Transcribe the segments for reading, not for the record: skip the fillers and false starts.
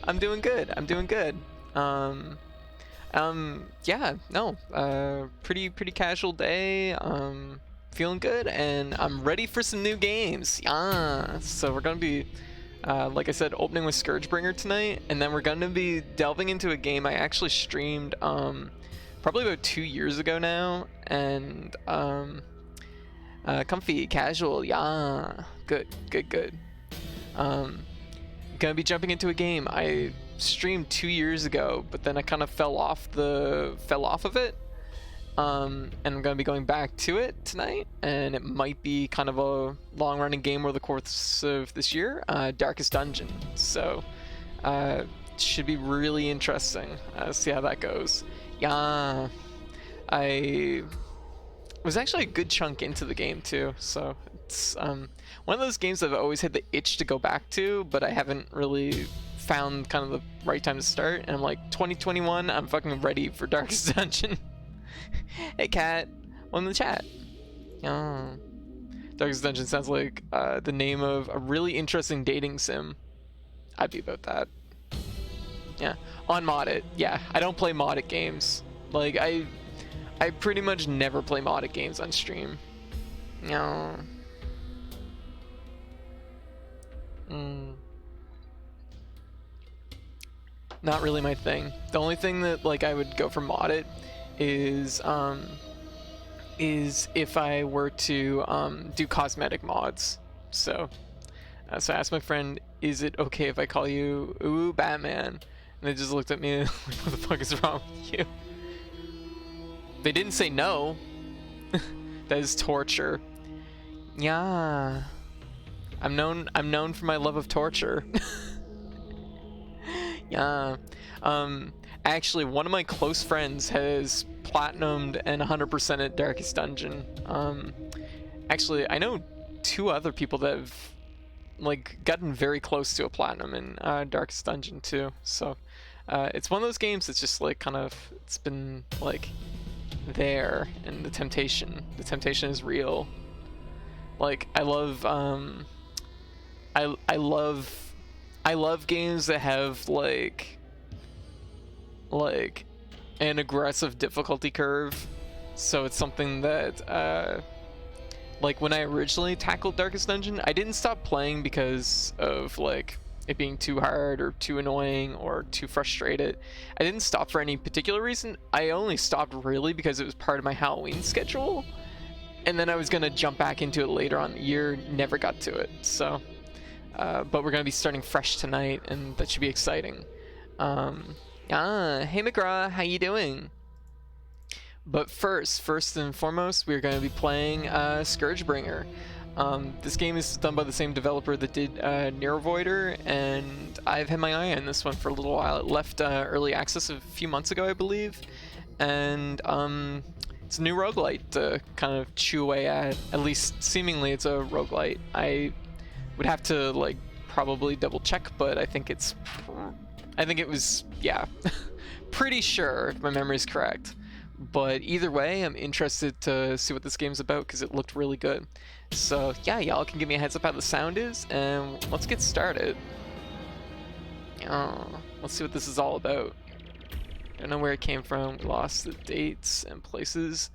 I'm doing good. I'm doing good. Yeah, no, pretty casual day. Feeling good, and I'm ready for some new games. Yeah, so we're gonna be, like I said, opening with ScourgeBringer tonight, and then we're gonna be delving into a game I actually streamed, probably about 2 years ago now, and comfy, casual, yeah, good. Gonna be jumping into a game I streamed 2 years ago, but then I kind of fell off of it. And I'm gonna be going back to it tonight, and it might be kind of a long-running game over the course of this year. Darkest Dungeon. So, should be really interesting. See how that goes. Yeah, I was actually a good chunk into the game too, so it's one of those games I've always had the itch to go back to, but I haven't really found kind of the right time to start. And I'm like, 2021, I'm fucking ready for Darkest Dungeon. Hey cat, on the chat. Oh. Darkest Dungeon sounds like the name of a really interesting dating sim. I'd be about that. Yeah, on modded. Yeah, I don't play modded games. Like I pretty much never play modded games on stream. No. Not really my thing. The only thing that like I would go for modded is if I were to do cosmetic mods. So I asked my friend, is it okay if I call you Ooh Batman? And they just looked at me like, what the fuck is wrong with you? They didn't say no. That is torture. Yeah. I'm known for my love of torture. Yeah. Actually, one of my close friends has platinumed and 100% at Darkest Dungeon. Actually, I know 2 other people that have like gotten very close to a platinum in Darkest Dungeon too. So it's one of those games that's just like kind of, it's been like there, and the temptation is real. Like I love I love games that have like an aggressive difficulty curve. So it's something that like when I originally tackled Darkest Dungeon, I didn't stop playing because of like it being too hard or too annoying or too frustrated. I didn't stop for any particular reason. I only stopped really because it was part of my Halloween schedule, and then I was gonna jump back into it later on in the year, never got to it. So but we're gonna be starting fresh tonight, and that should be exciting. Hey McGraw, how you doing? But first and foremost, we're going to be playing ScourgeBringer. This game is done by the same developer that did Neurovoider, and I've had my eye on this one for a little while. It left early access a few months ago, I believe, and it's a new roguelite to kind of chew away at least seemingly it's a roguelite. I would have to like probably double check, but I think it was, yeah, pretty sure if my memory is correct. But either way, I'm interested to see what this game's about because it looked really good. So yeah, y'all can give me a heads up how the sound is, and let's get started. Let's see what this is all about. I don't know where it came from. We lost the dates and places,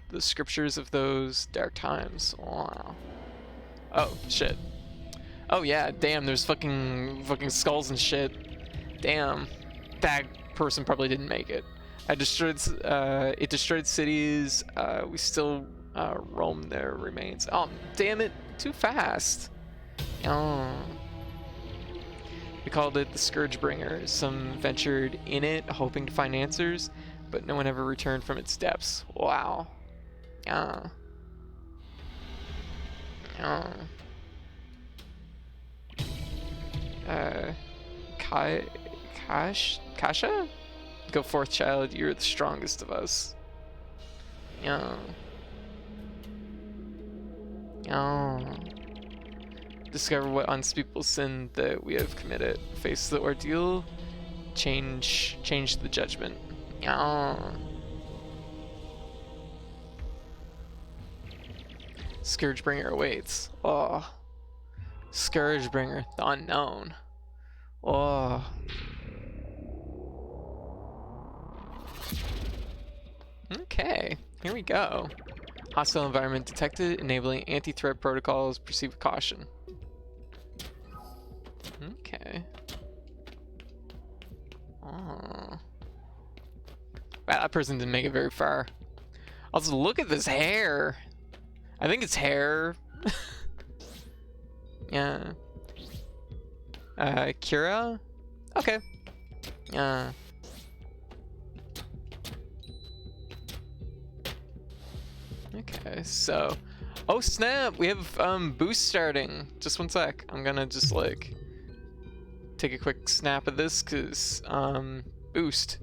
the scriptures of those dark times. Wow. Oh shit. Oh yeah, damn, there's fucking skulls and shit. Damn, that person probably didn't make it. It destroyed cities. We still roam their remains. Oh, damn it, too fast. Oh. We called it the ScourgeBringer. Some ventured in it, hoping to find answers, but no one ever returned from its depths. Wow. Yeah. Oh. Kasha? Go forth, child, you're the strongest of us. Yeah. Oh. Discover what unspeakable sin that we have committed. Face the ordeal. Change the judgment. Yeah. ScourgeBringer awaits. Oh. ScourgeBringer, the unknown. Oh. Here we go. Hostile environment detected, enabling anti-threat protocols. Proceed with caution. Okay. Oh. Wow, that person didn't make it very far. Also, look at this hair. I think it's hair. Yeah. Kira? Okay. Okay, so... Oh snap! We have boost starting. Just one sec. I'm gonna just like take a quick snap of this, cause boost.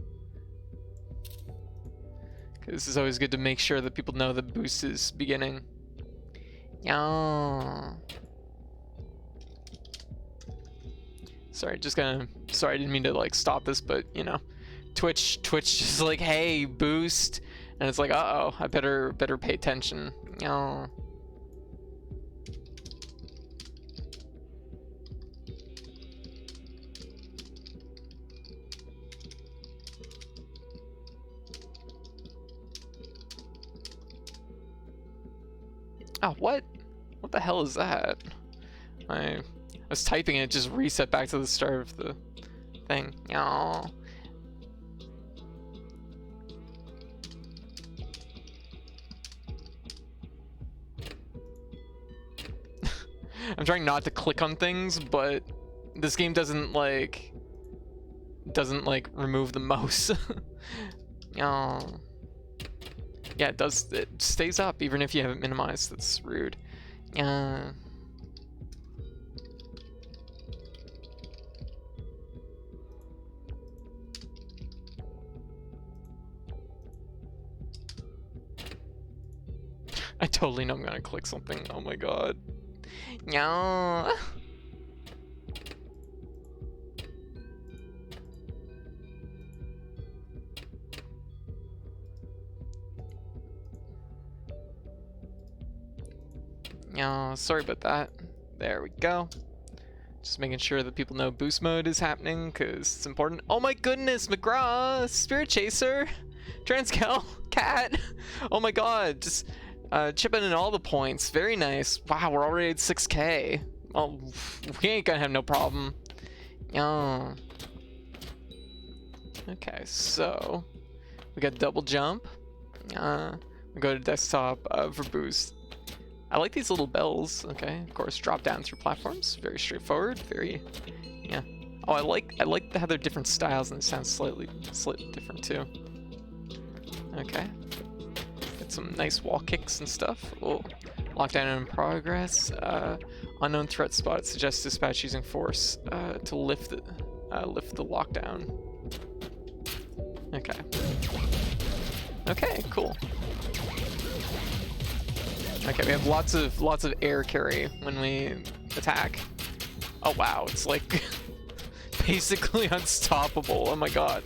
Cause it's always good to make sure that people know that boost is beginning. Yeah. Sorry, sorry, I didn't mean to like stop this, but you know, Twitch just like, hey, boost, and it's like, uh-oh, I better pay attention. Yeah. Oh, what? What the hell is that? I was typing and it just reset back to the start of the thing. Oh. I'm trying not to click on things, but this game doesn't like remove the mouse. Oh. Yeah, it does. It stays up even if you have it minimized. That's rude. I totally know I'm gonna click something. Oh my god. No. Oh, sorry about that. There we go. Just making sure that people know boost mode is happening because it's important. Oh my goodness, McGraw, Spirit Chaser, Transcal, Cat. Oh my god, just chipping in all the points. Very nice. Wow, we're already at 6K. Oh, we ain't gonna have no problem. Oh. Okay, so we got double jump. We go to desktop for boost. I like these little bells. Okay, of course, drop down through platforms. Very straightforward. Very, yeah. Oh, I like how they're different styles and it sounds slightly different too. Okay. Got some nice wall kicks and stuff. Oh, lockdown in progress. Unknown threat spot. Suggests dispatch using force to lift the lockdown. Okay. Okay, cool. Okay, we have lots of air carry when we attack. Oh wow, it's like basically unstoppable. Oh my god.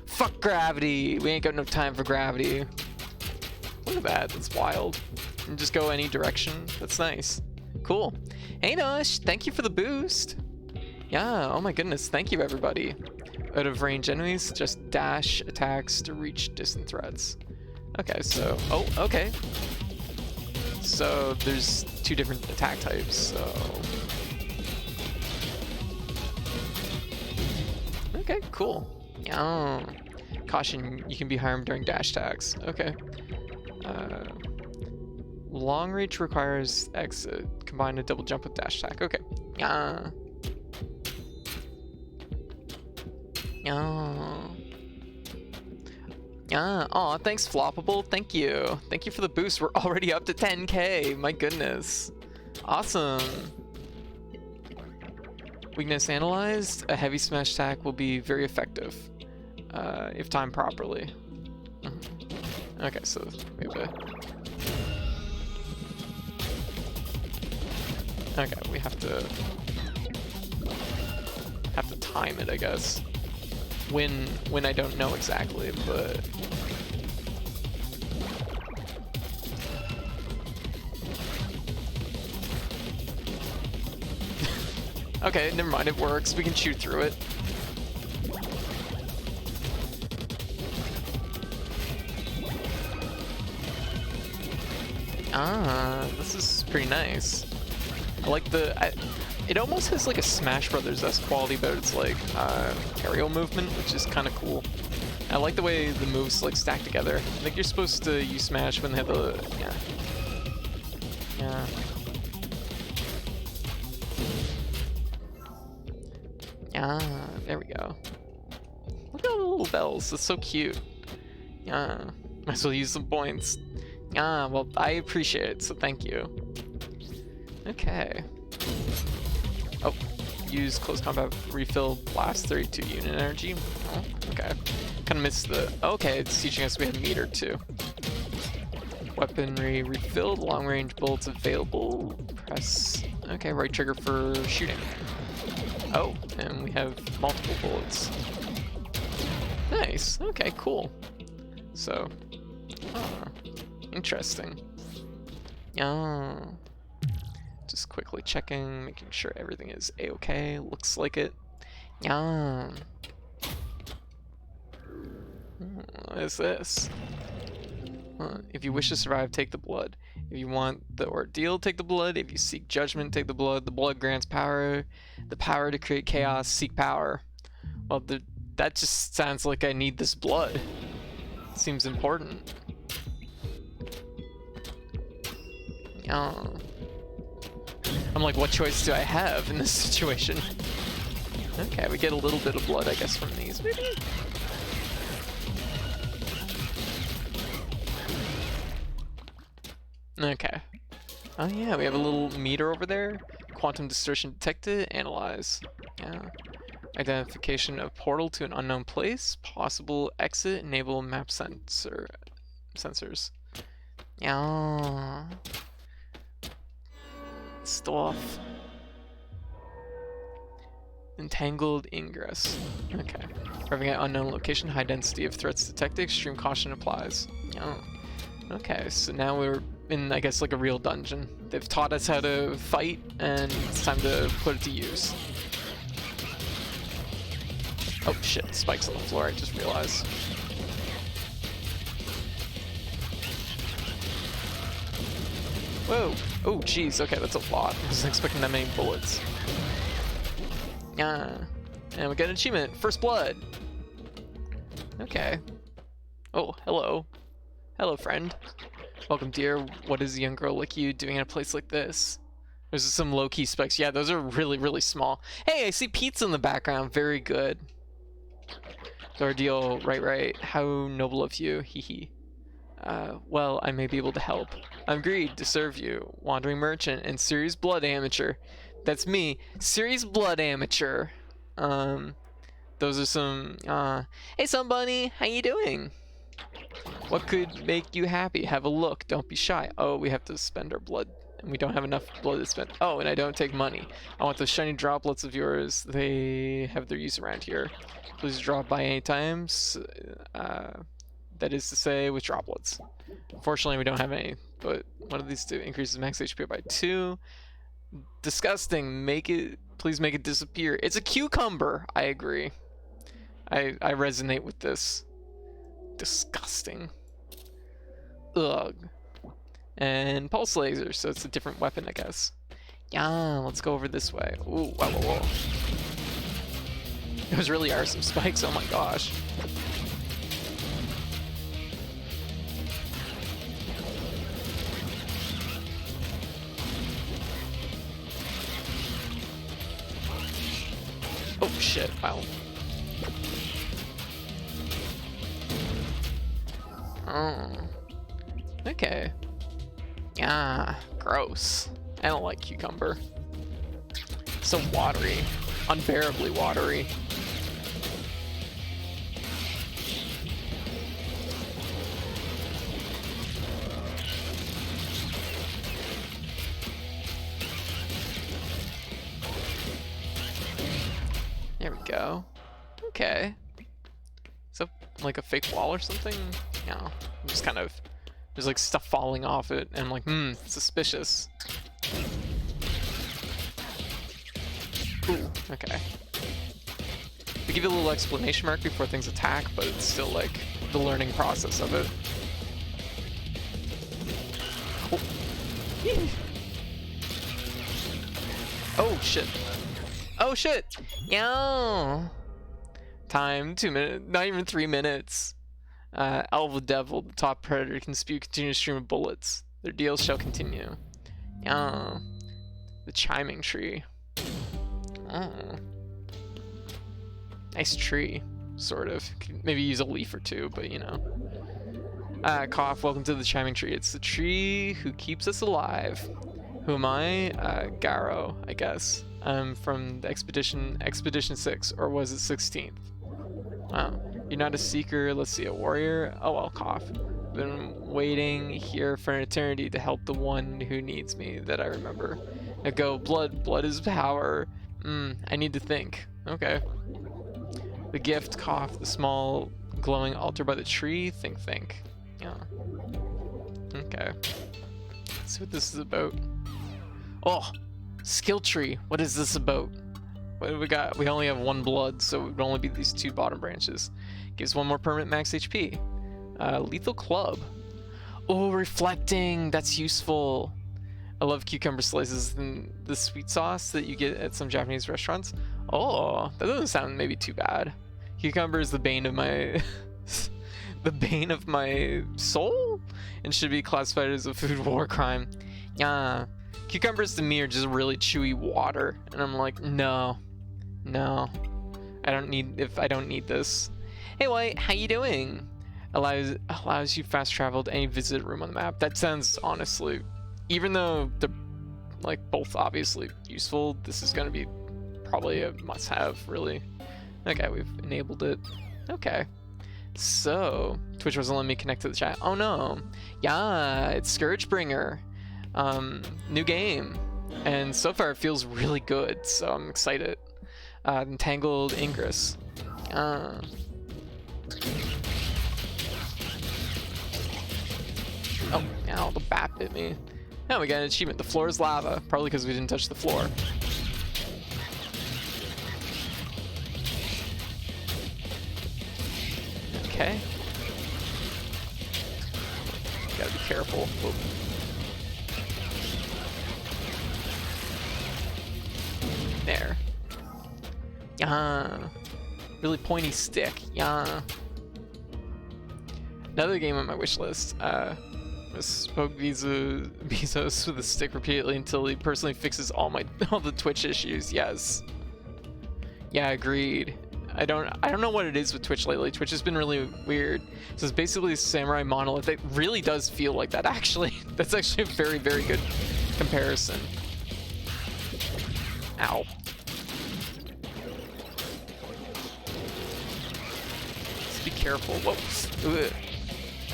Fuck gravity. We ain't got no time for gravity. Look at that. That's wild. And just go any direction. That's nice. Cool. Hey Nosh, thank you for the boost. Yeah, oh my goodness. Thank you everybody. Out of range enemies, just dash attacks to reach distant threats. Okay, so oh, okay. So there's two different attack types, so... Okay, cool. Yeah. Caution, you can be harmed during dash attacks. Okay. Long reach requires exit. Combine a double jump with dash attack. Okay. Yeah. Yeah. Yeah. Aw, thanks Floppable. Thank you. Thank you for the boost. We're already up to 10K. My goodness. Awesome. Weakness analyzed. A heavy smash attack will be very effective if timed properly. Okay, so we have okay, we have to time it, I guess. When I don't know exactly, but okay, never mind, it works. We can shoot through it. Ah, this is pretty nice. I like it almost has like a Smash Brothers-esque quality, but it's like aerial movement, which is kind of cool. I like the way the moves like stack together. I think you're supposed to use Smash when they have the yeah. Yeah, there we go. Look at all the little bells. It's so cute. Yeah, might as well use some points. Ah, well, I appreciate it, so thank you. Okay. Oh, use close combat refill blast 32 unit energy. Oh, okay. Kind of missed the. Okay, it's teaching us we have meter too. Weaponry refilled, long range bullets available. Press. Okay, right trigger for shooting. Oh, and we have multiple bullets. Nice. Okay, cool. So, interesting. Just quickly checking, making sure everything is a-okay. Looks like it. What is this? If you wish to survive, take the blood. If you want the ordeal, take the blood. If you seek judgment, take the blood. The blood grants power. The power to create chaos, seek power. Well, that just sounds like I need this blood. Seems important. I'm like, what choice do I have in this situation? Okay, we get a little bit of blood, I guess, from these, maybe? Okay. Oh yeah, we have a little meter over there. Quantum distortion detected, analyze. Yeah. Identification of portal to an unknown place. Possible exit, enable map sensors. Yeah. Stuff. Entangled ingress. Okay. Arriving at unknown location, high density of threats detected, extreme caution applies. Yeah. Okay, so now we're in, I guess, like a real dungeon. They've taught us how to fight, and it's time to put it to use. Oh shit, spikes on the floor, I just realized. Whoa! Oh jeez, okay, that's a lot. I wasn't expecting that many bullets. And we got an achievement, First Blood! Okay. Oh, hello. Hello, friend. Welcome, dear. What is a young girl like you doing in a place like this? There's some low-key spikes. Yeah, those are really, really small. Hey, I see pizza in the background. Very good. The ordeal, right. How noble of you. Hee. Well, I may be able to help. I'm greed to serve you. Wandering merchant and serious blood amateur. That's me. Serious blood amateur. Those are some, hey, somebody. How you doing? What could make you happy? Have a look. Don't be shy. Oh, we have to spend our blood. And we don't have enough blood to spend. Oh, and I don't take money. I want those shiny droplets of yours. They have their use around here. Please drop by any times. That is to say, with droplets. Unfortunately, we don't have any. But one of these two increases max HP by 2. Disgusting. Please make it disappear. It's a cucumber. I agree. I resonate with this. Disgusting. Ugh. And pulse laser, so it's a different weapon, I guess. Yeah, let's go over this way. Ooh, whoa. Those really are some spikes, oh my gosh. Oh shit, wow. Oh. Okay. Ah, gross. I don't like cucumber. So watery. Unbearably watery. There we go. Okay. Is that like a fake wall or something? No. Just kind of, there's like stuff falling off it, and I'm like, suspicious. Ooh, okay. We give you a little exclamation mark before things attack, but it's still like the learning process of it. Oh, Oh shit. Oh shit. Yeah. Time 2 minutes. Not even 3 minutes. Alva Devil, the top predator, can spew a continuous stream of bullets. Their deals shall continue. Yeah. The chiming tree. Oh. Nice tree, sort of. Could maybe use a leaf or two, but you know. Cough, welcome to the chiming tree. It's the tree who keeps us alive. Who am I? Garrow, I guess. I'm from the Expedition 6, or was it 16th? Wow. You're not a seeker, let's see, a warrior? Oh well, cough. Been waiting here for an eternity to help the one who needs me, that I remember. Now go, blood is power. I need to think. Okay. The gift, cough, the small glowing altar by the tree, think. Yeah. Okay. Let's see what this is about. Oh! Skill tree, what is this about? What do we got? We only have 1 blood, so it would only be these 2 bottom branches. Gives 1 more permanent max HP. Lethal club. Oh, reflecting, that's useful. I love cucumber slices and the sweet sauce that you get at some Japanese restaurants. Oh, that doesn't sound maybe too bad. Cucumber is the bane of my the bane of my soul, and should be classified as a food war crime. Yeah, cucumbers to me are just really chewy water, and I'm like, no, I don't need this. Hey White, how you doing? Allows you fast travel to any visit room on the map. That sounds, honestly, even though they're like both obviously useful, this is gonna be probably a must-have, really. Okay, we've enabled it. Okay. So, Twitch wasn't letting me connect to the chat. Oh no. Yeah, it's ScourgeBringer. New game. And so far it feels really good, so I'm excited. Entangled Ingress. Oh, ow, the bat bit me. Now we got an achievement. The floor is lava. Probably because we didn't touch the floor. Okay. Gotta be careful. Whoa. There. Yeah. Really pointy stick. Yeah. Another game on my wish list. Spoke Bezos with a stick repeatedly until he personally fixes all the Twitch issues. Yes. Yeah, agreed. I don't know what it is with Twitch lately. Twitch has been really weird. So it's basically a samurai monolith. It really does feel like that, actually. That's actually a very, very good comparison. Ow. Just be careful. Whoa. Ugh.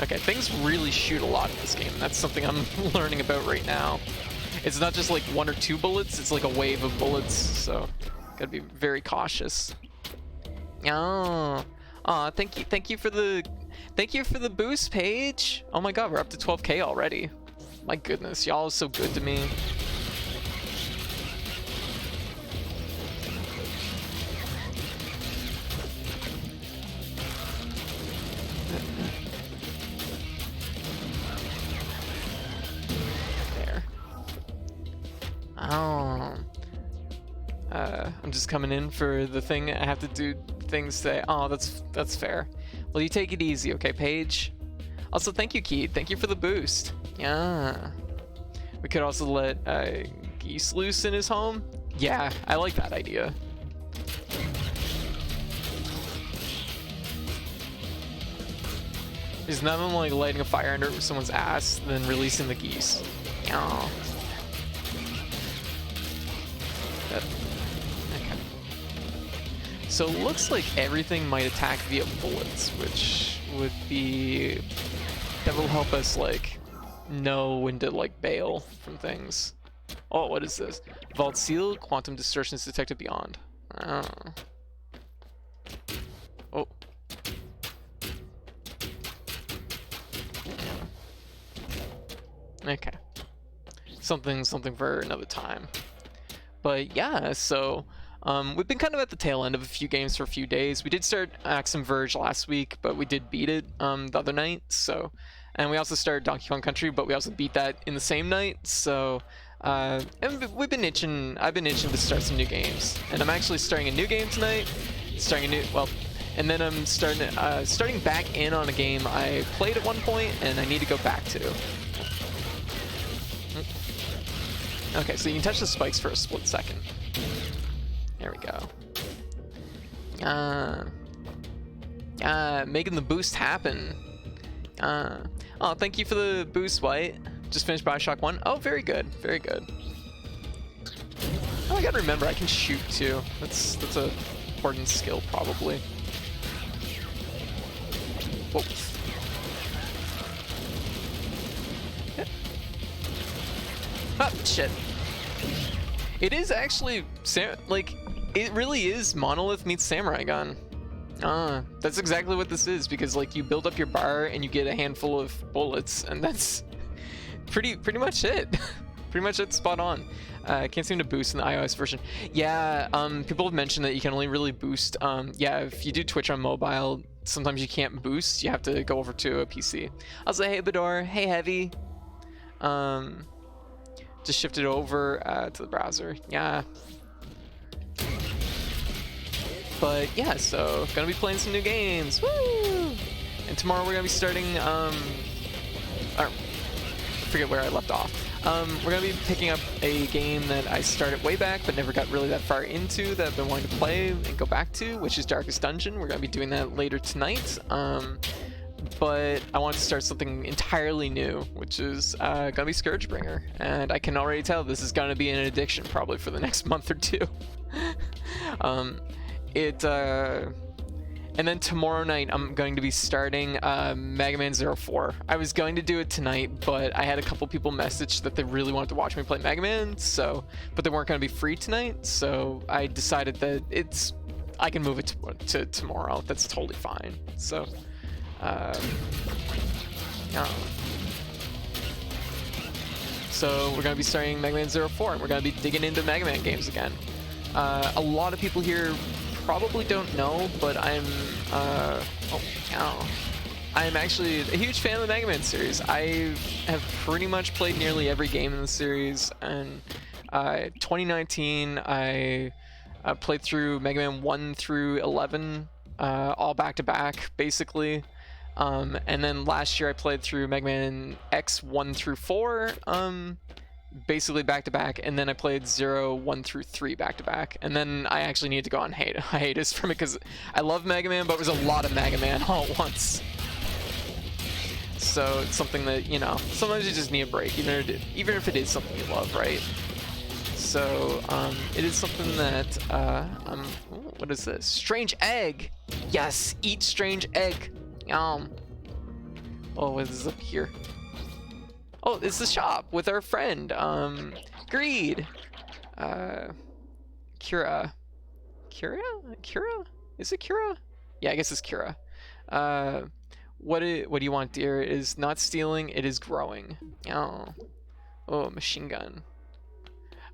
Okay, things really shoot a lot in this game. That's something I'm learning about right now. It's not just like 1 or 2 bullets, it's like a wave of bullets, so gotta be very cautious. Oh, thank you for the boost, Paige. Oh my god, we're up to 12k already. My goodness, y'all are so good to me. There. Oh. I'm just coming in for the thing. I have to do things say, oh, that's fair. Well, you take it easy, okay, Paige? Also, thank you, Keith. Thank you for the boost. Yeah. We could also let Geese loose in his home. Yeah, I like that idea. There's nothing like lighting a fire under someone's ass, then releasing the geese. Yeah. So it looks like everything might attack via bullets, which would be... that will help us, like, know when to, like, bail from things. Oh, what is this? Vault sealed, quantum distortion is detected beyond. Oh. Oh. Okay. Something for another time. But yeah, so... we've been kind of at the tail end of a few games for a few days. We did start Axiom Verge last week, but we did beat it the other night, so And we also started Donkey Kong Country, but we also beat that in the same night. So, and I've been itching to start some new games. And I'm actually starting a new game tonight. And then I'm starting back in on a game I played at one point, and I need to go back to. Okay, so you can touch the spikes for a split second. There we go. Making the boost happen. Oh, thank you for the boost, White. Just finished Bioshock 1. Oh, very good, very good. Oh, I gotta remember, I can shoot too. That's a important skill, probably. Whoa. Yeah. Oh, shit. It is actually, like, it really is Monolith meets Samurai Gun. That's exactly what this is, because like you build up your bar and you get a handful of bullets, and that's pretty much it. Pretty much it's spot on. Can't seem to boost in the iOS version. Yeah, people have mentioned that you can only really boost. Yeah, if you do Twitch on mobile, sometimes you can't boost. You have to go over to a PC. I'll say, hey Bador, hey Heavy. Just shifted over to the browser. Yeah. But yeah, so gonna be playing some new games. Woo! And tomorrow we're gonna be starting. I forget where I left off. We're gonna be picking up a game that I started way back, but never got really that far into, that I've been wanting to play and go back to, which is Darkest Dungeon. We're gonna be doing that later tonight. But I want to start something entirely new, which is gonna be ScourgeBringer, and I can already tell this is gonna be an addiction probably for the next month or two. And then tomorrow night I'm going to be starting Mega Man 04. I was going to do it tonight, but I had a couple people message that they really wanted to watch me play Mega Man, but they weren't going to be free tonight, so I decided that I can move it to tomorrow. That's totally fine. So, so we're going to be starting Mega Man 04, and we're going to be digging into Mega Man games again. A lot of people here probably don't know, but I'm actually a huge fan of the Mega Man series. I have pretty much played nearly every game in the series, and 2019 I played through Mega Man 1 through 11, all back to back basically. And then last year I played through Mega Man X 1 through 4, basically back to back, and then I played 0, 1 through 3 back to back, and then I actually need to go on hiatus from it because I love Mega Man, but it was a lot of Mega Man all at once. So it's something that, you know, sometimes you just need a break, even if it is something you love, right? So it is something that what is this? Strange egg. Yes, eat strange egg. Oh, what is up here? Oh, it's the shop with our friend, Greed. Kira? Is it Kira? Yeah, I guess it's Kira. What do you want, dear? It is not stealing, it is growing. Oh, machine gun.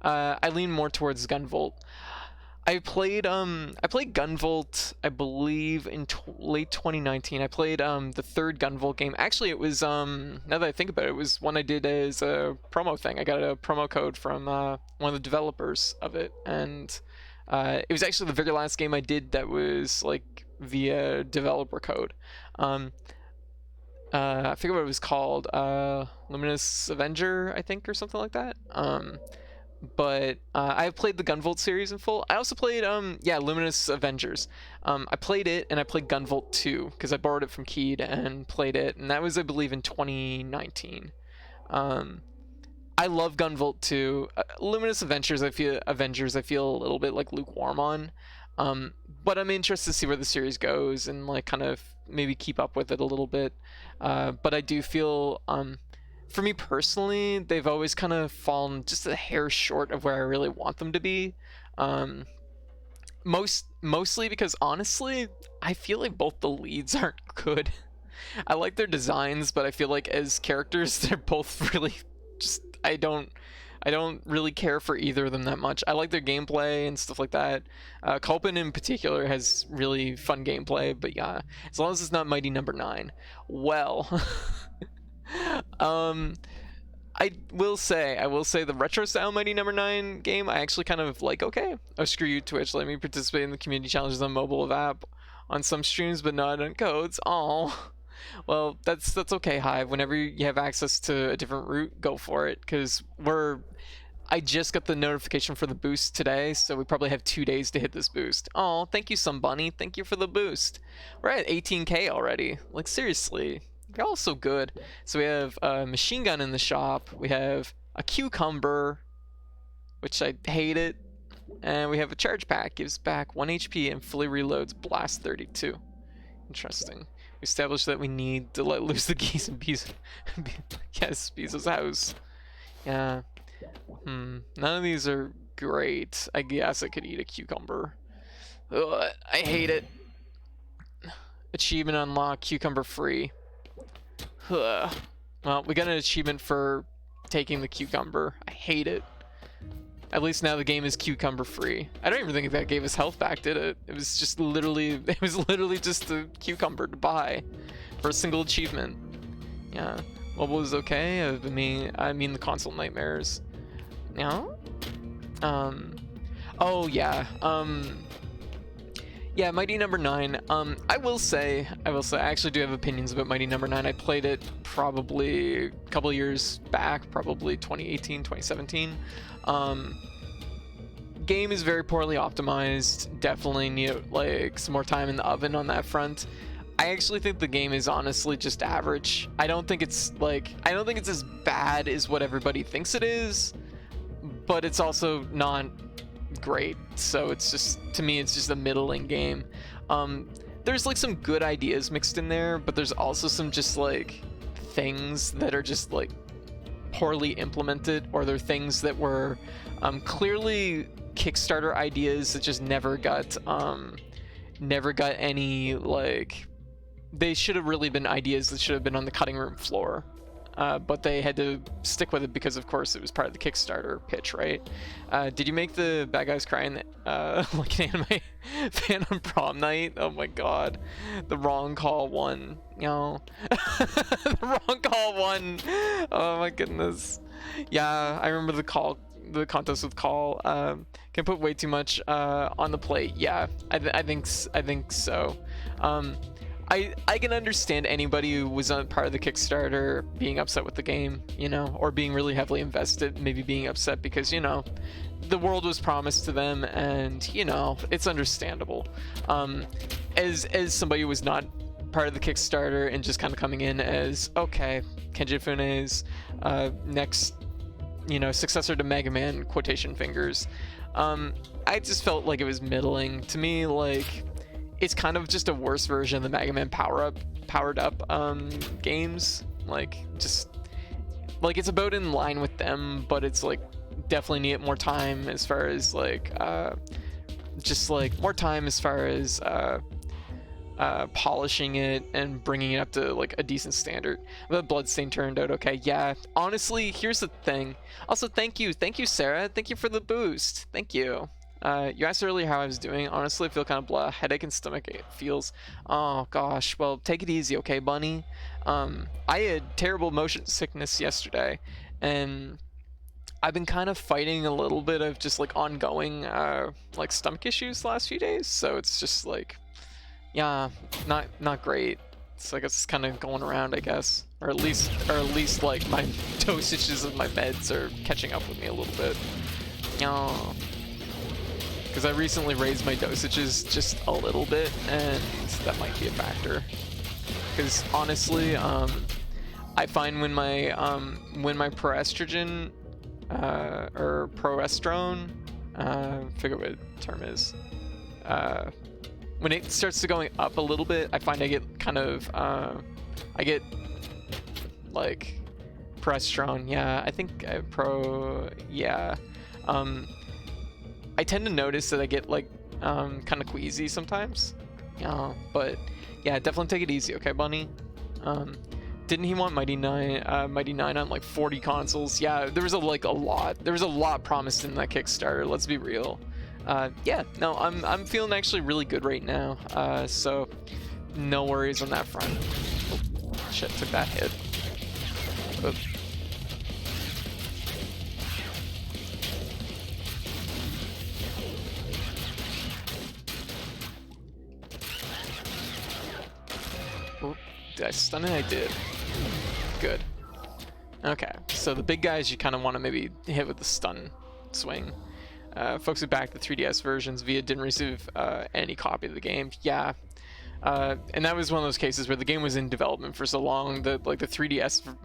I lean more towards Gunvolt. I played Gunvolt, I believe, in late 2019. I played the third Gunvolt game. Actually, it was, now that I think about it, it was one I did as a promo thing. I got a promo code from one of the developers of it, and it was actually the very last game I did that was like via developer code. I forget what it was called, Luminous Avenger, I think, or something like that. But I've played the Gunvolt series in full. I also played Luminous Avengers. I played it, and I played Gunvolt 2 because I borrowed it from Keed and played it, and that was, I believe, in 2019. I love Gunvolt 2. Luminous Avengers I feel a little bit like lukewarm on, but I'm interested to see where the series goes and like kind of maybe keep up with it a little bit. But I do feel for me personally, they've always kind of fallen just a hair short of where I really want them to be. Mostly because honestly, I feel like both the leads aren't good. I like their designs, but I feel like as characters, they're both really just, I don't really care for either of them that much. I like their gameplay and stuff like that. Culpin in particular has really fun gameplay, but yeah, as long as it's not Mighty Number 9. Well, I will say the retro style Mighty Number 9 game I actually kind of like. Okay, oh screw you Twitch, let me participate in the community challenges on mobile app on some streams but not on codes. Oh, well that's okay, Hive. Whenever you have access to a different route, go for it, because I just got the notification for the boost today, so we probably have 2 days to hit this boost. Oh, thank you Sumbunny, thank you for the boost. We're at 18k already, like seriously. They're all so good. So we have a machine gun in the shop. We have a cucumber, which I hate it. And we have a charge pack. Gives back 1 HP and fully reloads blast 32. Interesting. We established that we need to let loose the geese and bees. Yes, Beezo's house. Yeah. None of these are great. I guess I could eat a cucumber. Ugh, I hate it. Achievement unlocked, cucumber free. Well, we got an achievement for taking the cucumber. I hate it. At least now the game is cucumber free. I don't even think that gave us health back, did it? It was just literally, just a cucumber to buy for a single achievement. Yeah, mobile is okay. I mean the console nightmares. No? Oh yeah. Yeah, Mighty Number 9. I will say, I actually do have opinions about Mighty Number 9. I played it probably a couple years back, probably 2018, 2017. Game is very poorly optimized. Definitely need like some more time in the oven on that front. I actually think the game is honestly just average. I don't think it's as bad as what everybody thinks it is, but it's also not great. So it's just, to me, it's just a middling game. There's like some good ideas mixed in there, but there's also some just like things that are just like poorly implemented, or they're things that were clearly Kickstarter ideas that just never got any, like, they should have really been ideas that should have been on the cutting room floor. But they had to stick with it because, of course, it was part of the Kickstarter pitch, right? Did you make the bad guys cry in like an anime fan on prom night? Oh my god. The wrong call won. No. The wrong call won. Oh my goodness. Yeah, I remember the contest with call. Can put way too much on the plate. Yeah, I think so. I can understand anybody who was on part of the Kickstarter being upset with the game, you know, or being really heavily invested, maybe being upset because, you know, the world was promised to them, and, you know, it's understandable. As somebody who was not part of the Kickstarter and just kind of coming in as, okay, Kenji Fune's next, you know, successor to Mega Man, quotation fingers, I just felt like it was middling. To me, like, it's kind of just a worse version of the Mega Man powered up games. Like, just like, it's about in line with them, but it's like definitely need more time as far as like just like more time as far as polishing it and bringing it up to like a decent standard. But Bloodstain turned out okay. Yeah, honestly, here's the thing. Also, thank you Sarah, thank you for the boost. Thank you. You asked earlier how I was doing. Honestly, I feel kind of blah. Headache and stomach feels. Oh gosh. Well, take it easy, okay, bunny. I had terrible motion sickness yesterday, and I've been kind of fighting a little bit of just like ongoing like stomach issues the last few days. So it's just like, yeah, not great. It's like it's kind of going around, I guess, or at least like my dosages of my meds are catching up with me a little bit. Oh. Because I recently raised my dosages just a little bit, and that might be a factor. Because honestly, I find when my proestrogen or proestrone, figure what the term is, when it starts to going up a little bit, I find I get kind of I get like proestrone. Yeah, I think I tend to notice that I get like kind of queasy sometimes. But yeah, definitely take it easy, okay, bunny? Didn't he want Mighty 9 on like 40 consoles? Yeah, there was a lot promised in that Kickstarter, let's be real. Yeah, no, I'm feeling actually really good right now. So no worries on that front. Oh, shit, took that hit. Did I stun it? I did. Good. Okay, so the big guys you kind of want to maybe hit with the stun swing. Folks who backed the 3DS versions via didn't receive any copy of the game. Yeah. And that was one of those cases where the game was in development for so long that like the 3DS,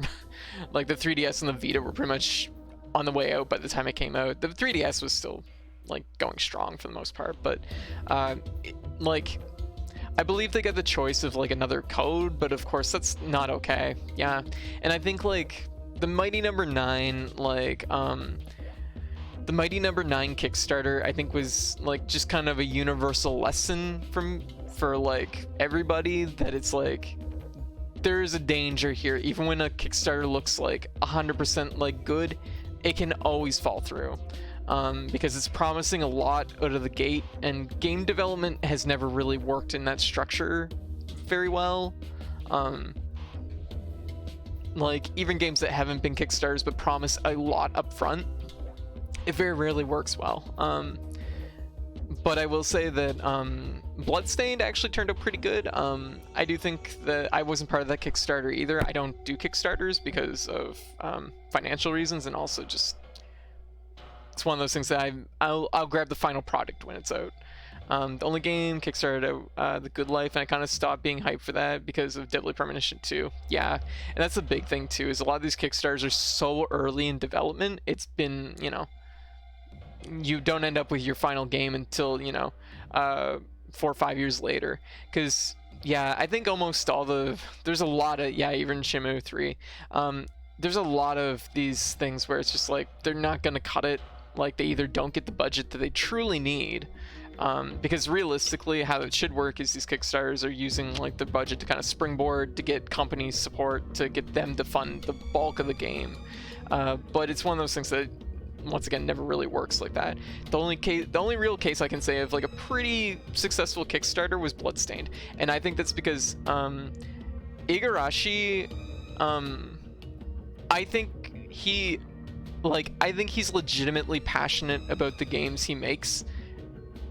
like the 3DS and the Vita were pretty much on the way out by the time it came out. The 3DS was still like going strong for the most part, but like I believe they got the choice of like another code, but of course that's not okay. Yeah, and I think like the Mighty Number 9, like the Mighty Number 9 Kickstarter, I think was like just kind of a universal lesson for like everybody that it's like there's a danger here. Even when a Kickstarter looks like 100% like good, it can always fall through. Because it's promising a lot out of the gate, and game development has never really worked in that structure very well. Like even games that haven't been Kickstarters but promise a lot up front, it very rarely works well. But I will say that Bloodstained actually turned out pretty good. I do think that I wasn't part of that Kickstarter either. I don't do Kickstarters because of financial reasons, and also just it's one of those things that I'll grab the final product when it's out. The only game Kickstarted out, The Good Life, and I kind of stopped being hyped for that because of Deadly Premonition 2. Yeah, and that's the big thing too, is a lot of these Kickstarters are so early in development. It's been, you know, you don't end up with your final game until, you know, 4 or 5 years later. Because, yeah, I think almost all there's a lot of, yeah, even Shenmue 3, there's a lot of these things where it's just like, they're not going to cut it. Like, they either don't get the budget that they truly need, because realistically how it should work is these Kickstarters are using like the budget to kind of springboard to get companies support to get them to fund the bulk of the game. But it's one of those things that, once again, never really works like that. The only real case I can say of like a pretty successful Kickstarter was Bloodstained, and I think that's because Igarashi, I think he's legitimately passionate about the games he makes,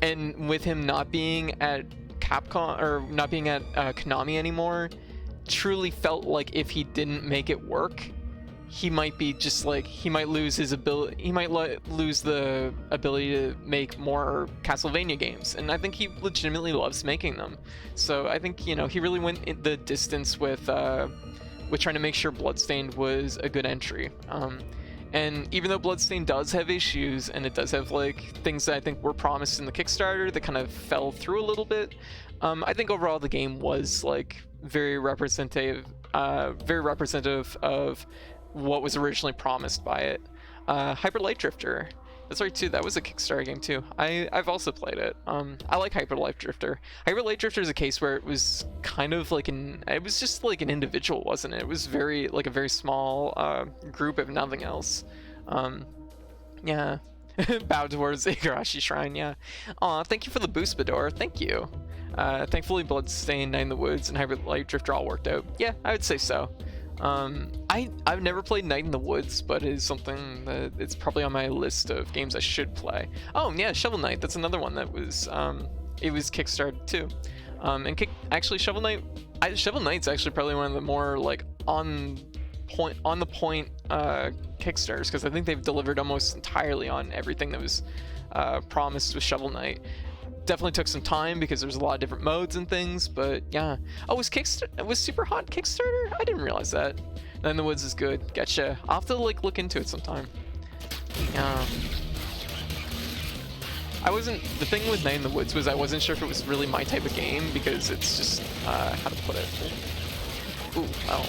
and with him not being at Capcom or not being at Konami anymore, truly felt like if he didn't make it work, he might be just like, he might lose his ability, he might lose the ability to make more Castlevania games, and I think he legitimately loves making them. So I think, you know, he really went in the distance with trying to make sure Bloodstained was a good entry. And even though Bloodstained does have issues, and it does have like things that I think were promised in the Kickstarter that kind of fell through a little bit, I think overall the game was like very representative of what was originally promised by it. Hyper Light Drifter, that's right too, that was a Kickstarter game too. I've also played it. I like Hyper Light Drifter. Hyper Light Drifter is a case where it was kind of like it was just like an individual, wasn't it? It was very like a very small group, if nothing else. Yeah. Bow towards Igarashi Shrine, yeah. Aw, thank you for the boost, Bador, thank you. Thankfully Bloodstained, Night in the Woods, and Hyper Light Drifter all worked out. Yeah, I would say so. I've never played Night in the Woods, but it is something that it's probably on my list of games I should play. Oh yeah, Shovel Knight, that's another one that was it was Kickstarted too. Actually Shovel Knight's actually probably one of the more like on the point Kickstarters, because I think they've delivered almost entirely on everything that was promised with Shovel Knight. Definitely took some time because there's a lot of different modes and things, but yeah. Oh, was Super Hot Kickstarter? I didn't realize that. Night in the Woods is good. Gotcha. I'll have to like look into it sometime. The thing with Night in the Woods was I wasn't sure if it was really my type of game, because it's just how to put it. Ooh, wow.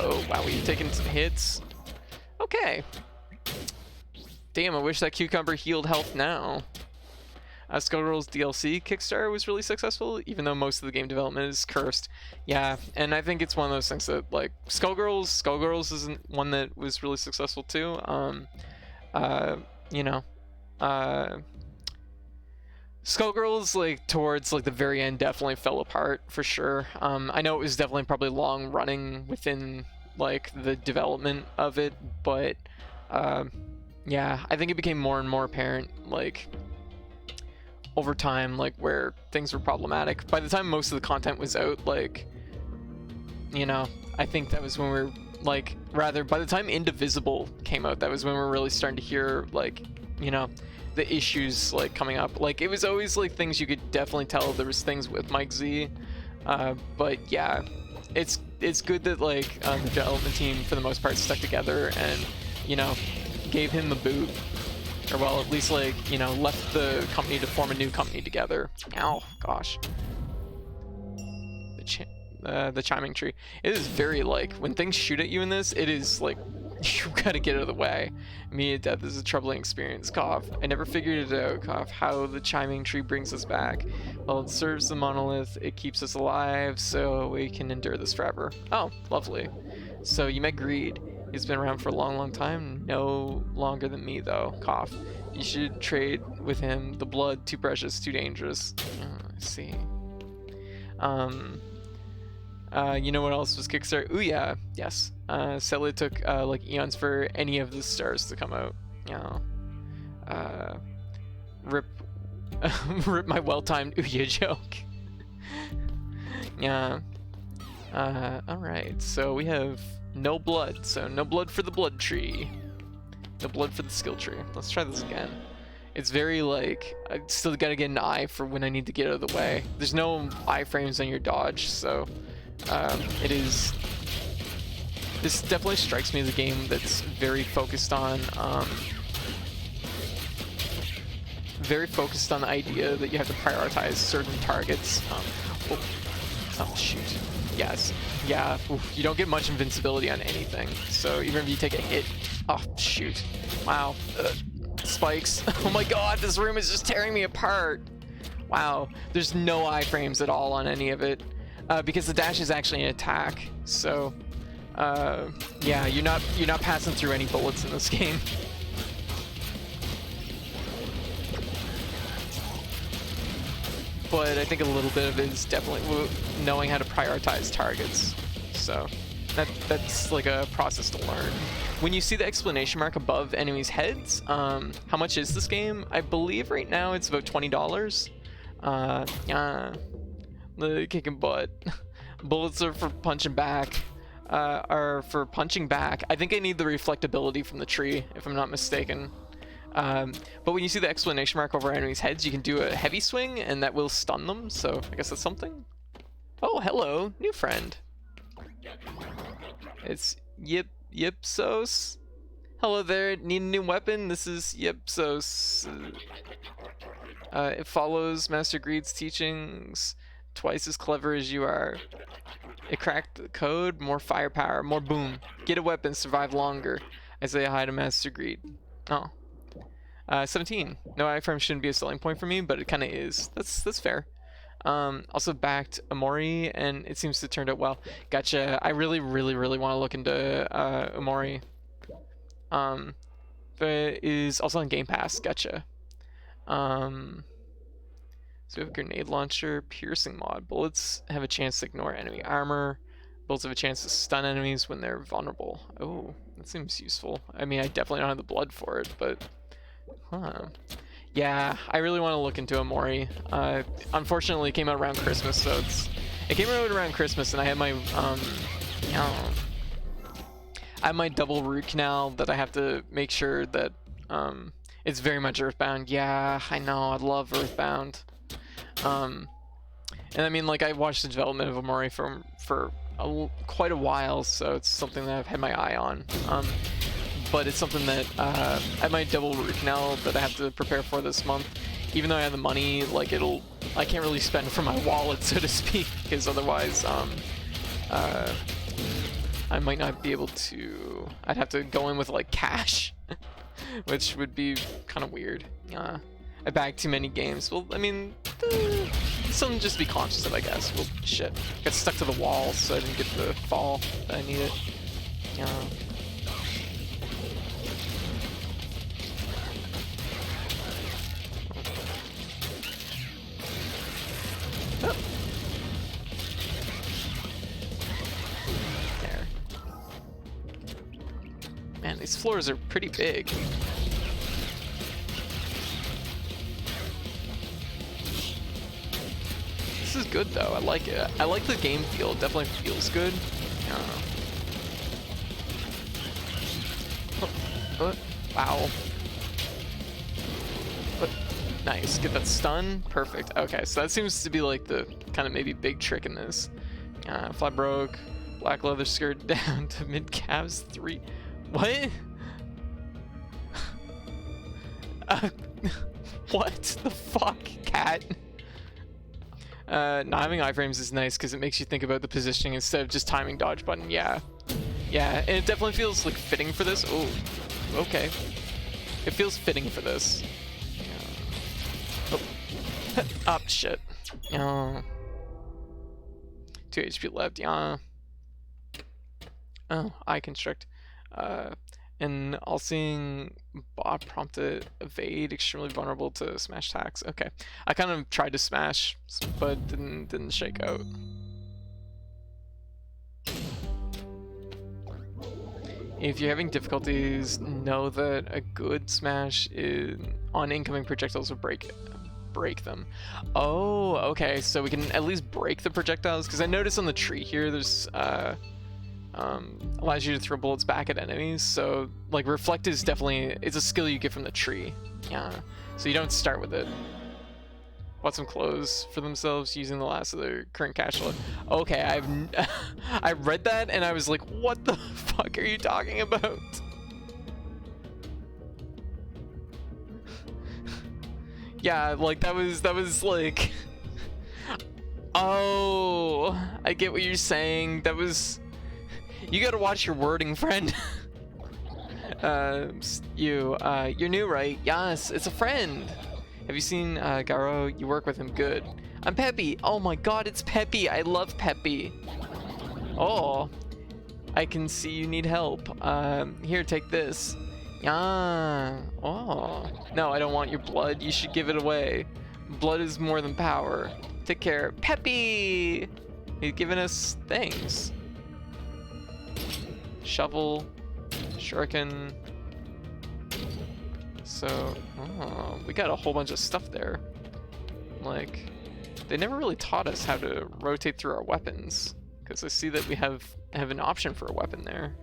Oh wow, you're taking some hits. Okay. Damn, I wish that cucumber healed health now. Skullgirls DLC Kickstarter was really successful, even though most of the game development is cursed. Yeah, and I think it's one of those things that, like, Skullgirls isn't one that was really successful too. You know, Skullgirls, like, towards, like, the very end definitely fell apart, for sure. I know it was definitely probably long running within, like, the development of it, but, yeah, I think it became more and more apparent, like, over time, like, where things were problematic. By the time most of the content was out, like, you know, I think that was when we were, like, rather, by the time Indivisible came out, that was when we were really starting to hear, like, you know, the issues, like, coming up. Like, it was always, like, things you could definitely tell there was things with Mike Z, but yeah, it's good that, like, the development team, for the most part, stuck together and, you know, gave him the boot. Or, well, at least, like, you know, left the company to form a new company together. Ow, gosh. The chiming tree. It is very, like, when things shoot at you in this, it is, like, you gotta get out of the way. Immediate death is a troubling experience, cough. I never figured it out, cough, how the chiming tree brings us back. Well, it serves the monolith, it keeps us alive, so we can endure this forever. Oh, lovely. So you met Greed. He's been around for a long, long time. No longer than me, though. Cough. You should trade with him. The blood, too precious, too dangerous. Oh, I see. You know what else was Kickstarter? Ooh, yeah. Yes. Sadly, it took, like, eons for any of the stars to come out. You know. Rip... rip my well-timed Ouya joke. Yeah. Alright. So we have... no blood, so no blood for the blood tree. No blood for the skill tree. Let's try this again. It's very, like, I still gotta get an eye for when I need to get out of the way. There's no iframes on your dodge, so it is... This definitely strikes me as a game that's very focused on the idea that you have to prioritize certain targets. Oh shoot. Yes. Yeah, oof, you don't get much invincibility on anything, so even if you take a hit... Oh, shoot. Wow. Spikes. Oh my god, this room is just tearing me apart. Wow. There's no iframes at all on any of it, because the dash is actually an attack, so... yeah, you're not passing through any bullets in this game. But I think a little bit of it is definitely knowing how to prioritize targets. So that's like a process to learn. When you see the exclamation mark above enemies' heads, how much is this game? I believe right now it's about $20. Kicking butt. Bullets are for punching back. I think I need the reflectability from the tree, if I'm not mistaken. But when you see the exclamation mark over enemies' heads, you can do a heavy swing, and that will stun them, so I guess that's something. Oh, hello, new friend. It's Yipsos. Hello there, need a new weapon? This is Yipsos. It follows Master Greed's teachings, twice as clever as you are. It cracked the code, more firepower, more boom. Get a weapon, survive longer. I say hi to Master Greed. Oh. 17. No iframe shouldn't be a selling point for me, but it kind of is. That's fair. Also backed Omori, and it seems to turn out well. Gotcha. I really want to look into Omori. But it is also on Game Pass. Gotcha. So we have a grenade launcher, piercing mod. Bullets have a chance to ignore enemy armor. Bullets have a chance to stun enemies when they're vulnerable. Oh, that seems useful. I mean, I definitely don't have the blood for it, but... Huh. Yeah, I really want to look into Omori. Unfortunately, it came out around Christmas, so it came out around Christmas, and I had my I have my double root canal that I have to make sure that it's very much Earthbound. Yeah, I know, I love Earthbound. And I mean, like, I watched the development of Omori for quite a while, so it's something that I've had my eye on. But it's something that I have my double root canal that I have to prepare for this month. Even though I have the money, like, I can't really spend from my wallet, so to speak, because otherwise I might not be able to. I'd have to go in with, like, cash, which would be kind of weird. I bagged too many games. Well, I mean, something just to be conscious of, I guess. Well, shit, got stuck to the wall, so I didn't get the fall that I needed. There. Man, these floors are pretty big. This is good though. I like it. I like the game feel. It definitely feels good. I don't know. Wow. Nice. Get that stun. Perfect. Okay, so that seems to be like the kind of maybe big trick in this. Fly broke. Black leather skirt down to mid calves 3. What? What the fuck, cat? Not having iframes is nice because it makes you think about the positioning instead of just timing dodge button. Yeah. Yeah, and it definitely feels like fitting for this. Oh, okay. It feels fitting for this. Oh. Oh, shit. 2 HP left. Yeah. Oh, I constrict. And all seeing bot prompted evade, extremely vulnerable to smash attacks. Okay, I kind of tried to smash, but didn't shake out. If you're having difficulties, know that a good smash on incoming projectiles will break them. Oh, okay, so we can at least break the projectiles, because I noticed on the tree here there's allows you to throw bullets back at enemies, so like reflect is definitely, it's a skill you get from the tree. Yeah, so you don't start with it. Bought some clothes for themselves using the last of their current cash flow. Okay, I read that and I was like, what the fuck are you talking about? Yeah, like that was like, oh, I get what you're saying. That was, you gotta watch your wording, friend. You're new, right? Yes, it's a friend. Have you seen Garo? You work with him. Good. I'm Peppy. Oh my god, it's Peppy. I love Peppy. Oh, I can see you need help. Here, take this. Yeah. Oh. No, I don't want your blood. You should give it away. Blood is more than power. Take care. Peppy! He's giving us things. Shovel. Shuriken. So, oh, we got a whole bunch of stuff there. Like, they never really taught us how to rotate through our weapons. Because I see that we have an option for a weapon there.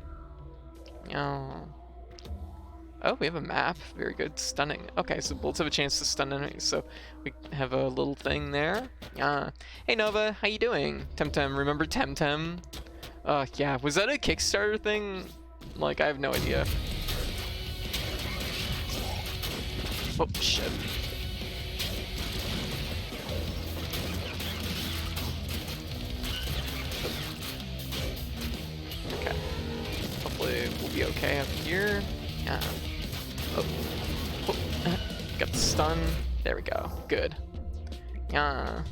Oh, we have a map. Very good. Stunning. Okay, so bullets have a chance to stun enemies. So we have a little thing there. Hey Nova, how you doing? Temtem, remember Temtem? Yeah, was that a Kickstarter thing? Like, I have no idea. Oh, shit. Okay. Hopefully we'll be okay up here. Yeah. Oh. Oh. Got the stun. There we go. Good. Yeah.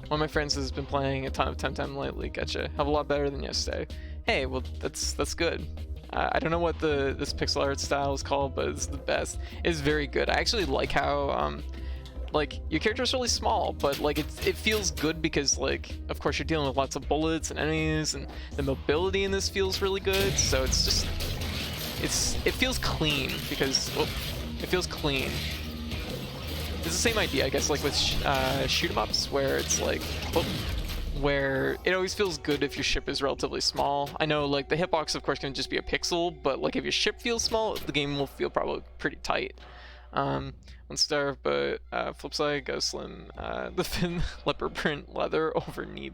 One of my friends has been playing a ton of Temtem lately. Gotcha. Have a lot better than yesterday. Hey, well, that's good. I don't know what this pixel art style is called, but it's the best. It's very good. I actually like how like your character is really small, but like it feels good because like of course you're dealing with lots of bullets and enemies, and the mobility in this feels really good. So it's just it feels clean because it feels clean. It's the same idea, I guess, like with shoot 'em ups where it's like where it always feels good if your ship is relatively small. I know like the hitbox of course can just be a pixel, but like if your ship feels small, the game will feel probably pretty tight. One star, but flip side, go slim. The fin leopard print leather over knee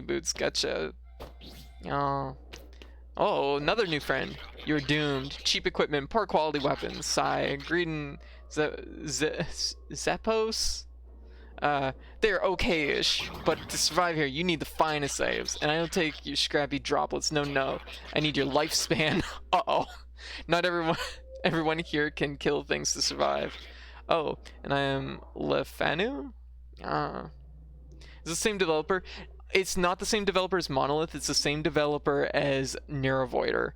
boots. Gotcha. Oh, another new friend. You're doomed. Cheap equipment, poor quality weapons. Sigh. Greedin Zappos. They're okay-ish, but to survive here, you need the finest saves, and I don't take your scrappy droplets. No. I need your lifespan. Uh-oh. Not everyone here can kill things to survive. Oh, and I am Lefanu? Is the same developer? It's not the same developer as Monolith, it's the same developer as Neurovoider.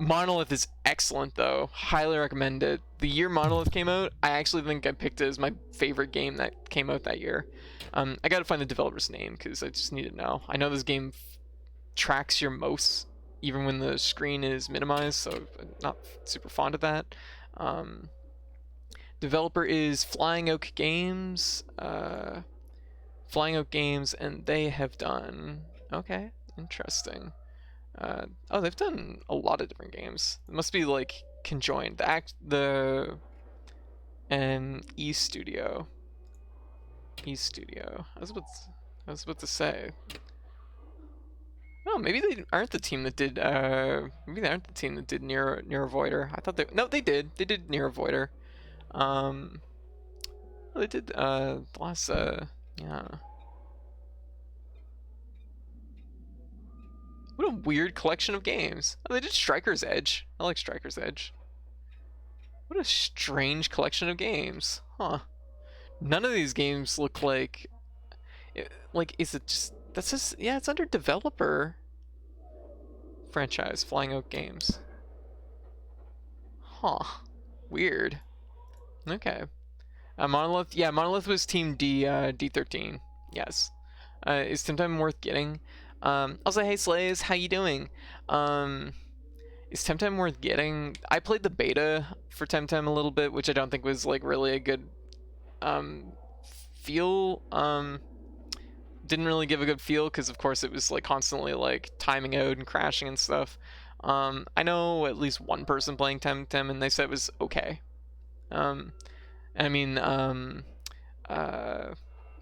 Monolith is excellent though. Highly recommend it. The year Monolith came out, I actually think I picked it as my favorite game that came out that year. I gotta find the developer's name because I just need to know. I know this game tracks your mouse even when the screen is minimized, so I'm not super fond of that. Developer is Flying Oak Games. Flying Oak Games, and they have done... Okay, interesting. Oh, they've done a lot of different games. It must be like conjoined. E Studio. E Studio. I was about to say. Oh, maybe they aren't the team that did. Maybe they aren't the team that did Near Voider. I thought they. No, they did. They did Near Voider. They did. The last. Yeah. What a weird collection of games. Oh, they did Striker's Edge. I like Striker's Edge. What a strange collection of games. Huh. None of these games look like... Like, is it just... That's just... Yeah, it's under developer. Franchise, Flying Oak Games. Huh. Weird. Okay. Monolith... Yeah, Monolith was Team D, D13. Yes. Is Temtem worth getting? Also, hey Slays, how you doing? Is Temtem worth getting? I played the beta for Temtem a little bit, which I don't think was like really a good feel. Didn't really give a good feel because of course it was like constantly like timing out and crashing and stuff. I know at least one person playing Temtem and they said it was okay. I mean,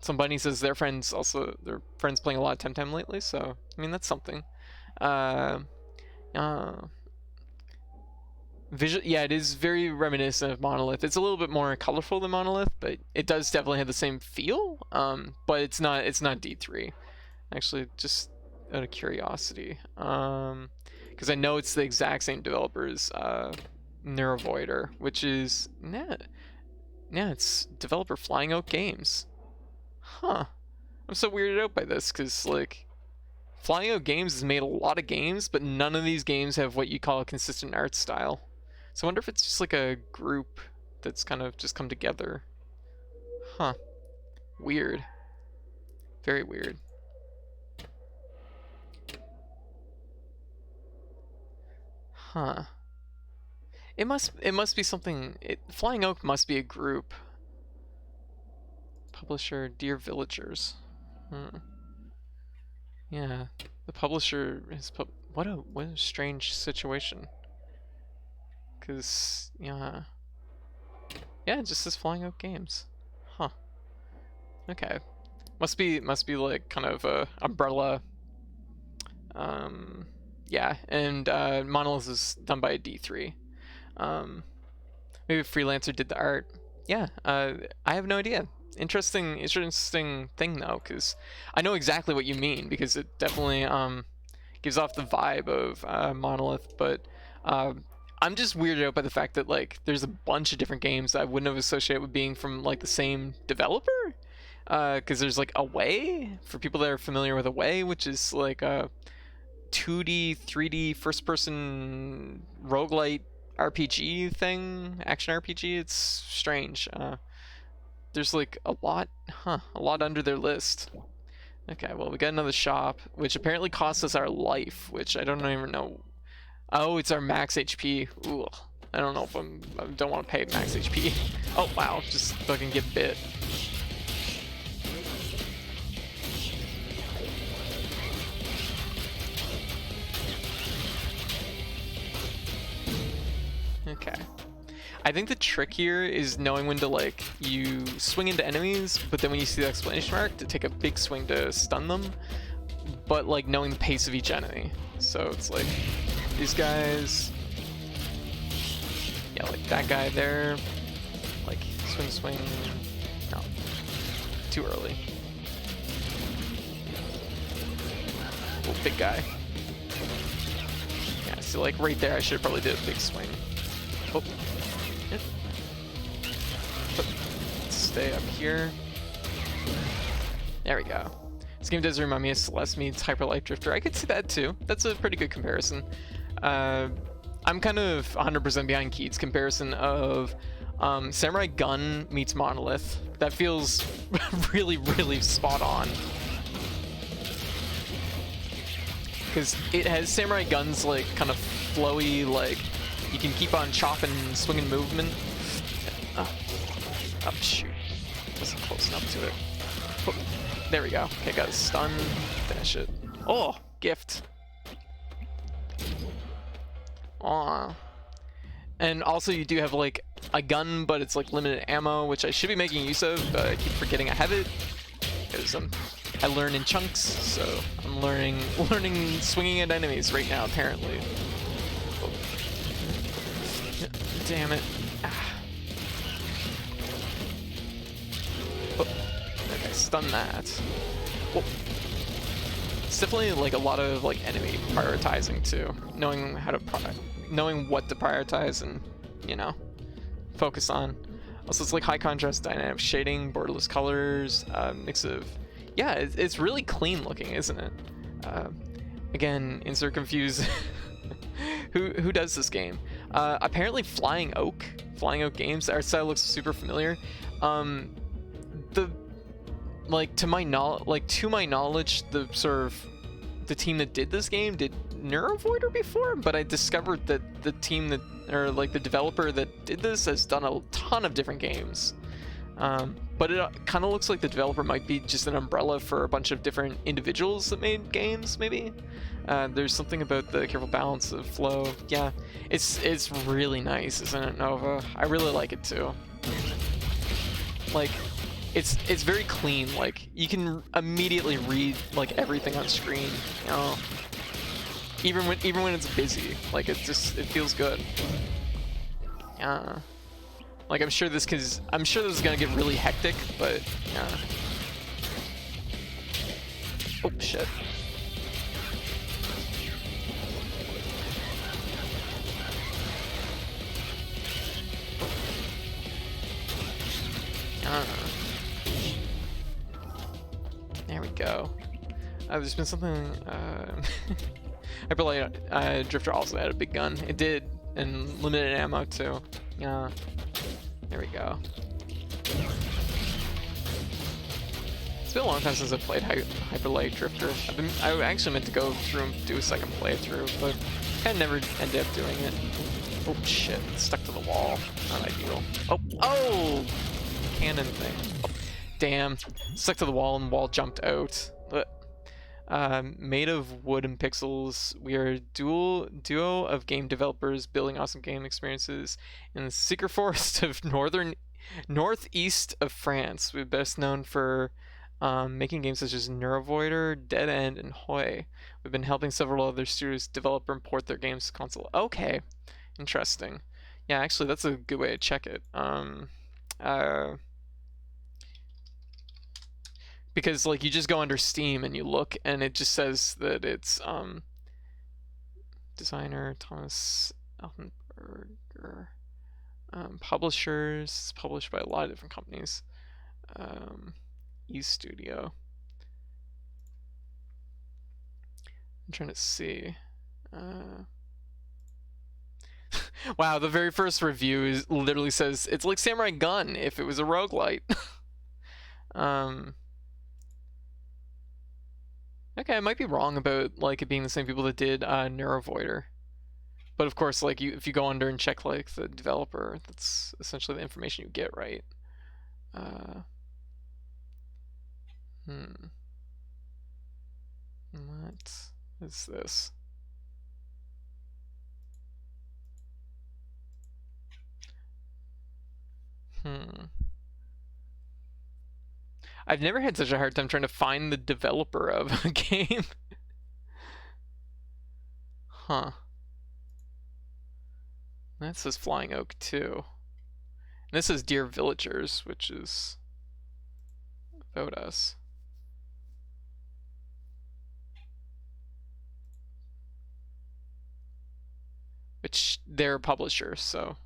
somebody says their friends playing a lot of Temtem lately, so I mean that's something. Yeah, it is very reminiscent of Monolith. It's a little bit more colorful than Monolith, but it does definitely have the same feel. But it's not D3. Actually, just out of curiosity, because I know it's the exact same developers, Neurovoider, which is it's developer Flying Oak Games. Huh. I'm so weirded out by this because like Flying Oak Games has made a lot of games, but none of these games have what you call a consistent art style. So I wonder if it's just like a group that's kind of just come together. Huh. Weird. Very weird. Huh. It must be something. Flying Oak must be a group. Publisher Dear Villagers. Yeah, the publisher is what a strange situation. Cause yeah, it just says Flying Oak Games. Huh. Okay. Must be like kind of a umbrella. Yeah, and Monolith is done by a D3. Maybe a freelancer did the art. Yeah, I have no idea. Interesting thing though, because I know exactly what you mean, because it definitely gives off the vibe of Monolith, but I'm just weirded out by the fact that like there's a bunch of different games that I wouldn't have associated with being from like the same developer, because there's like Away, for people that are familiar with Away, which is like a 2D 3D first person roguelite RPG thing, action RPG. It's strange. There's like a lot under their list. Okay, well we got another shop, which apparently costs us our life, which I don't even know. Oh, it's our max HP. Ooh, I don't know if I don't want to pay max HP. Oh wow, just fucking get bit. Okay. I think the trick here is knowing when to like you swing into enemies, but then when you see the exclamation mark to take a big swing to stun them, but like knowing the pace of each enemy. So it's like these guys, yeah, like that guy there, like swing, no, too early. Oh, big guy. Yeah, so like right there I should have probably did a big swing. Oh. Yep. Stay up here. There we go. This game does remind me of Celeste meets Hyper Light Drifter. I could see that too. That's a pretty good comparison. I I'm kind of 100% behind Keith's comparison of Samurai Gun meets Monolith. That feels really, really spot on. Because it has Samurai Gun's like kind of flowy, like you can keep on chopping, swinging movement. Oh shoot, wasn't close enough to it. Oh, there we go. Okay, got a stun. Finish it. Oh, gift. Aw. And also you do have like a gun, but it's like limited ammo, which I should be making use of, but I keep forgetting I have it. Because I learn in chunks, so I'm learning swinging at enemies right now, apparently. Oh. Damn it. Ah. Oh. Okay, stun that. Whoa. It's definitely like a lot of like enemy prioritizing too, knowing what to prioritize and, you know, focus on. Also, it's like high contrast dynamic shading, borderless colors, mix of, yeah, it's really clean looking, isn't it? Again, insert confuse. Who does this game? Apparently Flying Oak Games. The art style looks super familiar. To my knowledge, the sort of the team that did this game did Neurovoider before, but I discovered that the team that, or like the developer that did this, has done a ton of different games. But it kind of looks like the developer might be just an umbrella for a bunch of different individuals that made games, maybe. There's something about the careful balance of flow. Yeah, it's really nice, isn't it, Nova? I really like it too. Like, it's very clean. Like, you can immediately read like everything on screen, you know. Even when it's busy, like it feels good. Yeah. Like, I'm sure this is gonna get really hectic, but yeah. Oh shit. There we go. There's been something. Hyperlight Drifter also had a big gun. It did, and limited ammo too. Yeah. There we go. It's been a long time since I played Hyperlight Drifter. I actually meant to go through and do a second playthrough, but kind of never ended up doing it. Oh shit! Stuck to the wall. Not ideal. Oh! Cannon thing. Oh, damn! Stuck to the wall and the wall jumped out. Made of wood and pixels, we are a duo of game developers building awesome game experiences in the secret forest of northeast of France. We're best known for making games such as Neurovoider, Dead End, and Hoi. We've been helping several other studios develop and port their games to console. Okay, interesting. Yeah, actually, that's a good way to check it. Because like you just go under Steam and you look and it just says that it's designer Thomas Elfenberger, publishers, published by a lot of different companies, eStudio. I'm trying to see. Wow, the very first review literally says it's like Samurai Gun if it was a roguelite. Okay, I might be wrong about like it being the same people that did Neurovoider, but of course, like if you go under and check like the developer, that's essentially the information you get, right? What is this? I've never had such a hard time trying to find the developer of a game. Huh. That says Flying Oak too. And this is Dear Villagers, which is about us. Which they're a publisher, so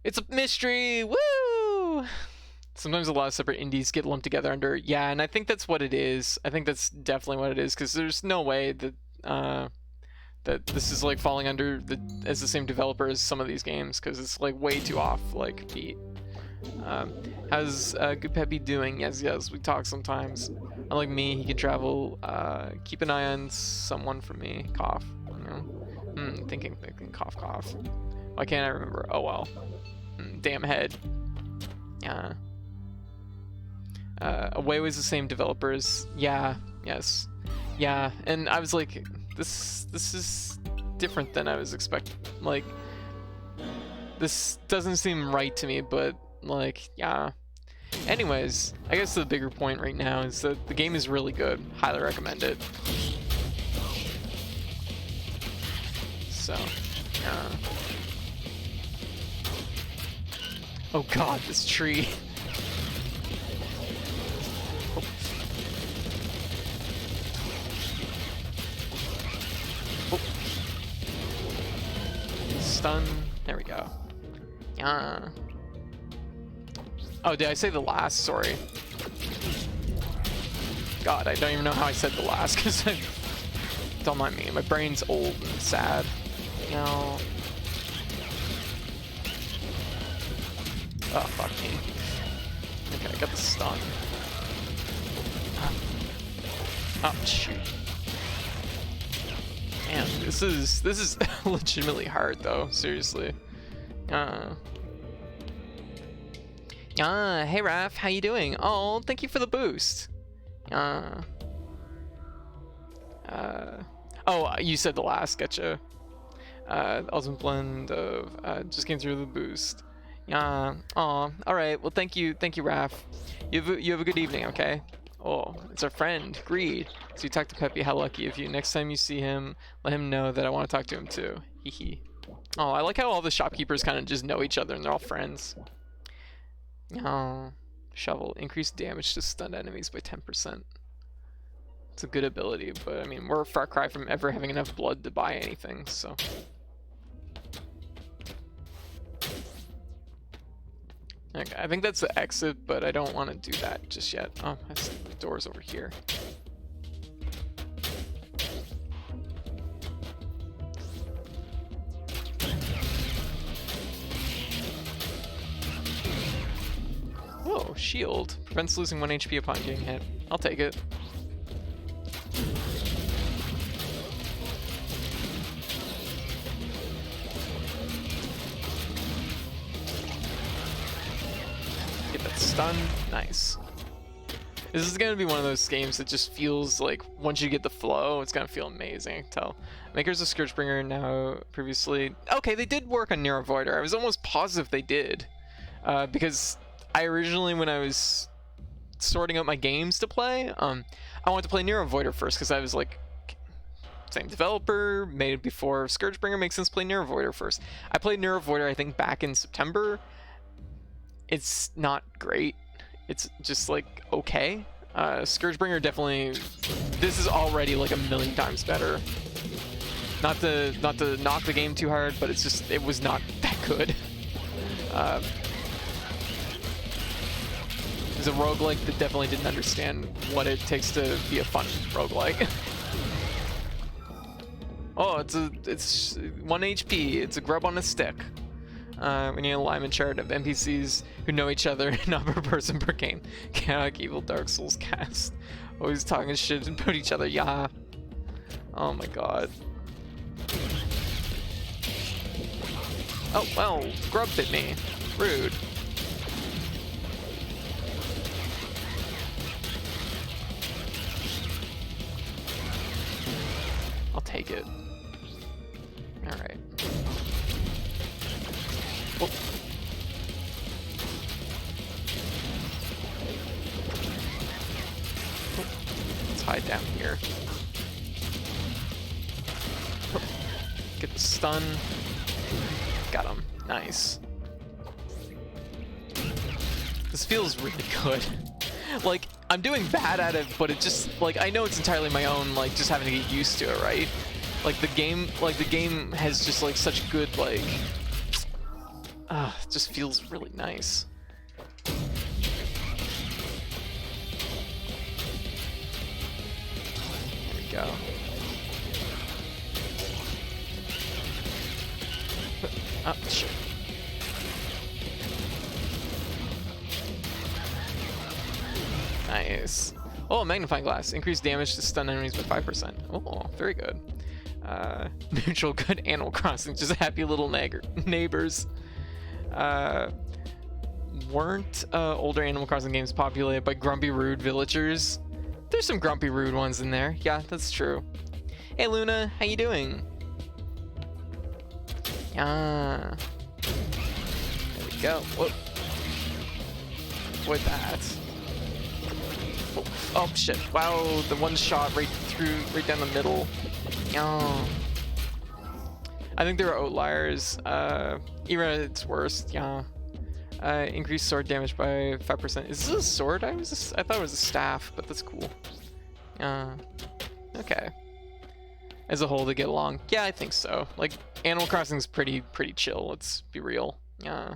it's a mystery. Woo! Sometimes a lot of separate indies get lumped together under, yeah, and I think that's what it is. I think that's definitely what it is, because there's no way that that this is like falling under the same developer as some of these games, because it's like way too off like beat. How's Good Peppy doing? Yes, we talk sometimes. Unlike me, he can travel. Keep an eye on someone for me. Cough. You know? Thinking, cough, cough. Why can't I remember? Oh well. Damn head. Yeah. Away was the same developers. Yeah. Yes. Yeah. And I was like, this is different than I was expecting. Like, this doesn't seem right to me, but like, yeah. Anyways, I guess the bigger point right now is that the game is really good. Highly recommend it. So, oh god, this tree. Oh. Oh. Stun. There we go. Oh, did I say the last? Sorry. God, I don't even know how I said the last, because don't mind me. My brain's old and sad. No. Oh, fuck me. Okay, I got the stun. Oh, shoot. Man, this is legitimately hard, though. Seriously. Hey Raph, how you doing? Oh, thank you for the boost. Oh, you said the last, gotcha. Ultimate blend of, just came through the boost. Oh, alright, well thank you, Raph. You have a good evening, okay? Oh, it's our friend, Greed. So you talk to Peppy, how lucky of you. Next time you see him, let him know that I want to talk to him too. Hee. Oh, I like how all the shopkeepers kind of just know each other and they're all friends. Oh, shovel. Increase damage to stunned enemies by 10%. It's a good ability, but I mean, we're a far cry from ever having enough blood to buy anything, so. Okay, I think that's the exit, but I don't want to do that just yet. Oh, I see the door's over here. Whoa, shield. Prevents losing 1 HP upon getting hit. I'll take it. Get that stun. Nice. This is going to be one of those games that just feels like once you get the flow, it's going to feel amazing. I can tell. Makers of ScourgeBringer now previously... Okay, they did work on Nero Voider. I was almost positive they did. Because I originally, when I was sorting out my games to play, I wanted to play Nero Voider first because I was like, same developer, made it before ScourgeBringer, makes sense to play Nero Voider first. I played Nero Voider, I think, back in September. It's not great. It's just like okay. ScourgeBringer definitely, this is already like 1,000,000 times better. Not to knock the game too hard, but it's just, it was not that good. It's a roguelike that definitely didn't understand what it takes to be a fun roguelike. Oh, it's 1 HP. It's a grub on a stick. We need a alignment chart of NPCs who know each other, not per person per game. Chaotic evil Dark Souls cast. Always talking shit about each other. Yeah. Oh my god. Oh, well, grub bit me. Rude. I'll take it. Alright. Oh. Let's hide down here. Oh. Get the stun. Got him. Nice. This feels really good. Like, I'm doing bad at it, but it just, like, I know it's entirely my own, like, just having to get used to it, right? Like, the game has just, like, such good, like, it just feels really nice. There we go. Oh, shit. Nice. Oh, magnifying glass. Increased damage to stun enemies by 5%. Oh, very good. Neutral good. Animal Crossing. Just happy little neighbors. Weren't older Animal Crossing games populated by grumpy, rude villagers? There's some grumpy, rude ones in there. Yeah, that's true. Hey, Luna. How you doing? Yeah. There we go. Whoop. Avoid that. Oh shit! Wow, the one shot right down the middle. Yeah. I think there are outliers. Even at its worst, yeah. Increased sword damage by 5%. Is this a sword? I thought it was a staff, but that's cool. Okay. As a whole, they get along. Yeah, I think so. Like, Animal Crossing's pretty chill. Let's be real. Yeah.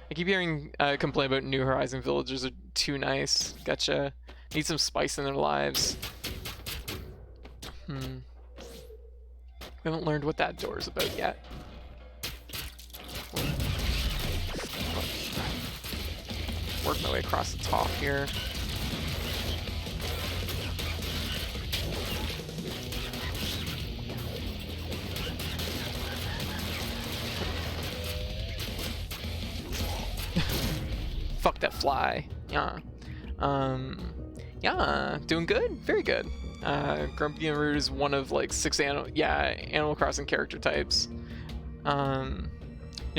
I keep hearing complain about New Horizon villagers are too nice. Gotcha. Need some spice in their lives. We haven't learned what that door is about yet. Work my way across the top here. Fuck that fly. Yeah. Yeah, doing good. Very good. Grumpy and Rude is one of like 6 Animal Crossing character types. You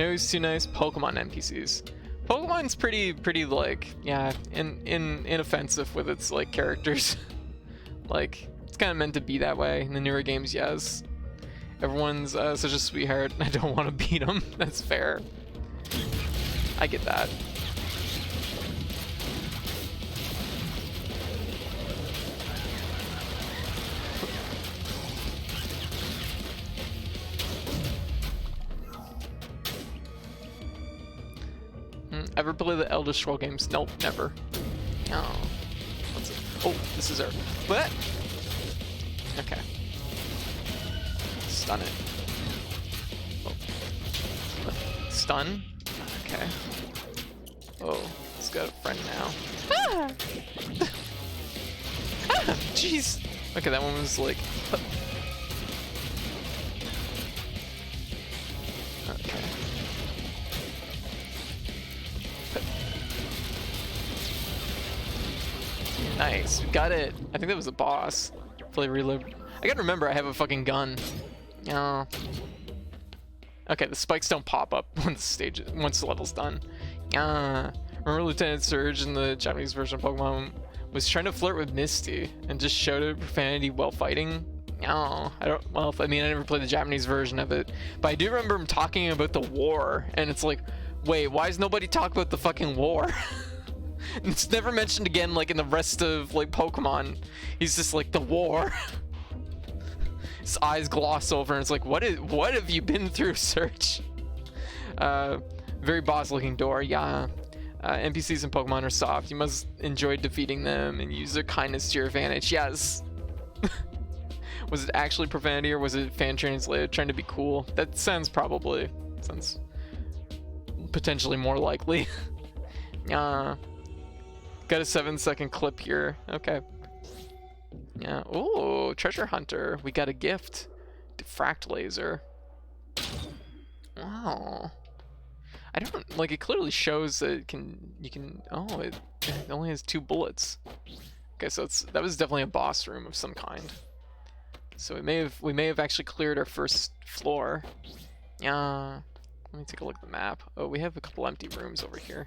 know who's too nice? Pokemon NPCs. Pokemon's pretty like, yeah, inoffensive with its like characters. Like, it's kind of meant to be that way. In the newer games, yes. Everyone's such a sweetheart. I don't want to beat them. That's fair. I get that. Ever play the Elder Scroll games? Nope, never. Oh, what's it? Oh, this is our. What? Okay. Stun it. Oh. Stun. Okay. Oh, it's got a friend now. Ah! Ah! Jeez. Okay, that one was like. Okay. Nice, we got it. I think that was a boss. Play reload. I gotta remember I have a fucking gun. Oh. Okay, the spikes don't pop up once the level's done. Remember Lieutenant Surge in the Japanese version of Pokemon was trying to flirt with Misty and just showed her profanity while fighting? Oh, I mean, I never played the Japanese version of it, but I do remember him talking about the war, and it's like, wait, why does nobody talk about the fucking war? It's never mentioned again, like in the rest of like Pokemon. He's just like, the war. His eyes gloss over, and it's like, what have you been through, Surge? Very boss-looking door, yeah. NPCs in Pokemon are soft. You must enjoy defeating them and use their kindness to your advantage. Yes. Was it actually profanity, or was it fan translated trying to be cool? That sounds potentially more likely. Got a 7-second clip here. Okay. Yeah. Ooh, treasure hunter. We got a gift. Diffract laser. Wow. I don't like. It clearly shows that you can. Oh, it only has 2 bullets. Okay, so that was definitely a boss room of some kind. So we may have actually cleared our first floor. Yeah. Let me take a look at the map. Oh, we have a couple empty rooms over here.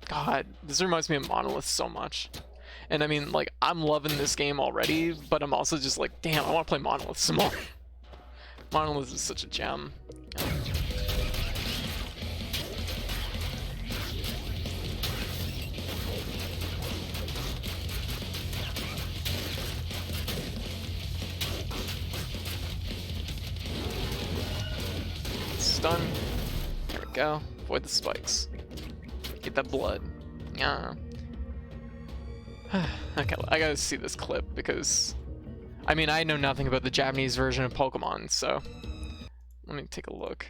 God, this reminds me of Monolith so much. And I mean, like, I'm loving this game already, but I'm also just like, damn, I want to play Monolith some more. Monolith is such a gem. Stun. There we go. Avoid the spikes. Get that blood. Yeah. Okay, I gotta see this clip because I mean, I know nothing about the Japanese version of Pokemon, so let me take a look.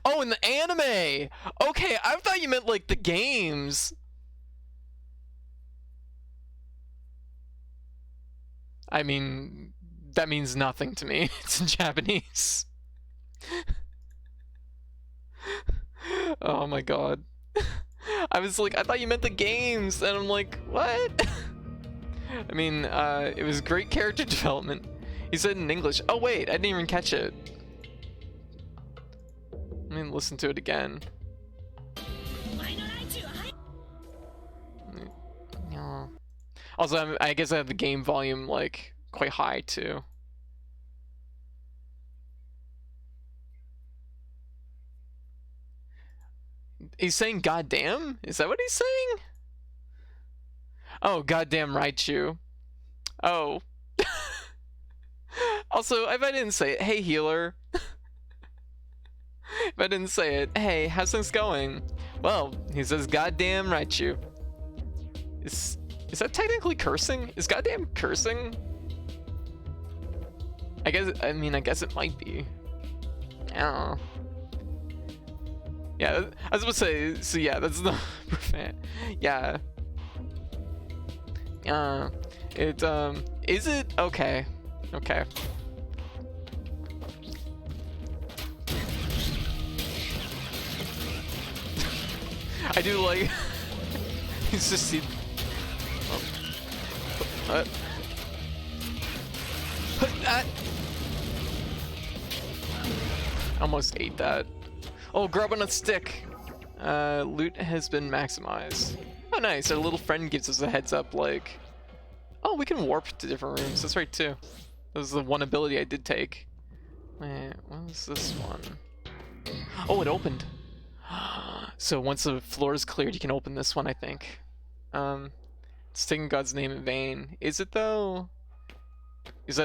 Oh, in the anime! Okay, I thought you meant like the games. I mean, that means nothing to me. It's in Japanese. Oh my god. I was like, I thought you meant the games, and I'm like, what? I mean, it was great character development. He said in English. Oh wait, I didn't even catch it. Let me listen to it again. Yeah. Also, I guess I have the game volume like quite high too. He's saying goddamn? Is that what he's saying? Oh, goddamn Raichu. Oh. Also, if I didn't say it, hey healer. If I didn't say it, hey, how's things going? Well, he says goddamn Raichu. Is that technically cursing? Is goddamn cursing? I guess it might be. I don't know. Yeah, I was about to say, so yeah, that's the yeah. Is it? Okay. Okay. I do like, he's just, almost ate that. Oh, grab on a stick. Loot has been maximized. Oh, nice. Our little friend gives us a heads up, like, oh, we can warp to different rooms. That's right, too. That was the one ability I did take. Wait, what was this one? Oh, it opened. So once the floor is cleared, you can open this one, I think. It's taking God's name in vain. Is it, though? Is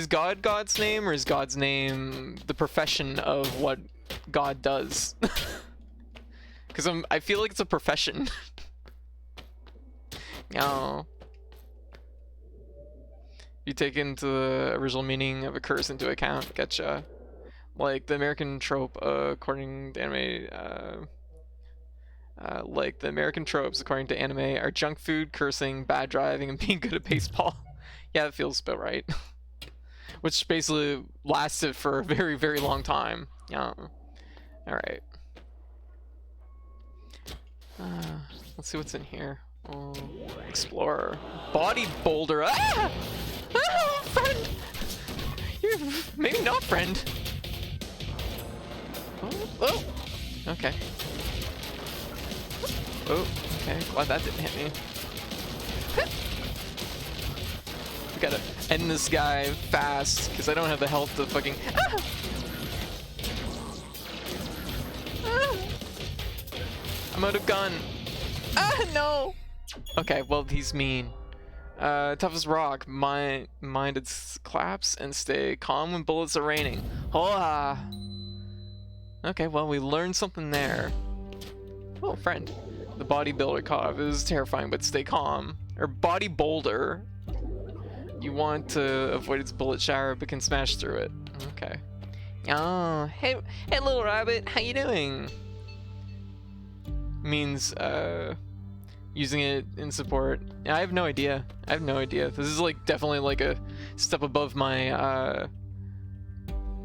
God God's name, or is God's name the profession of what God does? Because I feel like it's a profession. No. You take into the original meaning of a curse into account. Gotcha. Like the American trope, according to anime, like the American tropes, according to anime, are junk food, cursing, bad driving, and being good at baseball. Yeah, that feels about right. Which basically lasted for a very, very long time. Yeah. Alright. Let's see what's in here. Oh, Explorer. Body boulder. Ah! Ah, friend! You're maybe not friend. Oh! Okay. Oh, okay. Glad that didn't hit me. We gotta end this guy fast, because I don't have the health to fucking... Ah! Ah! I'm out of gun. Ah, no! Okay, well, he's mean. Tough as rock. Minded collapse and stay calm when bullets are raining. Hola! Okay, well, we learned something there. Oh, friend. The bodybuilder cough is terrifying, but stay calm. Or body boulder. You want to avoid its bullet shower, but can smash through it. Okay. Oh, hey little rabbit, how you doing? Means, using it in support. I have no idea. I have no idea. This is like definitely like a step above my,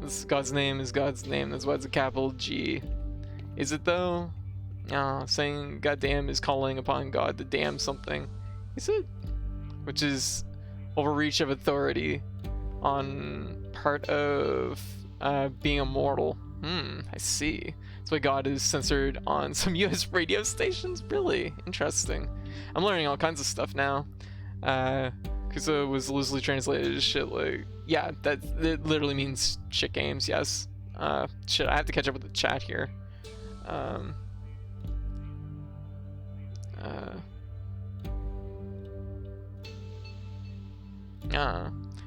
this God's name is God's name. That's why it's a capital G. Is it though? No, saying goddamn is calling upon God to damn something. Is it? Which is overreach of authority on part of being immortal. I see. That's why God is censored on some US radio stations. Really interesting. I'm learning all kinds of stuff now. Because it was loosely translated as shit like, yeah, it literally means shit games, yes. Shit, I have to catch up with the chat here.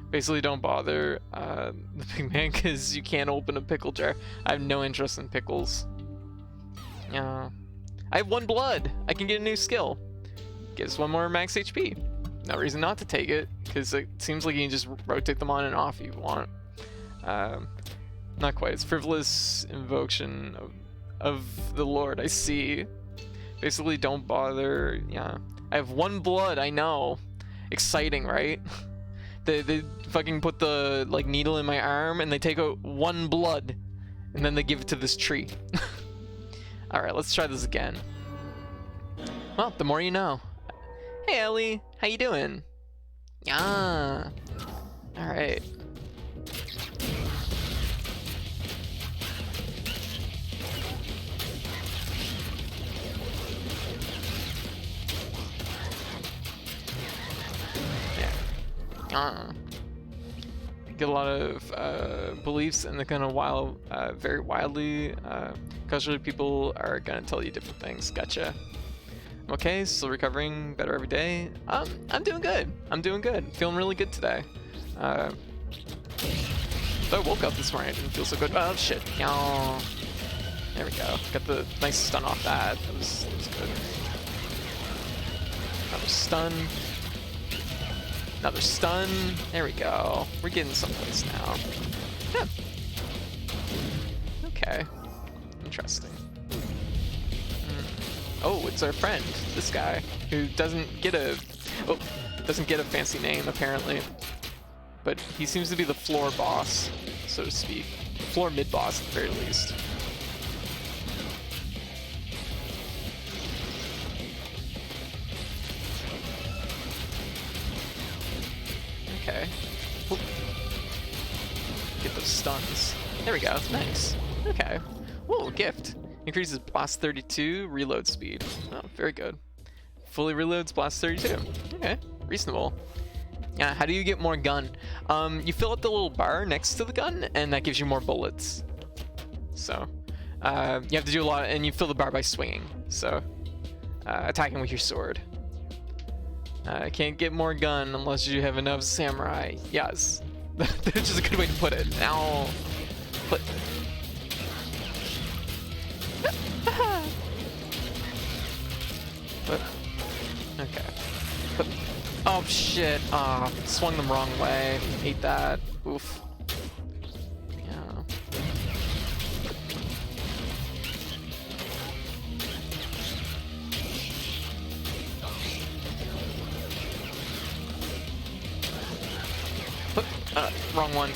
Basically don't bother the big man because you can't open a pickle jar. I have no interest in pickles. I have 1 blood. I can get a new skill. gives one more max HP. No reason not to take it, because it seems like you can just rotate them on and off if you want. Not quite. It's frivolous invocation of the Lord. I see. Basically, don't bother. Yeah. I have 1 blood. I know. Exciting, right? They fucking put the like needle in my arm and they take out 1 blood, and then they give it to this tree. All right, let's try this again. Well, the more you know. Hey, Ellie. How you doing? Ah. All right. Get a lot of beliefs and the kind of very wildly culturally people are gonna tell you different things. Gotcha. Okay, still recovering, better every day. I'm doing good. I'm doing good. Feeling really good today. I woke up this morning, I didn't feel so good. Oh shit. There we go. Got the nice stun off that. That was good. Another stun. Another stun. There we go. We're getting someplace now. Yeah. Okay. Interesting. Oh, it's our friend, this guy, who doesn't get a fancy name apparently, but he seems to be the floor boss, so to speak. Floor mid boss at the very least. Okay. Oop. Get those stuns. There we go. Nice. Okay. Whoa, gift. Increases blast 32 reload speed. Oh, very good. Fully reloads blast 32. Okay, reasonable. Yeah, how do you get more gun? You fill up the little bar next to the gun, and that gives you more bullets. So, you have to do a lot, and you fill the bar by swinging. So, attacking with your sword. Can't get more gun unless you have enough samurai. Yes, that's just a good way to put it. Now, put. Okay. Oh shit! Swung them wrong way. Hate that. Oof. Yeah. Wrong one.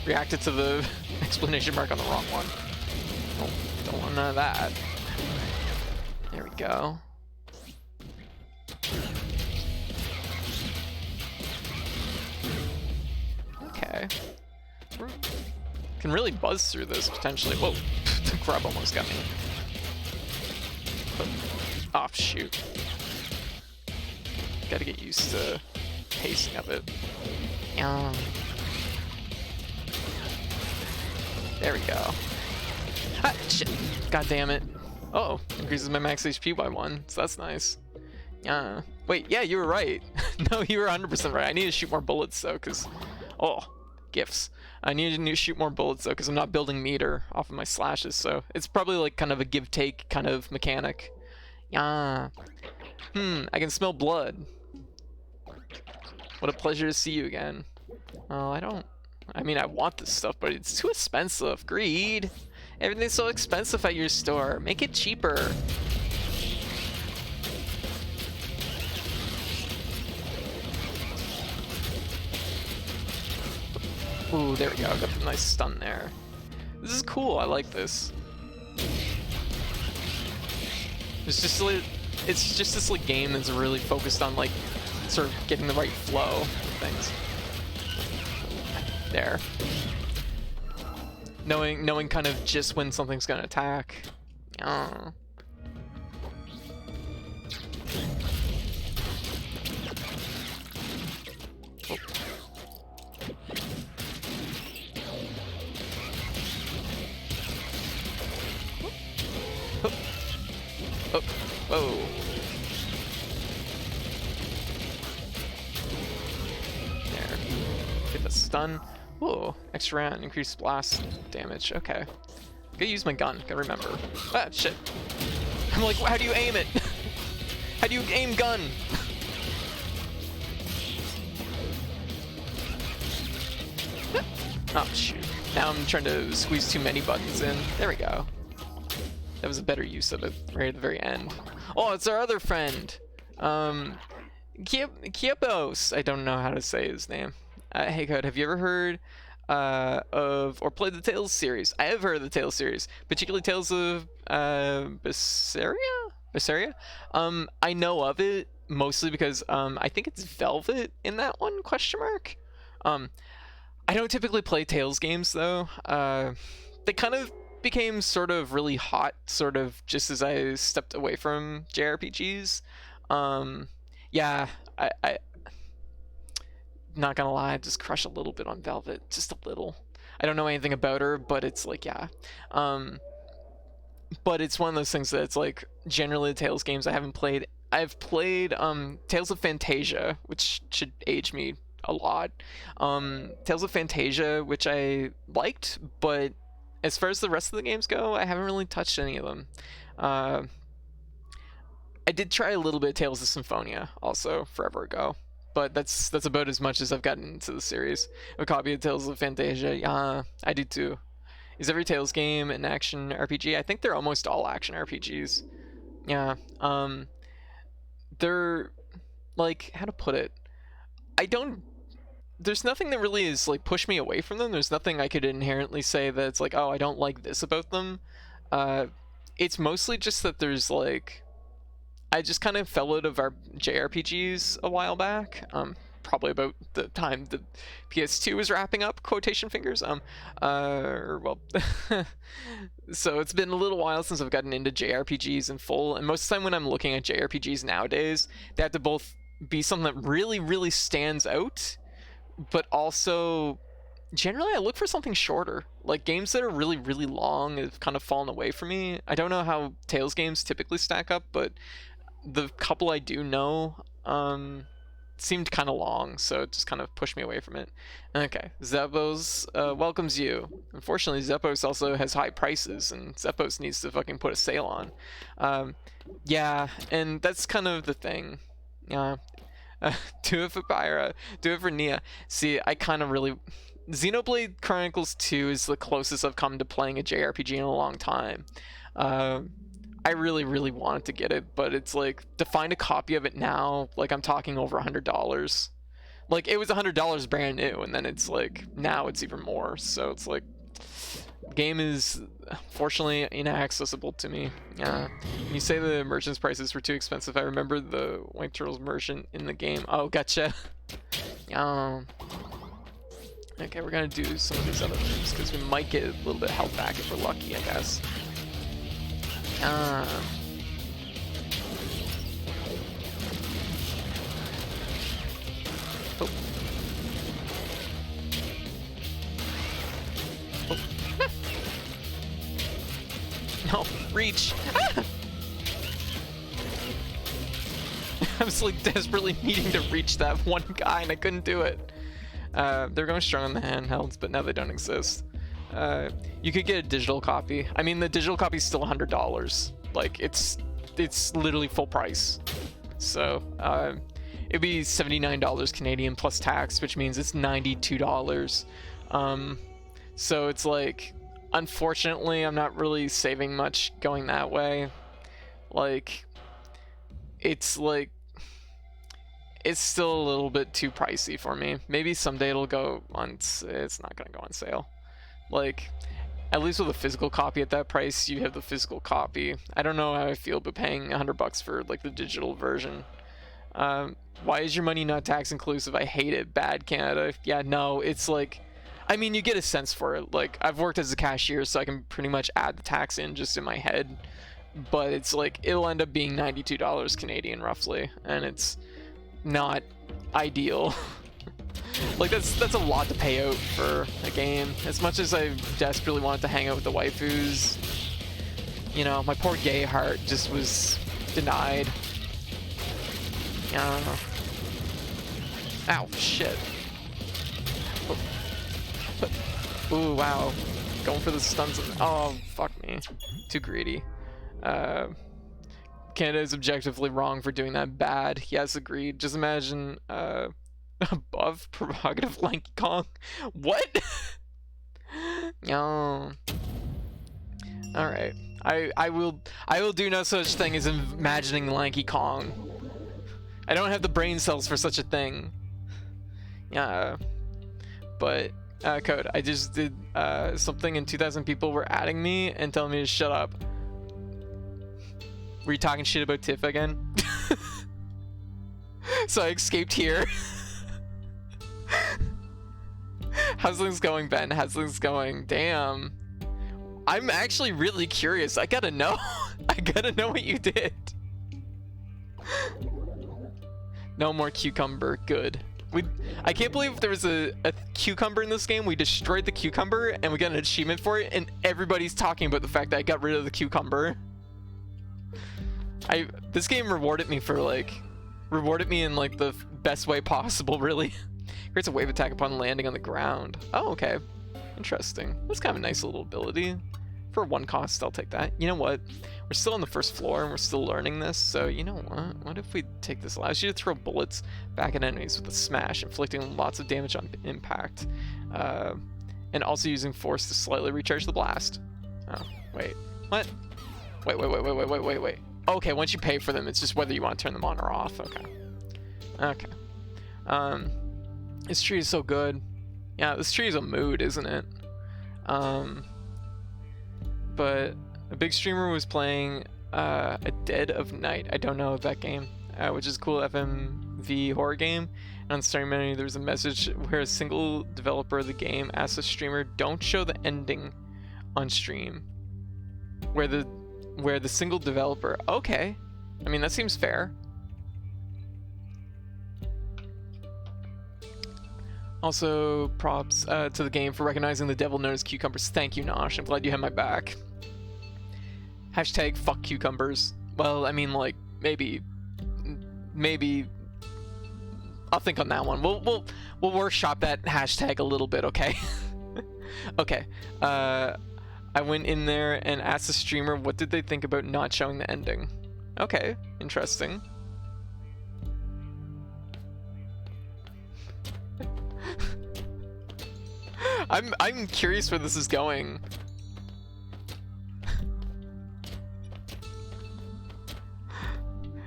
Reacted to the explanation mark on the wrong one. Oh, don't want none of that. There we go. Okay. Can really buzz through this potentially. Whoa, the grub almost got me. Oh, shoot. Gotta get used to pacing of it. There we go. Ah, shit. God damn it. Uh-oh, increases my max HP by 1, so that's nice. Wait, yeah, you were right. No, you were 100% right. I need to shoot more bullets though, because... Oh, gifts. I need to shoot more bullets though, because I'm not building meter off of my slashes, so it's probably like kind of a give-take kind of mechanic. I can smell blood. What a pleasure to see you again. Oh, I mean, I want this stuff, but it's too expensive. Greed. Everything's so expensive at your store. Make it cheaper. Ooh, there we go. Got the nice stun there. This is cool. I like this. It's just this like game that's really focused on like sort of getting the right flow of things. There. Knowing kind of just when something's gonna attack. Oh. Oh. Whoa. There. Get the stun. Whoa, extra round, increased blast damage. Okay. Gotta use my gun, gotta remember. Ah, shit. I'm like, how do you aim it? How do you aim gun? Oh shoot. Now I'm trying to squeeze too many buttons in. There we go. That was a better use of it right at the very end. Oh, it's our other friend. Kiepos. I don't know how to say his name. Hey Code, have you ever heard of or played the Tales series? I have heard of the Tales series, particularly Tales of Berseria? I know of it mostly because I think it's Velvet in that one, question mark. I don't typically play Tales games though. They kind of became sort of really hot sort of just as I stepped away from JRPGs. Yeah, I not gonna lie, I just crush a little bit on Velvet, just a little. I don't know anything about her, but it's like, yeah. But it's one of those things that it's like generally the Tales games I haven't played. I've played Tales of Fantasia, which should age me a lot. Tales of Fantasia, which I liked, but as far as the rest of the games go, I haven't really touched any of them. I did try a little bit of Tales of Symphonia also forever ago, but that's about as much as I've gotten into the series. A copy of Tales of Fantasia, yeah, I do too. Is every Tales game an action RPG? I think they're almost all action RPGs. Yeah. They're like, how to put it? There's nothing that really is like push me away from them. There's nothing I could inherently say that it's like, oh, I don't like this about them. It's mostly just that there's like, I just kind of fell out of our JRPGs a while back. Probably about the time the PS2 was wrapping up, quotation fingers. Well, so it's been a little while since I've gotten into JRPGs in full, and most of the time when I'm looking at JRPGs nowadays, they have to both be something that really, really stands out, but also generally I look for something shorter. Like games that are really, really long have kind of fallen away from me. I don't know how Tales games typically stack up, but the couple I do know, seemed kind of long, so it just kind of pushed me away from it. Okay, Zephos welcomes you. Unfortunately, Zephos also has high prices, and Zephos needs to fucking put a sale on. Yeah, and that's kind of the thing. Do it for Pyra, do it for Nia. See, I kind of really... Xenoblade Chronicles 2 is the closest I've come to playing a JRPG in a long time. I really, really wanted to get it, but it's like, to find a copy of it now, like I'm talking over $100. Like, it was $100 brand new, and then it's like, now it's even more, so it's like, game is fortunately inaccessible to me. When you say the merchant's prices were too expensive, I remember the White Turtles merchant in the game. Oh, gotcha. Okay, we're gonna do some of these other things, because we might get a little bit of health back if we're lucky, I guess. Oh. Oh. No, reach. Ah! I was like desperately needing to reach that one guy and I couldn't do it. They're going strong on the handhelds, but now they don't exist. You could get a digital copy. I mean, the digital copy is still $100. Like, it's literally full price. So, it'd be $79 Canadian plus tax, which means it's $92. So it's like, unfortunately, I'm not really saving much going that way. Like, it's like, it's still a little bit too pricey for me. Maybe someday it'll go on, it's not gonna go on sale. Like, at least with a physical copy at that price, you have the physical copy. I don't know how I feel about paying $100 for like the digital version. Why is your money not tax inclusive? I hate it. Bad Canada. Yeah, no, it's like, I mean, you get a sense for it. Like, I've worked as a cashier, so I can pretty much add the tax in just in my head. But it's like, it'll end up being $92 Canadian roughly, and it's not ideal. Like, that's a lot to pay out for a game. As much as I desperately wanted to hang out with the waifus, you know, my poor gay heart just was denied. Ow, shit. Ooh, wow. Going for the stuns. Oh, fuck me. Too greedy. Canada is objectively wrong for doing that bad. Yes, agreed. Just imagine above provocative lanky Kong. What? No. All right. I will do no such thing as imagining lanky Kong. I don't have the brain cells for such a thing. Yeah. But code. I just did something and 2,000 people were adding me and telling me to shut up. Were you talking shit about Tiff again? So I escaped here. How's things going, Ben? How's things going? Damn. I'm actually really curious. I gotta know. I gotta know what you did. No more cucumber. Good. I can't believe there was a cucumber in this game. We destroyed the cucumber and we got an achievement for it, and everybody's talking about the fact that I got rid of the cucumber. This game rewarded me in like the best way possible, really. Creates a wave attack upon landing on the ground. Oh, okay. Interesting. That's kind of a nice little ability. For 1 cost, I'll take that. You know what? We're still on the first floor and we're still learning this, so you know what? What if we take this? Allows you to throw bullets back at enemies with a smash, inflicting lots of damage on impact. And also using force to slightly recharge the blast. Oh, wait. What? Wait. Okay, once you pay for them, it's just whether you want to turn them on or off. Okay. This tree is so good. Yeah, this tree is a mood, isn't it? But a big streamer was playing a Dead of Night. I don't know that game, which is a cool FMV horror game. And on the starting menu, there's a message where a single developer of the game asks the streamer, "Don't show the ending on stream." Where the single developer. Okay, I mean that seems fair. Also, props to the game for recognizing the devil known as cucumbers. Thank you, Nosh. I'm glad you had my back. Hashtag fuck cucumbers. Well, I mean, like, maybe I'll think on that one. We'll workshop that hashtag a little bit, okay? Okay. I went in there and asked the streamer what did they think about not showing the ending. Okay, interesting. I'm curious where this is going.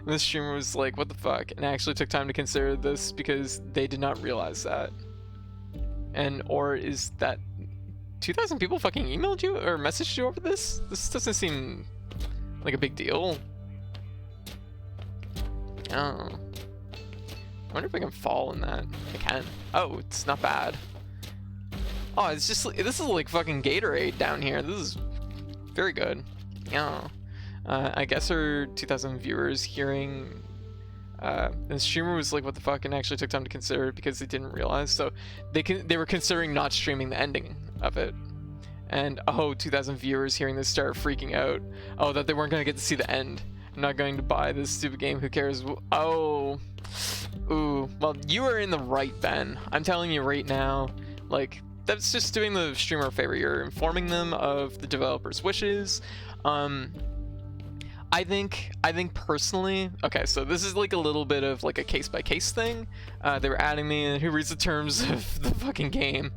And the streamer was like, what the fuck? And I actually took time to consider this because they did not realize that. Or is that 2,000 people fucking emailed you or messaged you over this? This doesn't seem like a big deal. Oh. I wonder if I can fall in that. I can. Oh, it's not bad. Oh, it's just, this is like fucking Gatorade down here. This is very good. Yeah. I guess our 2,000 viewers hearing, the streamer was like, what the fuck, and actually took time to consider it because they didn't realize. So they were considering not streaming the ending of it. And, oh, 2,000 viewers hearing this start freaking out. Oh, that they weren't going to get to see the end. I'm not going to buy this stupid game, who cares? Oh. Ooh. Well, you are in the right, Ben. I'm telling you right now, like, that's just doing the streamer a favor. You're informing them of the developer's wishes. I think personally, okay, so this is like a little bit of like a case-by-case thing. They were adding me and who reads the terms of the fucking game.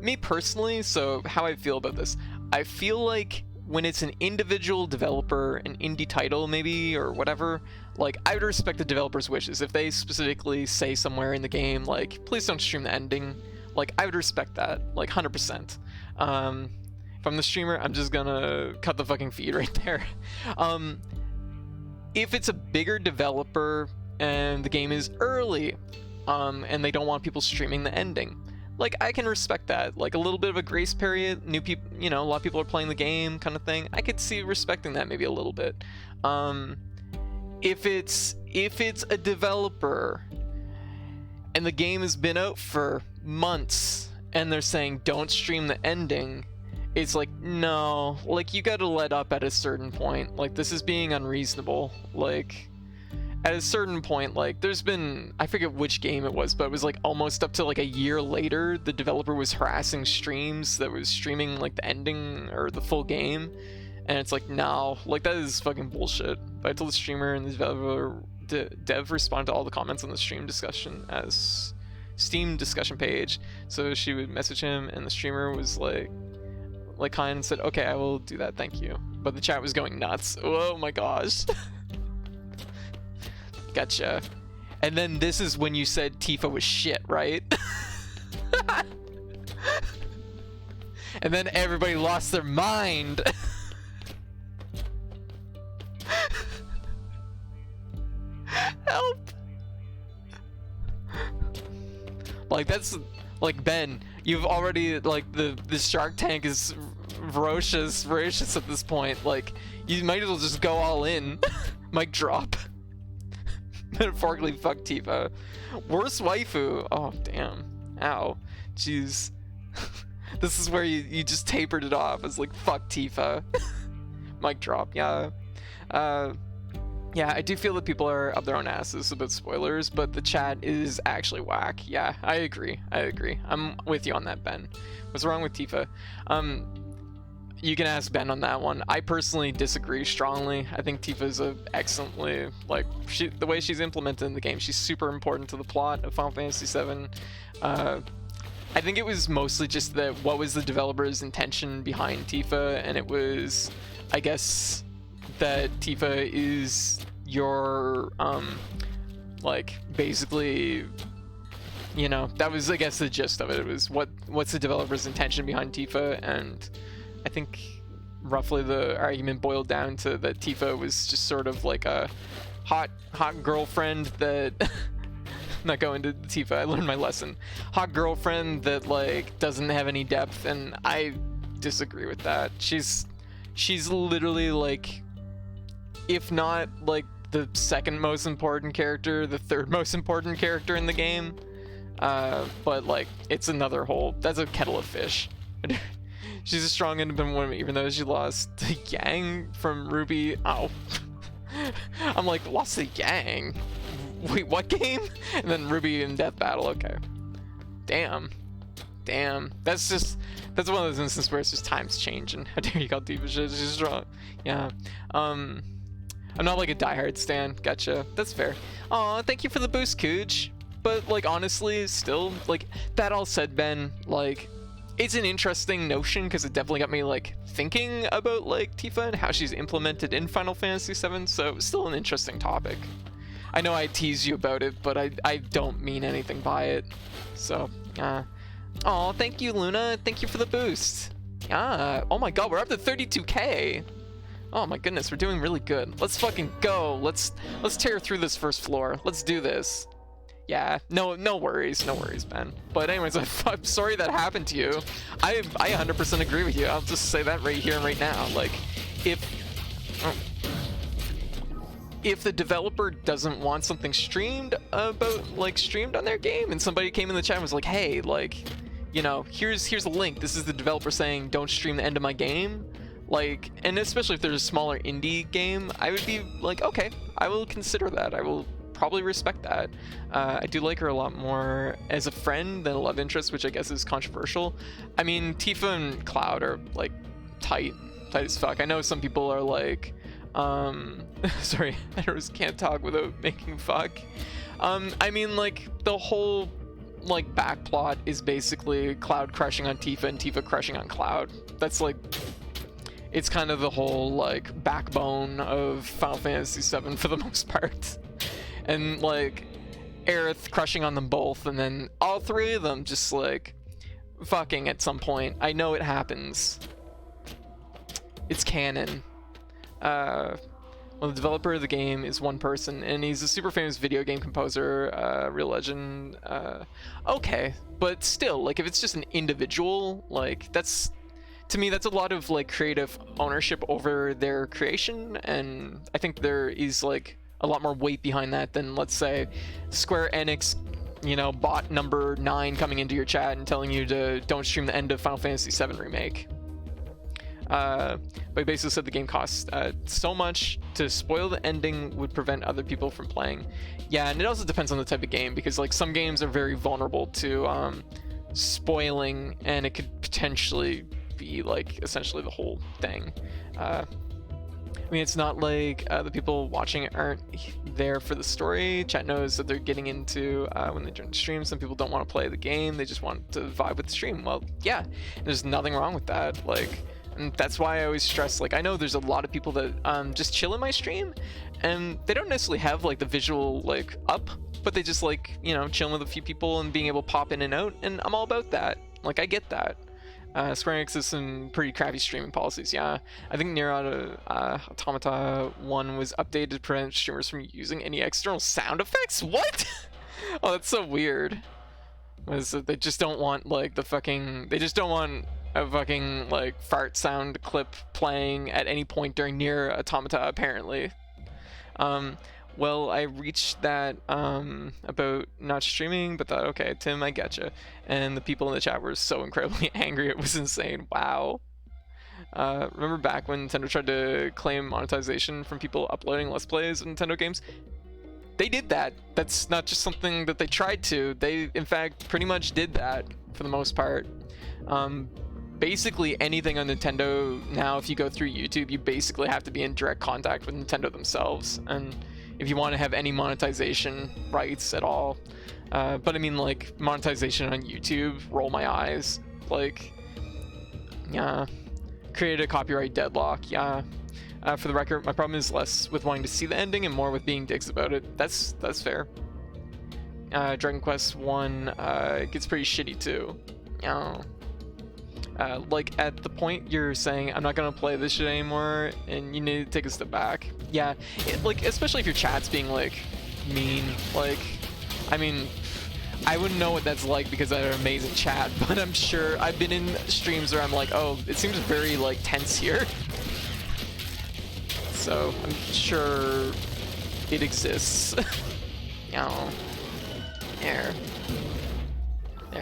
Me personally, so how I feel about this, I feel like when it's an individual developer, an indie title maybe, or whatever, like, I would respect the developer's wishes. If they specifically say somewhere in the game, like, please don't stream the ending, like, I would respect that, like, 100%. If I'm the streamer, I'm just gonna cut the fucking feed right there. If it's a bigger developer and the game is early, and they don't want people streaming the ending, like, I can respect that. Like, a little bit of a grace period, new people, you know, a lot of people are playing the game kind of thing. I could see respecting that maybe a little bit. If it's a developer and the game has been out for months and they're saying don't stream the ending, it's like, no, like, you gotta let up at a certain point. Like, this is being unreasonable. Like, at a certain point, like, there's been, I forget which game it was, but it was like almost up to like a year later, the developer was harassing streams that was streaming like the ending or the full game. and it's like, no, like that is fucking bullshit. But I told the streamer, and the dev responded to all the comments on the Steam discussion page. So she would message him, and the streamer was like kind and said, okay, I will do that, thank you. But the chat was going nuts. Oh my gosh. Gotcha. And then this is when you said Tifa was shit, right? And then everybody lost their mind. Help. Like, that's like, Ben, you've already, like, the Shark Tank is voracious at this point. Like, you might as well just go all in. Mic drop. Metaphorically, fuck Tifa. Worst waifu. Oh, damn. Ow. Jeez. This is where you just tapered it off. It's like, fuck Tifa. Mic drop. Yeah. Yeah, I do feel that people are up their own asses about spoilers, but the chat is actually whack. Yeah, I agree. I'm with you on that, Ben. What's wrong with Tifa? You can ask Ben on that one. I personally disagree strongly. I think Tifa's excellently, like, the way she's implemented in the game, she's super important to the plot of Final Fantasy VII. I think it was mostly just that what was the developer's intention behind Tifa, and it was, I guess, that Tifa is your, like, basically, you know, that was, I guess, the gist of it. It was what's the developer's intention behind Tifa, and I think roughly the argument boiled down to that Tifa was just sort of like a hot girlfriend that not going to Tifa, I learned my lesson. Hot girlfriend that, like, doesn't have any depth, and I disagree with that. She's literally, like, if not, like, the second most important character, the third most important character in the game. But, like, it's another that's a kettle of fish. She's a strong, independent woman, even though she lost to Yang from Ruby. Ow. I'm like, lost to Yang? Wait, what game? And then Ruby in Death Battle, okay. Damn. That's one of those instances where it's just times change, and how dare you call Tifa shit, she's strong. Yeah. I'm not like a diehard stan, gotcha. That's fair. Aw, thank you for the boost, Cooge. But, like, honestly, still, like, that all said, Ben, like, it's an interesting notion, because it definitely got me, like, thinking about, like, Tifa and how she's implemented in Final Fantasy VII, so it's still an interesting topic. I know I tease you about it, but I don't mean anything by it. So, aw, thank you, Luna. Thank you for the boost. Oh my god, we're up to 32k. Oh my goodness, we're doing really good. Let's fucking go. Let's tear through this first floor. Let's do this. Yeah, no worries, Ben. But anyways, I'm sorry that happened to you. I 100% agree with you. I'll just say that right here and right now. Like, if the developer doesn't want something streamed on their game, and somebody came in the chat and was like, hey, like, you know, here's a link. This is the developer saying don't stream the end of my game. Like, and especially if there's a smaller indie game, I would be like, okay, I will consider that. I will probably respect that. I do like her a lot more as a friend than a love interest, which I guess is controversial. I mean, Tifa and Cloud are, like, tight as fuck. I know some people are like, sorry, I just can't talk without making fuck. I mean, like, the whole, like, back plot is basically Cloud crushing on Tifa and Tifa crushing on Cloud. That's, like, it's kind of the whole, like, backbone of Final Fantasy VII for the most part. And, like, Aerith crushing on them both, and then all three of them just, like, fucking at some point. I know it happens. It's canon. Well, the developer of the game is one person, and he's a super famous video game composer, real legend. Okay, but still, like, if it's just an individual, like, that's, to me, that's a lot of, like, creative ownership over their creation, and I think there is, like, a lot more weight behind that than, let's say, Square Enix, you know, bot number 9 coming into your chat and telling you to don't stream the end of Final Fantasy VII Remake. But he basically said the game costs so much to spoil the ending would prevent other people from playing. Yeah, and it also depends on the type of game, because, like, some games are very vulnerable to spoiling, and it could potentially be like essentially the whole thing. I mean, it's not like the people watching it aren't there for the story. Chat knows that they're getting into when they join the stream. Some people don't want to play the game; they just want to vibe with the stream. Well, yeah, there's nothing wrong with that. Like, and that's why I always stress. Like, I know there's a lot of people that just chill in my stream, and they don't necessarily have like the visual like up, but they just like, you know, chilling with a few people and being able to pop in and out. And I'm all about that. Like, I get that. Square Enix has some pretty crappy streaming policies, yeah. I think Nier Automata 1 was updated to prevent streamers from using any external sound effects? What? Oh, that's so weird. They just don't want, like, they just don't want a fucking, like, fart sound clip playing at any point during Nier Automata, apparently. Well, I reached that about not streaming, but thought, okay, Tim, I getcha. And the people in the chat were so incredibly angry, it was insane. Wow. Remember back when Nintendo tried to claim monetization from people uploading Let's Plays of Nintendo games? They did that. That's not just something that they tried to. They, in fact, pretty much did that for the most part. Basically anything on Nintendo now, if you go through YouTube, you basically have to be in direct contact with Nintendo themselves. And if you want to have any monetization rights at all. But I mean, like, monetization on YouTube, roll my eyes. Like, yeah. Created a copyright deadlock, yeah. For the record, my problem is less with wanting to see the ending and more with being dicks about it. That's fair. Dragon Quest 1 gets pretty shitty too. Yeah. Like, at the point you're saying, I'm not gonna play this shit anymore, and you need to take a step back. Yeah, like, especially if your chat's being, like, mean. Like, I mean, I wouldn't know what that's like because I have an amazing chat, but I'm sure I've been in streams where I'm like, oh, it seems very, like, tense here. So, I'm sure it exists. Yeah. There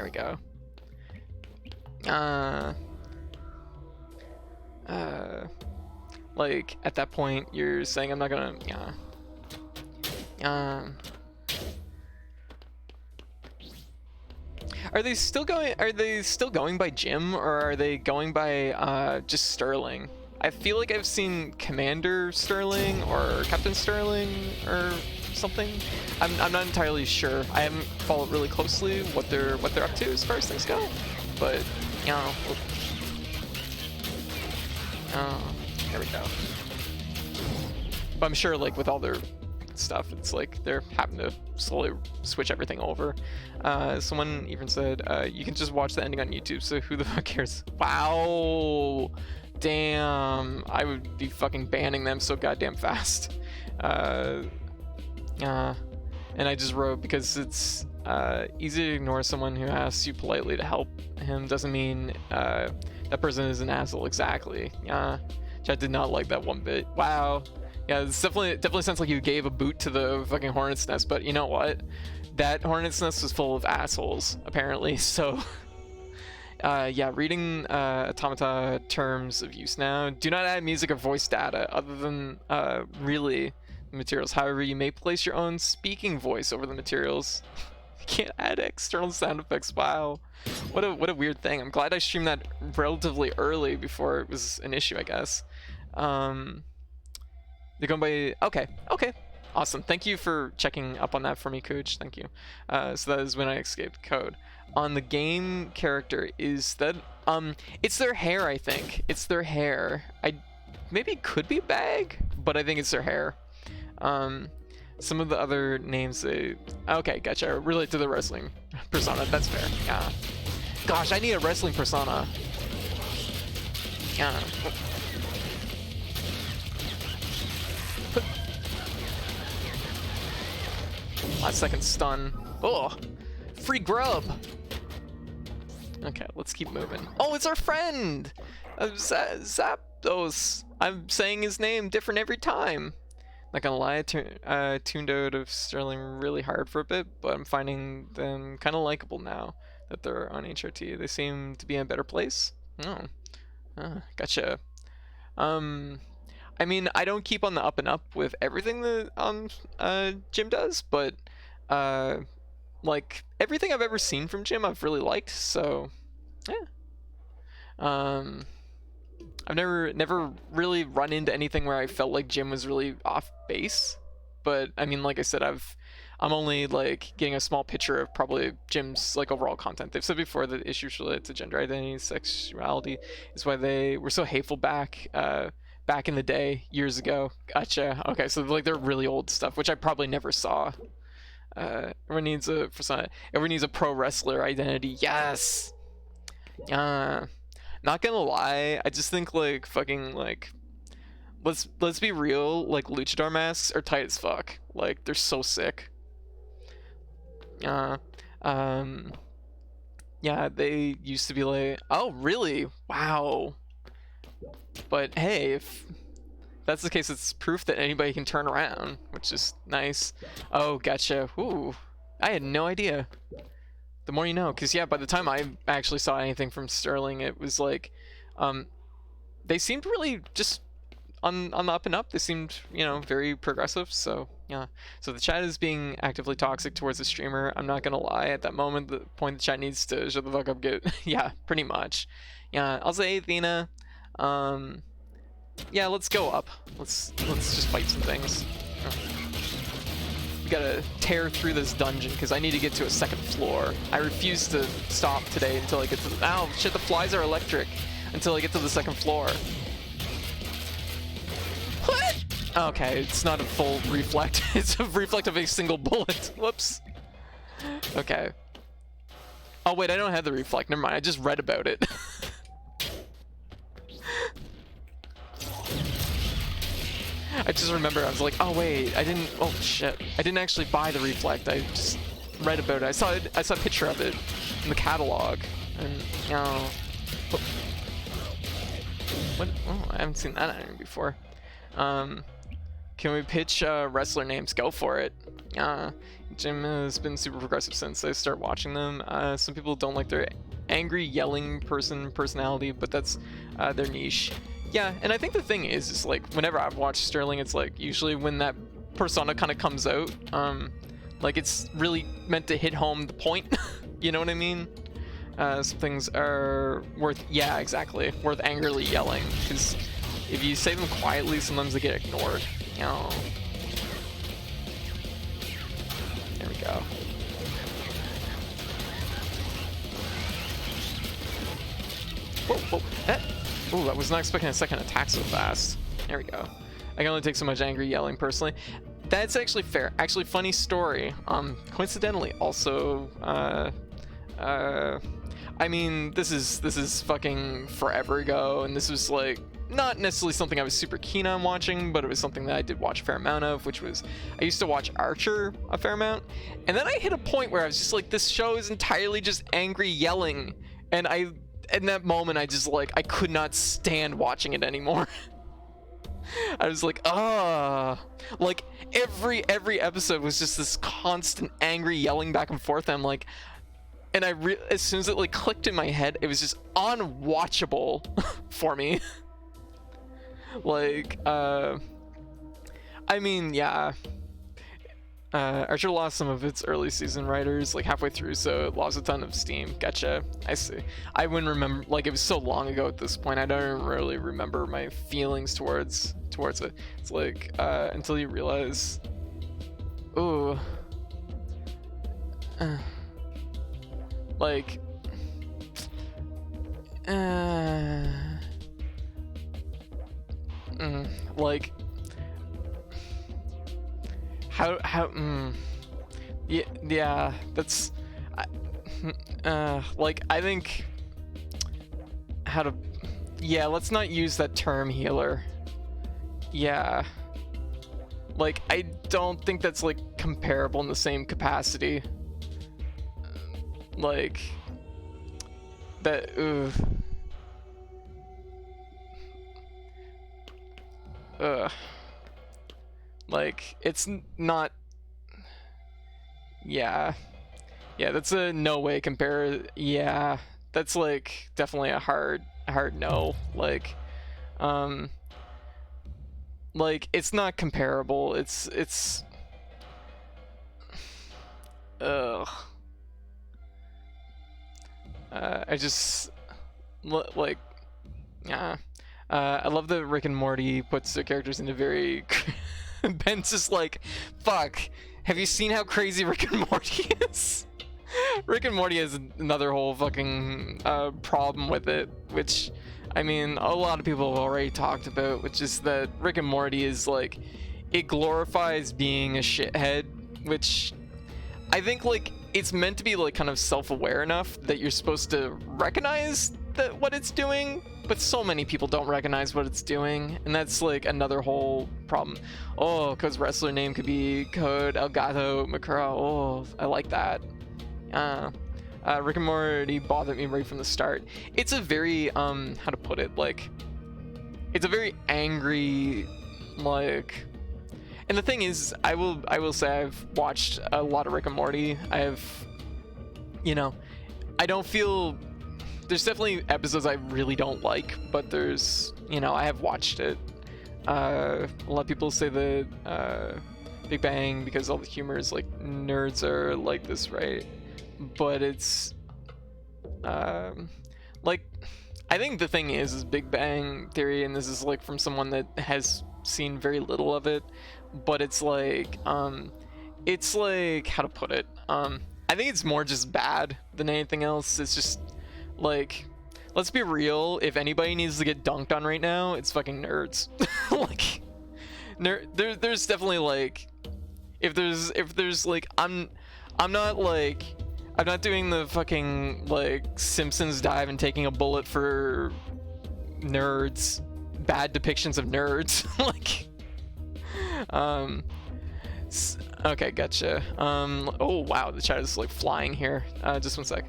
we go. Like, at that point, you're saying, I'm not gonna, Are they still going by Jim, or are they going by, just Sterling? I feel like I've seen Commander Sterling, or Captain Sterling, or something. I'm not entirely sure. I haven't followed really closely what they're up to as far as things go, but, you know, there we go. But I'm sure, like, with all their stuff, it's like they're having to slowly switch everything over. Someone even said, you can just watch the ending on YouTube, so who the fuck cares? Wow! Damn, I would be fucking banning them so goddamn fast. And I just wrote, because it's easy to ignore someone who asks you politely to help him doesn't mean that person is an asshole. Exactly. Yeah, Chad did not like that one bit. Wow. Yeah, it's definitely sounds like you gave a boot to the fucking hornet's nest, but you know what? That hornet's nest was full of assholes, apparently, so... yeah, reading Automata terms of use now. Do not add music or voice data other than really materials. However, you may place your own speaking voice over the materials. You can't add external sound effects. Wow. What a weird thing. I'm glad I streamed that relatively early before it was an issue, I guess. They're going by... Okay. Awesome. Thank you for checking up on that for me, Coach. Thank you. So that is when I escaped code. On the game character, is that... it's their hair, I think. It's their hair. Maybe it could be bag, but I think it's their hair. Some of the other names they... Okay, gotcha. Relate to the wrestling persona. That's fair. Yeah. Gosh, I need a wrestling persona. Yeah. Last second stun. Oh, free grub. Okay, let's keep moving. Oh, it's our friend! Zapdos. I'm saying his name different every time. Not gonna lie, I tuned out of Sterling really hard for a bit, but I'm finding them kind of likable now that they're on HRT. They seem to be in a better place. Oh, gotcha. I mean, I don't keep on the up and up with everything that Jim does, but like everything I've ever seen from Jim, I've really liked. So, yeah. I've never really run into anything where I felt like Jim was really off base, but I mean, like I said, I'm only like getting a small picture of probably Jim's like overall content. They've said before that issues related to gender identity, sexuality is why they were so hateful back in the day, years ago. Gotcha. Okay, so like they're really old stuff, which I probably never saw. Everyone needs a pro wrestler identity. Yes. Not gonna lie, I just think like fucking like let's be real, like luchador masks are tight as fuck. Like they're so sick. Yeah, they used to be like, oh really? Wow. But hey, if that's the case, it's proof that anybody can turn around, which is nice. Oh, gotcha. Ooh, I had no idea. The more you know, because yeah, by the time I actually saw anything from Sterling, it was like, they seemed really just on the up and up. They seemed, you know, very progressive. So yeah, so the chat is being actively toxic towards the streamer. I'm not gonna lie. At that moment, the point the chat needs to shut the fuck up. Get yeah, pretty much. Yeah, I'll say Athena. Yeah, let's go up. Let's just fight some things. We gotta tear through this dungeon because I need to get to a second floor. I refuse to stop today until I get to the— ow, shit, the flies are electric. Until I get to the second floor. What? Okay, it's not a full reflect. It's a reflect of a single bullet. Whoops. Okay. Oh wait, I don't have the reflect. Never mind, I just read about it. I just remember I was like, oh wait, I didn't— oh shit, I didn't actually buy the reflect. I just read about it. I saw a picture of it in the catalog, and you know, what? Oh, I haven't seen that item before. Can we pitch wrestler names? Go for it. Jim has been super progressive since I started watching them. Some people don't like their angry yelling personality, but that's their niche. Yeah, and I think the thing is like whenever I've watched Sterling, it's like usually when that persona kind of comes out, like it's really meant to hit home the point. You know what I mean? Some things are worth— yeah, exactly, worth angrily yelling, because if you say them quietly, sometimes they get ignored. You know. There we go. Whoa, whoa, that— ooh, I was not expecting a second attack so fast. There we go. I can only take so much angry yelling personally. That's actually fair. Actually, funny story. Coincidentally, also, I mean, this is fucking forever ago, and this was like not necessarily something I was super keen on watching, but it was something that I did watch a fair amount of, which was I used to watch Archer a fair amount, and then I hit a point where I was just like, this show is entirely just angry yelling, and in that moment I just like I could not stand watching it anymore. I was like, like every episode was just this constant angry yelling back and forth. I'm like, and as soon as it like clicked in my head, it was just unwatchable for me. Like, I mean, yeah. Archer lost some of its early season writers like halfway through, so it lost a ton of steam. Gotcha. I see. I wouldn't remember, like it was so long ago at this point. I don't really remember my feelings towards it. It's like until you realize, ooh, like, like. Yeah, that's like I think how to— yeah, let's not use that term healer. Yeah, like I don't think that's like comparable in the same capacity. Like that. Like it's not— yeah, that's a no way compare. Yeah, that's like definitely a hard no. Like like it's not comparable. It's I just like, yeah. I love that Rick and Morty puts their characters into very. Ben's just like, fuck. Have you seen how crazy Rick and Morty is? Rick and Morty has another whole fucking problem with it, which, I mean, a lot of people have already talked about, which is that Rick and Morty is like, it glorifies being a shithead, which I think like it's meant to be like kind of self-aware enough that you're supposed to recognize that what it's doing, but so many people don't recognize what it's doing, and that's like another whole problem. Oh, because wrestler name could be Code Elgato Makura. Oh, I like that. Rick and Morty bothered me right from the start. It's a very how to put it, like, it's a very angry, like, and the thing is, I will say I've watched a lot of Rick and Morty. I have, you know, I don't feel, there's definitely episodes I really don't like, but there's, you know, I have watched it. A lot of people say that Big Bang, because all the humor is like, nerds are like this, right? But it's like, I think the thing is Big Bang Theory, and this is like from someone that has seen very little of it, but it's like how to put it, I think it's more just bad than anything else. It's just like, let's be real, if anybody needs to get dunked on right now, it's fucking nerds. Like, there's definitely like, if there's like, I'm not doing the fucking like Simpsons dive and taking a bullet for nerds, bad depictions of nerds. Like, okay, gotcha. Oh wow, the chat is like flying here. Just one sec.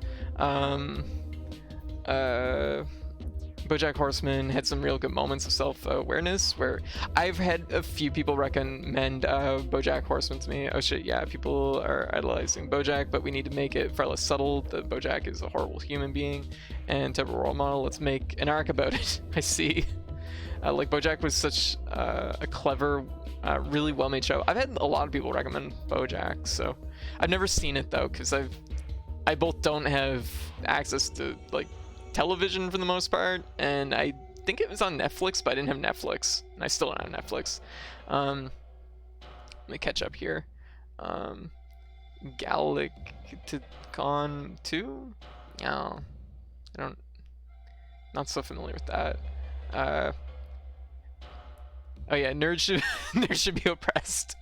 BoJack Horseman had some real good moments of self-awareness, where I've had a few people recommend BoJack Horseman to me. Oh shit, yeah, people are idolizing BoJack, but we need to make it far less subtle that BoJack is a horrible human being and type of role model. Let's make an arc about it. I see. Like, BoJack was such a clever, really well-made show. I've had a lot of people recommend BoJack, so I've never seen it though, because I both don't have access to like television for the most part, and I think it was on Netflix, but I didn't have Netflix, and I still don't have Netflix. Let me catch up here. Galacticon 2? No, not so familiar with that. Oh yeah, nerds should be oppressed.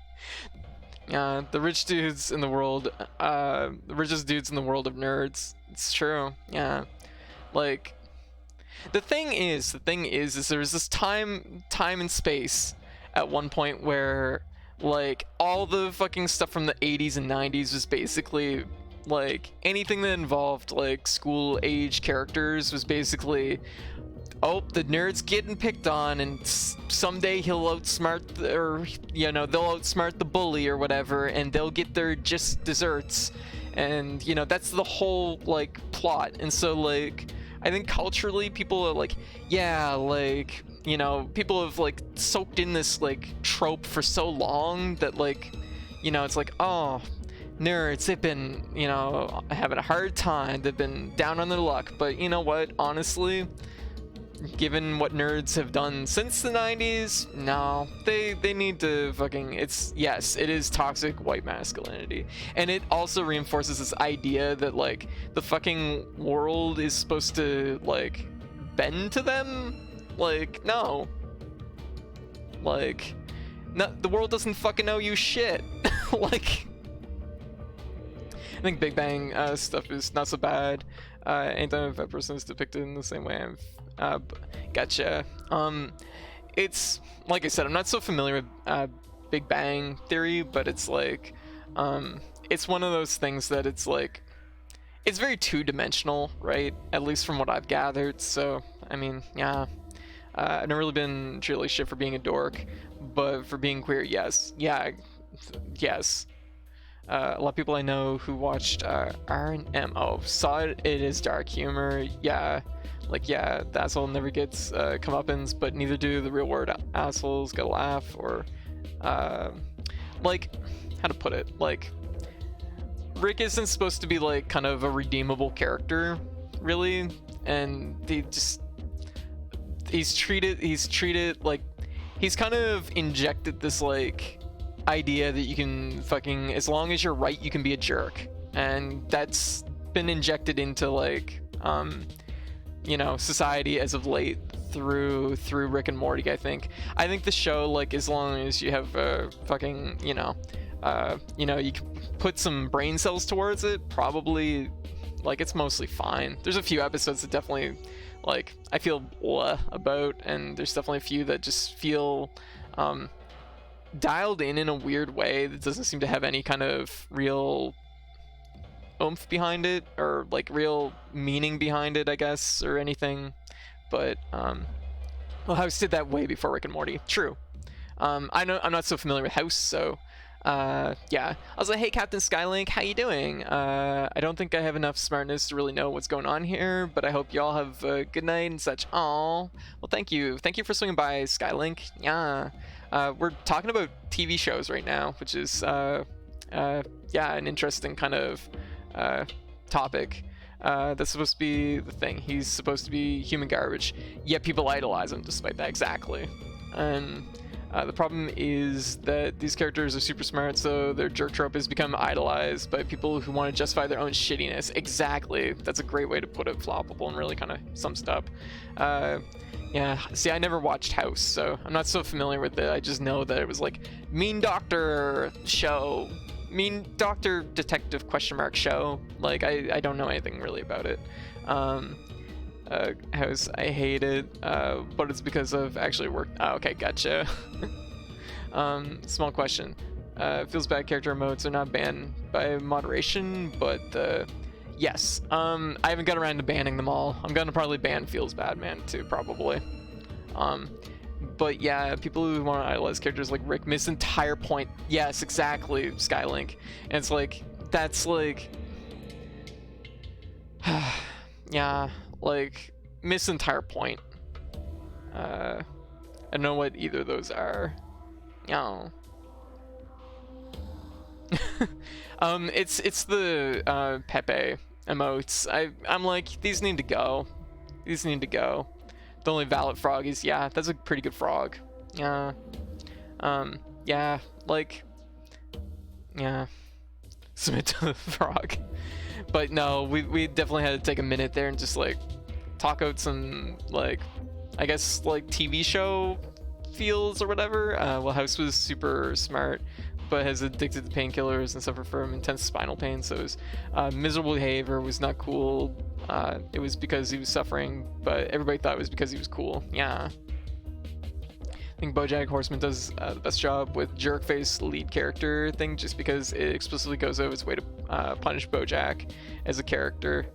The rich dudes in the world, the richest dudes in the world of nerds. It's true. Yeah. Like, the thing is there was this time and space at one point where like all the fucking stuff from the 80s and 90s was basically like anything that involved like school age characters was basically, oh, the nerd's getting picked on, and someday he'll outsmart they'll outsmart the bully or whatever, and they'll get their just desserts, and you know, that's the whole like plot. And so like, I think culturally people are like, yeah, like, you know, people have like soaked in this like trope for so long that like, you know, it's like, oh, nerds, they've been, you know, having a hard time, they've been down on their luck. But you know what, honestly, given what nerds have done since the 90s, no, they need to fucking, yes, it is toxic white masculinity, and it also reinforces this idea that like the fucking world is supposed to like bend to them. Like, no, like, no, the world doesn't fucking owe you shit. Like, I think Big Bang stuff is not so bad. Anytime if a person is depicted in the same way, gotcha. It's like I said, I'm not so familiar with Big Bang Theory, but it's like, it's one of those things that it's like, it's very two-dimensional, right? At least from what I've gathered. So I mean, yeah, I've never really been truly shit for being a dork, but for being queer, yes, yeah, yes. A lot of people I know who watched R&M saw it. It is dark humor. Yeah, like, yeah, the asshole never gets comeuppance, but neither do the real world assholes get a laugh. Or like, how to put it, like, Rick isn't supposed to be like kind of a redeemable character, really, and he's treated like he's kind of injected this like idea that you can fucking, as long as you're right, you can be a jerk, and that's been injected into like you know, society as of late through Rick and Morty. I think the show, like, as long as you have fucking, you know, you can put some brain cells towards it, probably, like, it's mostly fine. There's a few episodes that definitely, like, I feel blah about, and there's definitely a few that just feel dialed in a weird way that doesn't seem to have any kind of real oomph behind it, or like real meaning behind it, I guess, or anything. But well, House did that way before Rick and Morty. True. I'm not so familiar with House, so yeah. I was like, hey, Captain Skylink, how you doing? I don't think I have enough smartness to really know what's going on here, but I hope y'all have a good night and such. Aw, well, thank you for swinging by, Skylink. Yeah. We're talking about TV shows right now, which is yeah, an interesting kind of topic. That's supposed to be the thing. He's supposed to be human garbage, yet people idolize him despite that. Exactly. And the problem is that these characters are super smart, so their jerk trope has become idolized by people who want to justify their own shittiness. Exactly. That's a great way to put it, Floppable, and really kind of sums it up. Yeah, see, I never watched House, so I'm not so familiar with it. I just know that it was like mean doctor show, mean doctor detective question mark show. Like, I don't know anything really about it. House, I hate it, but it's because of actually work. Oh, okay, gotcha. Small question. Feels bad character emotes are not banned by moderation, but yes. I haven't got around to banning them all. I'm gonna probably ban Feels Bad Man too, probably. But yeah, people who want to idolize characters like Rick miss entire point. Yes, exactly, Skylink. And it's like, that's like, yeah, like, miss entire point. I don't know what either of those are. No. It's the Pepe emotes. I'm like, these need to go. These need to go. The only valid frog is, yeah, that's a pretty good frog. Yeah. Yeah, like, yeah. Submit to the frog. But no, we definitely had to take a minute there and just like talk out some, like, I guess like TV show feels or whatever. Well, House was super smart, but has addicted to painkillers and suffered from intense spinal pain, so his miserable behavior was not cool. It was because he was suffering, but everybody thought it was because he was cool. Yeah. I think BoJack Horseman does the best job with jerk face lead character thing, just because it explicitly goes out of its way to punish BoJack as a character.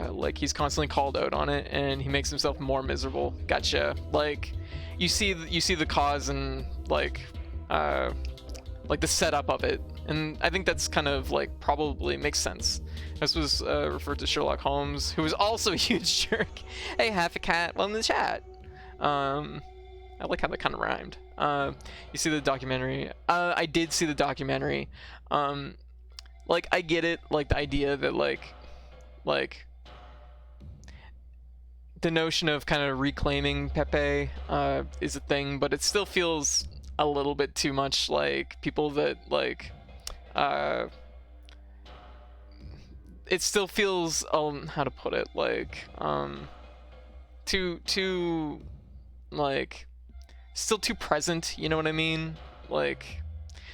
Like, he's constantly called out on it, and he makes himself more miserable. Gotcha. Like, you see the cause and like the setup of it, and I think that's kind of like probably makes sense. This was referred to Sherlock Holmes, who was also a huge jerk. Hey, half a cat, welcome to the chat. I like how that kind of rhymed. You see the documentary? I did see the documentary. Like, I get it, like the idea that like the notion of kind of reclaiming Pepe is a thing, but it still feels a little bit too much like people that like it still feels how to put it, like too like still too present, you know what I mean? Like,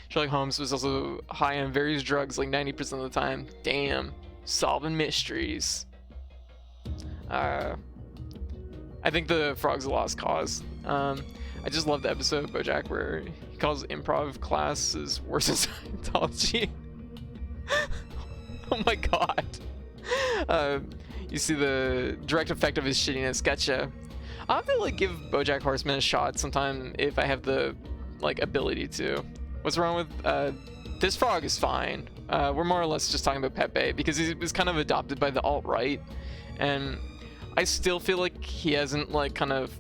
Sherlock Holmes was also high on various drugs like 90% of the time. Damn, solving mysteries. I think the frog's a lost cause. I just love the episode of BoJack where he calls improv classes worse than Scientology. Oh my god. You see the direct effect of his shittiness. Gotcha. I'll have to like give BoJack Horseman a shot sometime if I have the like ability to. What's wrong with this frog is fine. We're more or less just talking about Pepe because he was kind of adopted by the alt-right, and I still feel like he hasn't like kind of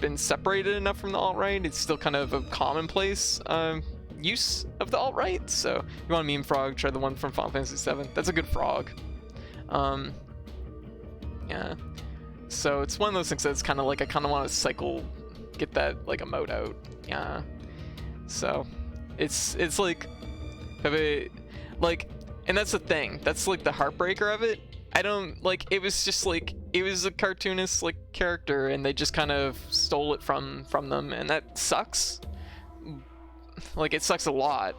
been separated enough from the alt-right. It's still kind of a commonplace use of the alt-right. So if you want a meme frog, try the one from Final Fantasy VII. That's a good frog. Yeah. So it's one of those things that's kind of like I kind of want to cycle, get that like emote out. Yeah. So it's like, like, and that's the thing. That's like the heartbreaker of it. I don't like. It was just like it was a cartoonist like character, and they just kind of stole it from them, and that sucks. Like it sucks a lot,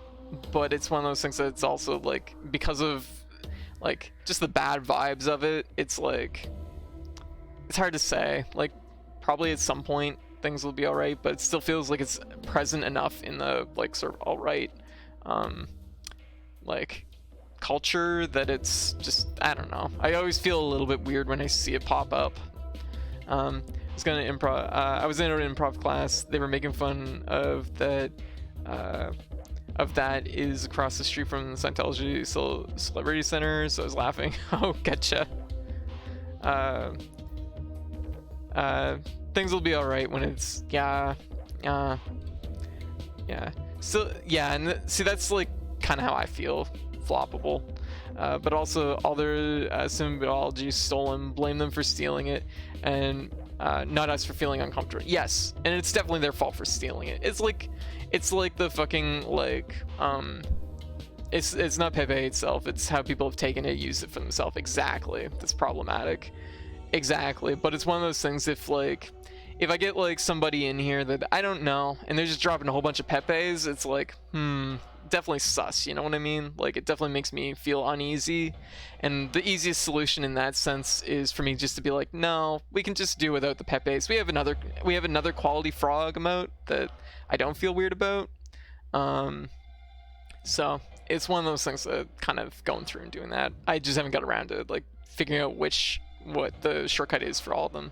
but it's one of those things that it's also like because of like just the bad vibes of it. It's like it's hard to say. Like probably at some point things will be all right, but it still feels like it's present enough in the like sort of all right, like culture that it's just I don't know. I always feel a little bit weird when I see it pop up. I was gonna improv. I was in an improv class. They were making fun of that. That is across the street from the Scientology Celebrity Center. So I was laughing. Oh, gotcha. Things will be all right when it's yeah. So yeah, and see that's like kind of how I feel. Floppable, but also all their symbology stolen. Blame them for stealing it, and not us for feeling uncomfortable. Yes, and it's definitely their fault for stealing it. It's like the fucking like it's not Pepe itself. It's how people have taken it, used it for themselves. Exactly, that's problematic. Exactly, but it's one of those things. If I get like somebody in here that I don't know, and they're just dropping a whole bunch of Pepes, it's like definitely sus, you know what I mean? Like it definitely makes me feel uneasy, and the easiest solution in that sense is for me just to be like, no, we can just do without the Pepes. We have another quality frog emote that I don't feel weird about. So it's one of those things that kind of going through and doing that. I just haven't got around to like figuring out what the shortcut is for all of them.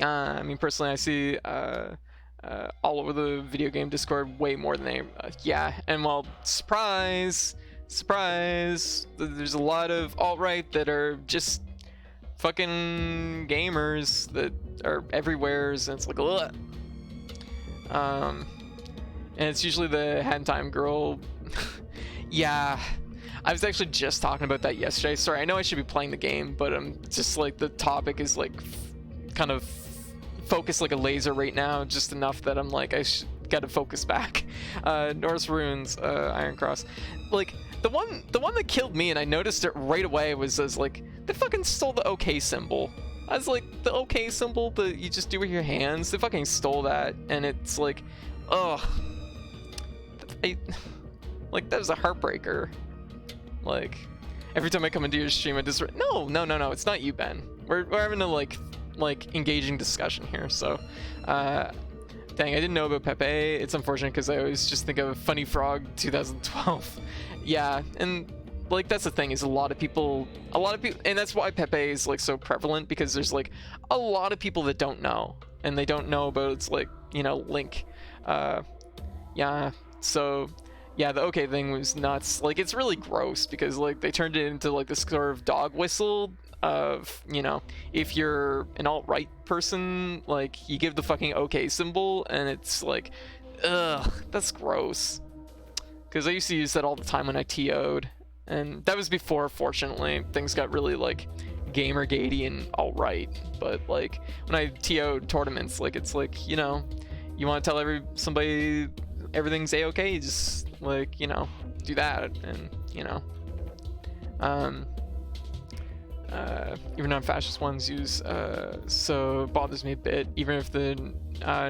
I mean personally I see all over the video game Discord way more than they yeah, and well, surprise, there's a lot of alt-right that are just fucking gamers that are everywheres, and it's like ugh. And it's usually the Handtime girl. Yeah, I was actually just talking about that yesterday. Sorry, I know I should be playing the game, but I'm just like the topic is like kind of focus like a laser right now, just enough that I'm like I gotta focus back. Norse runes, Iron Cross, like the one that killed me, and I noticed it right away, was as like they fucking stole the OK symbol. I was like, the OK symbol that you just do with your hands, they fucking stole that, and it's like, ugh, like that was a heartbreaker. Like every time I come into your stream I just no, it's not you, Ben. We're having a like engaging discussion here. So dang, I didn't know about Pepe. It's unfortunate because I always just think of Funny Frog 2012. Yeah, and like that's the thing, is a lot of people, and that's why Pepe is like so prevalent, because there's like a lot of people that don't know, and they don't know about its like, you know, link. Yeah, so yeah, the OK thing was nuts. Like it's really gross because like they turned it into like this sort of dog whistle of, you know, if you're an alt-right person, like you give the fucking OK symbol, and it's like, ugh, that's gross. Because I used to use that all the time when I TO'd, and that was before, fortunately, things got really like gamergatey and alt-right. But like when I TO'd tournaments, like it's like, you know, you want to tell somebody everything's a-okay, you just like, you know, do that, and you know, even non-fascist ones use, so it bothers me a bit, even if the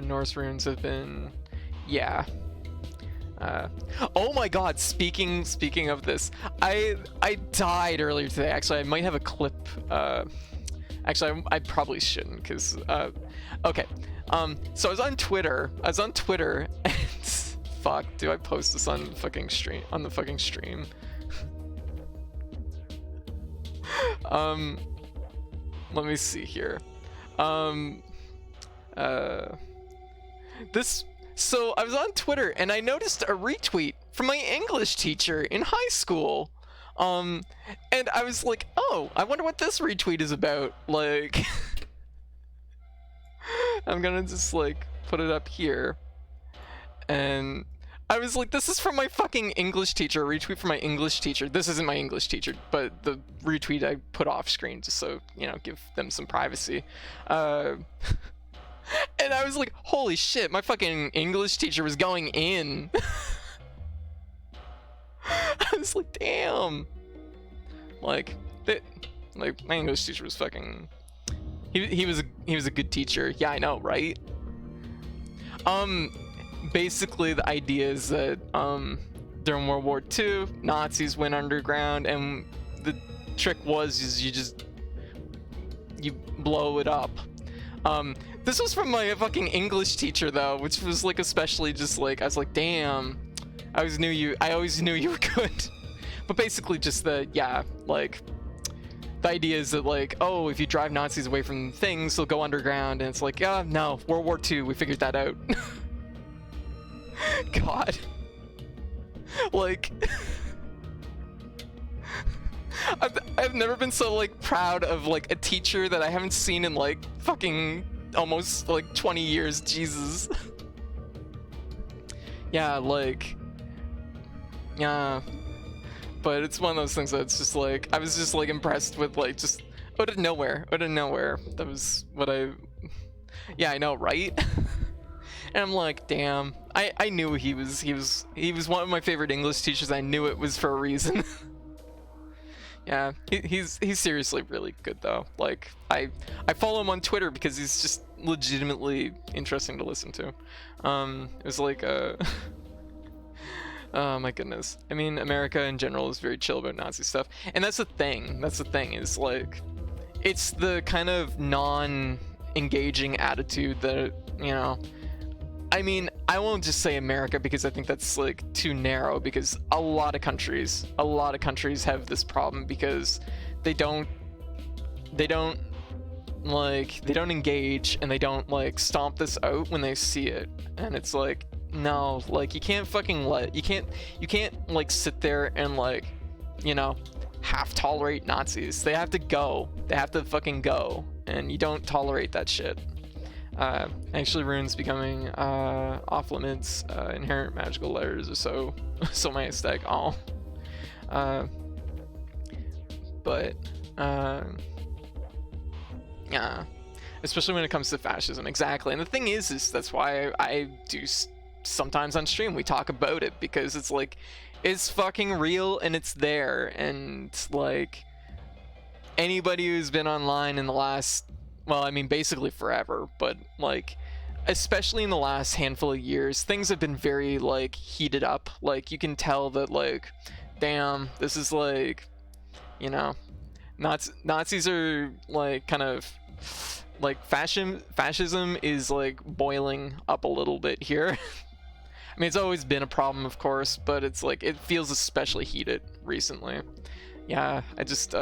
Norse runes have been, yeah. Oh my god, speaking of this, I died earlier today. Actually, I might have a clip. Actually, I probably shouldn't, because okay, so I was on Twitter, and fuck, do I post this on the fucking stream? Let me see here. So I was on Twitter and I noticed a retweet from my English teacher in high school. And I was like, oh, I wonder what this retweet is about. Like, I'm gonna just like put it up here. And I was like, this is from my fucking English teacher. Retweet from my English teacher. This isn't my English teacher, but the retweet I put off screen just so, you know, give them some privacy. And I was like, holy shit, my fucking English teacher was going in. I was like, damn. Like my English teacher was fucking. He was a good teacher. Yeah, I know, right? Basically the idea is that during World War II, Nazis went underground, and the trick is you blow it up. This was from my fucking English teacher though, which was like especially just like I was like, damn, I always knew you were good. But basically just like the idea is that like, oh, if you drive Nazis away from things, they'll go underground, and it's like, yeah, no, World War II, we figured that out. God. Like I've never been so like proud of like a teacher that I haven't seen in like fucking almost like 20 years. Jesus. Yeah, like, yeah, but it's one of those things that's just like, I was just like impressed with like just out of nowhere. That was what yeah, I know, right? And I'm like, damn, I knew he was one of my favorite English teachers. I knew it was for a reason. Yeah, he's seriously really good though. Like I follow him on Twitter because he's just legitimately interesting to listen to. It was like oh my goodness. I mean, America in general is very chill about Nazi stuff, and that's the thing. Is like, it's the kind of non-engaging attitude that, you know. I mean, I won't just say America because I think that's like too narrow, because a lot of countries have this problem because they don't engage, and they don't like stomp this out when they see it. And it's like, no, like you can't like sit there and like, you know, half tolerate Nazis. They have to fucking go, and you don't tolerate that shit. Actually, runes becoming off limits. Inherent magical letters are so my aesthetic. Oh, but yeah, especially when it comes to fascism. Exactly. And the thing is that's why I do sometimes on stream we talk about it, because it's like, it's fucking real and it's there. And like, anybody who's been online in the last, well, I mean, basically forever, but like, especially in the last handful of years, things have been very like heated up. Like, you can tell that like, damn, this is like, you know, Nazis are like kind of like fascism is like boiling up a little bit here. I mean, it's always been a problem, of course, but it's like, it feels especially heated recently. Yeah, I just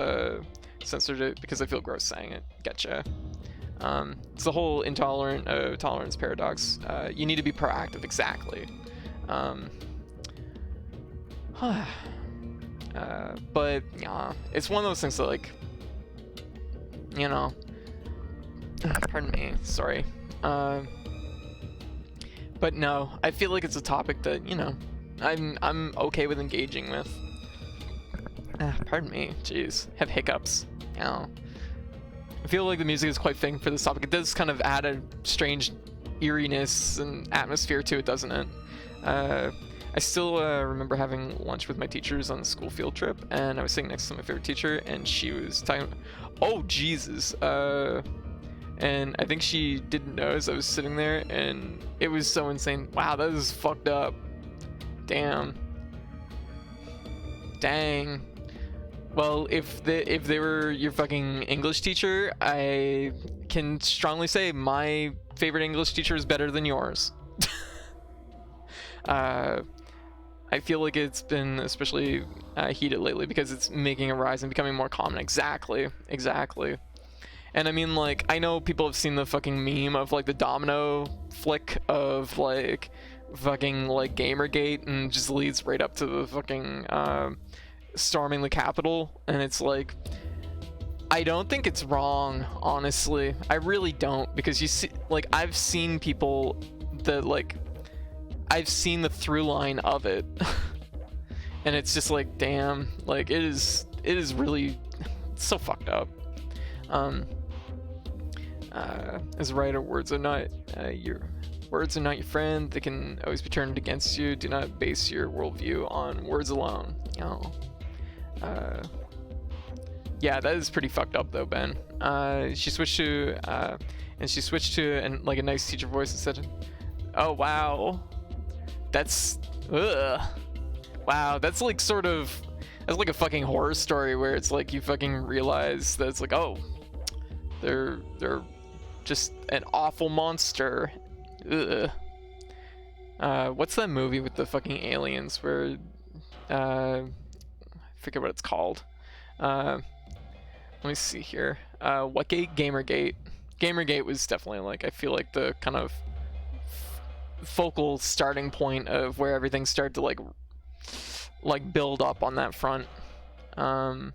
censored it because I feel gross saying it. Gotcha. It's the whole tolerance paradox. You need to be proactive. Exactly. But yeah, it's one of those things that, like, you know, pardon me, sorry. But no, I feel like it's a topic that, you know, I'm okay with engaging with. Pardon me, jeez, have hiccups. Yeah. I feel like the music is quite fitting for this topic. It does kind of add a strange eeriness and atmosphere to it, doesn't it? I still remember having lunch with my teachers on a school field trip, and I was sitting next to my favorite teacher, and she was talking, oh Jesus, and I think she didn't notice I was sitting there, and it was so insane. Wow, that is fucked up. Damn. Dang. Well, if they were your fucking English teacher, I can strongly say my favorite English teacher is better than yours. I feel like it's been especially heated lately because it's making a rise and becoming more common. Exactly. And I mean, like, I know people have seen the fucking meme of like the domino flick of like fucking like Gamergate, and just leads right up to the fucking storming the Capitol. And it's like, I don't think it's wrong, honestly. I really don't, because you see, like, I've seen people that like I've seen the through line of it. And it's just like, damn, like it is really so fucked up. As a writer, words are not your friend. They can always be turned against you. Do not base your worldview on words alone. Yeah, that is pretty fucked up though, Ben. She switched to like a nice teacher voice and said, "Oh wow, that's wow, that's like that's like a fucking horror story where it's like you fucking realize that it's like, oh, they're just an awful monster." Ugh. What's that movie with the fucking aliens where I forget what it's called. Let me see here. What gate? Gamergate. Gamergate was definitely like, I feel like the kind of focal starting point of where everything started to like build up on that front. I've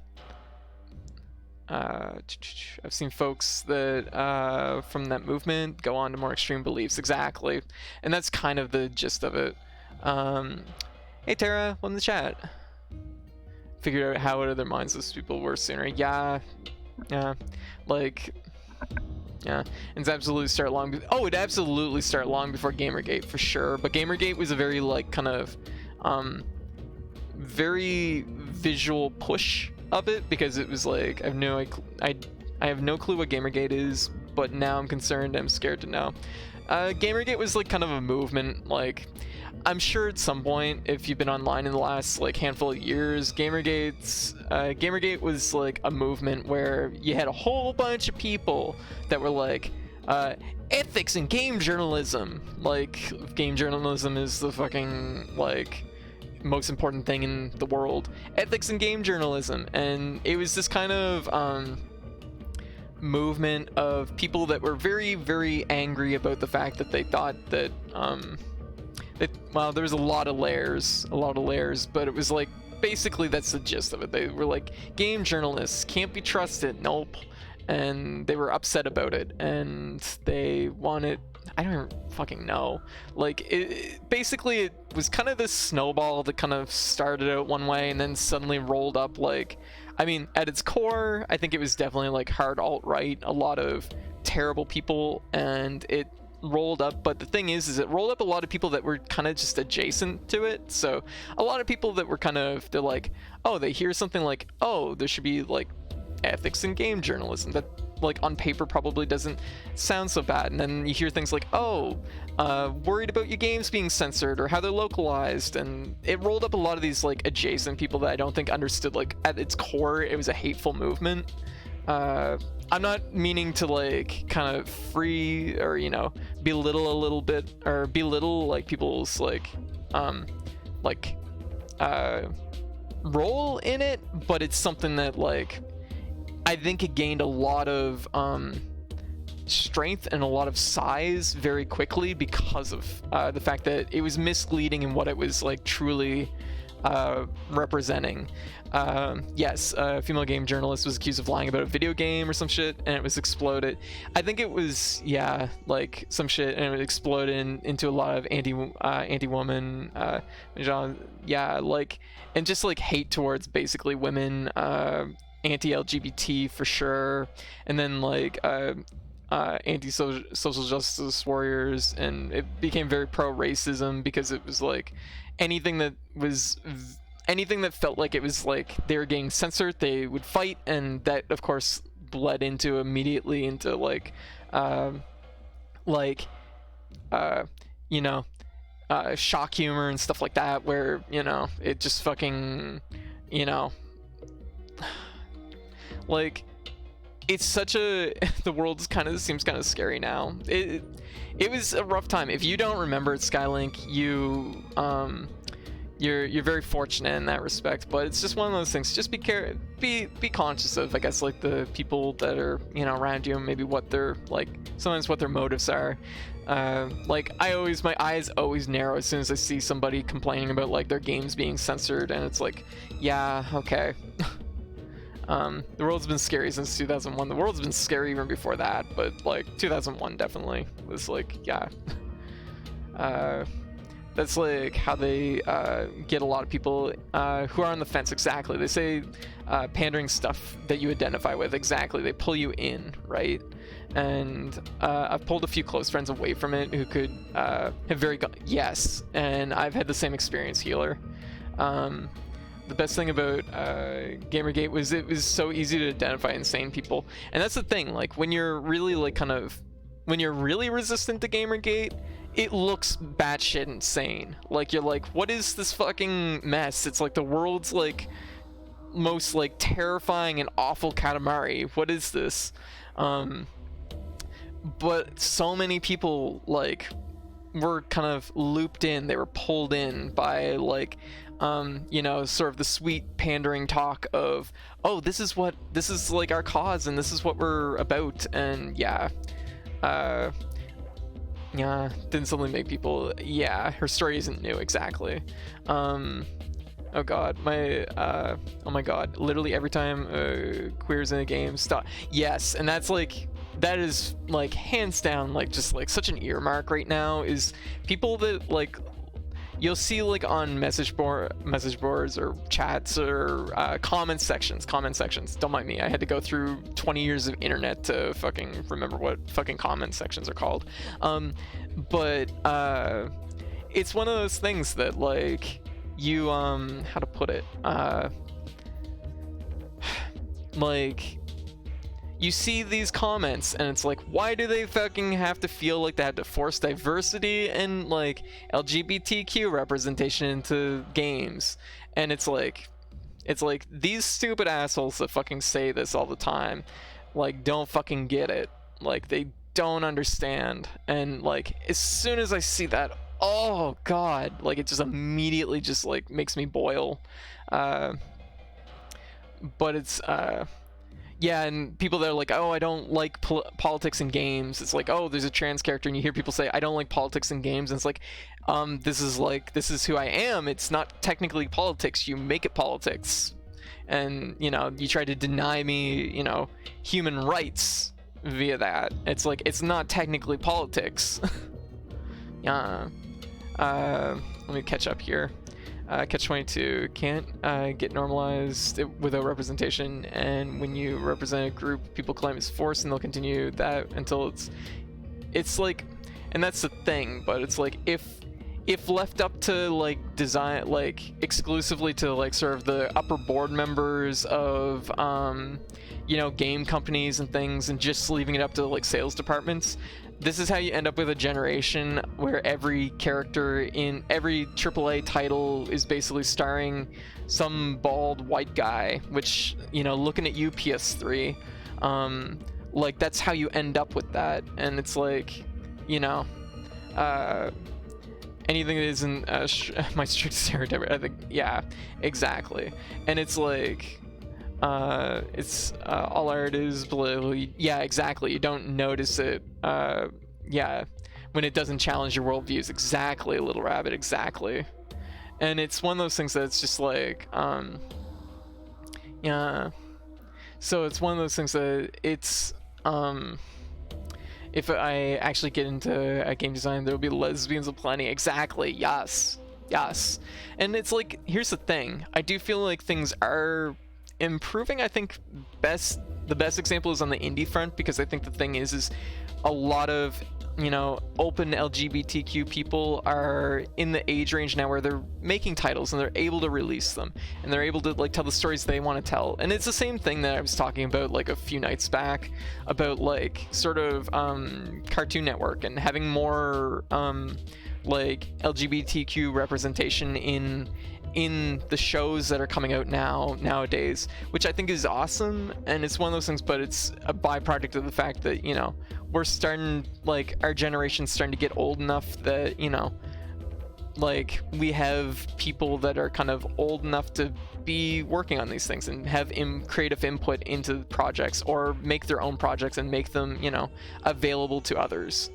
seen folks that from that movement go on to more extreme beliefs. Exactly, and that's kind of the gist of it. Hey Tara, welcome to the chat. Figured out how out of their minds those people were sooner. Yeah, like, yeah. It's absolutely start long. Oh, it absolutely start long before Gamergate for sure. But Gamergate was a very like kind of very visual push of it, because it was like I have no clue what Gamergate is, but now I'm concerned. I'm scared to know. Gamergate was like kind of a movement. Like, I'm sure at some point, if you've been online in the last like handful of years, Gamergate was like a movement where you had a whole bunch of people that were like, ethics in game journalism. Like, game journalism is the fucking like most important thing in the world. Ethics in game journalism. And it was this kind of movement of people that were very, very angry about the fact that they thought that well, there was a lot of layers, but it was like, basically that's the gist of it. They were like, game journalists can't be trusted, nope. And they were upset about it, and they wanted, I don't fucking know. Like, basically it was kind of this snowball that kind of started out one way and then suddenly rolled up. Like, I mean, at its core, I think it was definitely like hard alt-right, a lot of terrible people, and it rolled up. But the thing is it rolled up a lot of people that were kind of just adjacent to it. So a lot of people that were kind of, they're like, oh, they hear something like, oh, there should be like ethics in game journalism, that like on paper probably doesn't sound so bad, and then you hear things like, oh, worried about your games being censored or how they're localized, and it rolled up a lot of these like adjacent people that I don't think understood, like at its core it was a hateful movement. I'm not meaning to like kind of free or, you know, belittle a little bit, or belittle like people's like role in it, but it's something that like I think it gained a lot of strength and a lot of size very quickly because of the fact that it was misleading in what it was like truly representing. Yes, a female game journalist was accused of lying about a video game or some shit, and it was exploded. I think it was, yeah, like some shit, and it exploded into a lot of anti-woman, yeah, like, and just like hate towards basically women, anti-LGBT for sure, and then like anti-social justice warriors, and it became very pro-racism because it was like anything that felt like it was like they were getting censored, they would fight, and that of course bled immediately into like you know, shock humor and stuff like that, where, you know, it just fucking, you know, like, it's such a the world kind of seems kind of scary now. It was a rough time. If you don't remember it, Skylink, you're very fortunate in that respect, but it's just one of those things. Just be conscious of, I guess, like the people that are, you know, around you, and maybe what their like, sometimes what their motives are. Like, my eyes always narrow as soon as I see somebody complaining about like their games being censored, and it's like, yeah, okay. The world's been scary since 2001. The world's been scary even before that, but like 2001 definitely was like, yeah. That's like how they get a lot of people who are on the fence. Exactly. They say pandering stuff that you identify with. Exactly. They pull you in, right? And I've pulled a few close friends away from it who could have yes. And I've had the same experience, Healer. The best thing about Gamergate was it was so easy to identify insane people. And that's the thing. Like when you're really when you're really resistant to Gamergate, it looks batshit insane. Like you're like, what is this fucking mess? It's like the world's like most like terrifying and awful Katamari. What is this? But so many people like were kind of looped in. They were pulled in by like you know, sort of the sweet pandering talk of, oh, this is like our cause and this is what we're about. And yeah, didn't suddenly make people, her story isn't new, exactly. Oh god, oh my god, literally every time queer's in a game, stop. Yes, and that is like hands down like just like such an earmark right now, is people that like you'll see like on message boards or chats or comment sections. Don't mind me, I had to go through 20 years of internet to fucking remember what fucking comment sections are called. But it's one of those things that like you how to put it, like you see these comments and it's like, why do they fucking have to feel like they have to force diversity and like LGBTQ representation into games? And it's like these stupid assholes that fucking say this all the time like don't fucking get it. Like they don't understand. And like as soon as I see that, oh god, like it just immediately just like makes me boil. But it's yeah, and people that are like, oh, I don't like politics in games. It's like, oh, there's a trans character, and you hear people say, I don't like politics in games, and it's like, this is who I am. It's not technically politics. You make it politics, and you know, you try to deny me, you know, human rights via that. It's like it's not technically politics. Yeah. Let me catch up here. Catch-22 can't get normalized without representation, and when you represent a group, people claim it's forced, and they'll continue that until it's like, and that's the thing. But it's like if left up to like design, like exclusively to like sort of the upper board members of you know, game companies and things, and just leaving it up to like sales departments, this is how you end up with a generation where every character in every AAA title is basically starring some bald white guy, which, you know, looking at you, PS3, like that's how you end up with that. And it's like, you know, anything that isn't my strict stereotype, I think, yeah, exactly. And it's like, it's all art is blue. Yeah, exactly. You don't notice it. Yeah, when it doesn't challenge your worldviews. Exactly, Little Rabbit. Exactly. And it's one of those things that's just like, yeah. So it's one of those things that it's, if I actually get into game design, there'll be lesbians aplenty. Exactly. Yes. Yes. And it's like, here's the thing. I do feel like things are improving. I think the best example is on the indie front, because I think the thing is a lot of, you know, open LGBTQ people are in the age range now where they're making titles and they're able to release them and they're able to like tell the stories they want to tell. And it's the same thing that I was talking about like a few nights back about like sort of Cartoon Network and having more like LGBTQ representation in the shows that are coming out nowadays, which I think is awesome. And it's one of those things, but it's a byproduct of the fact that, you know, we're starting, like, our generation's starting to get old enough that, you know, like, we have people that are kind of old enough to be working on these things and have creative input into projects, or make their own projects and make them, you know, available to others.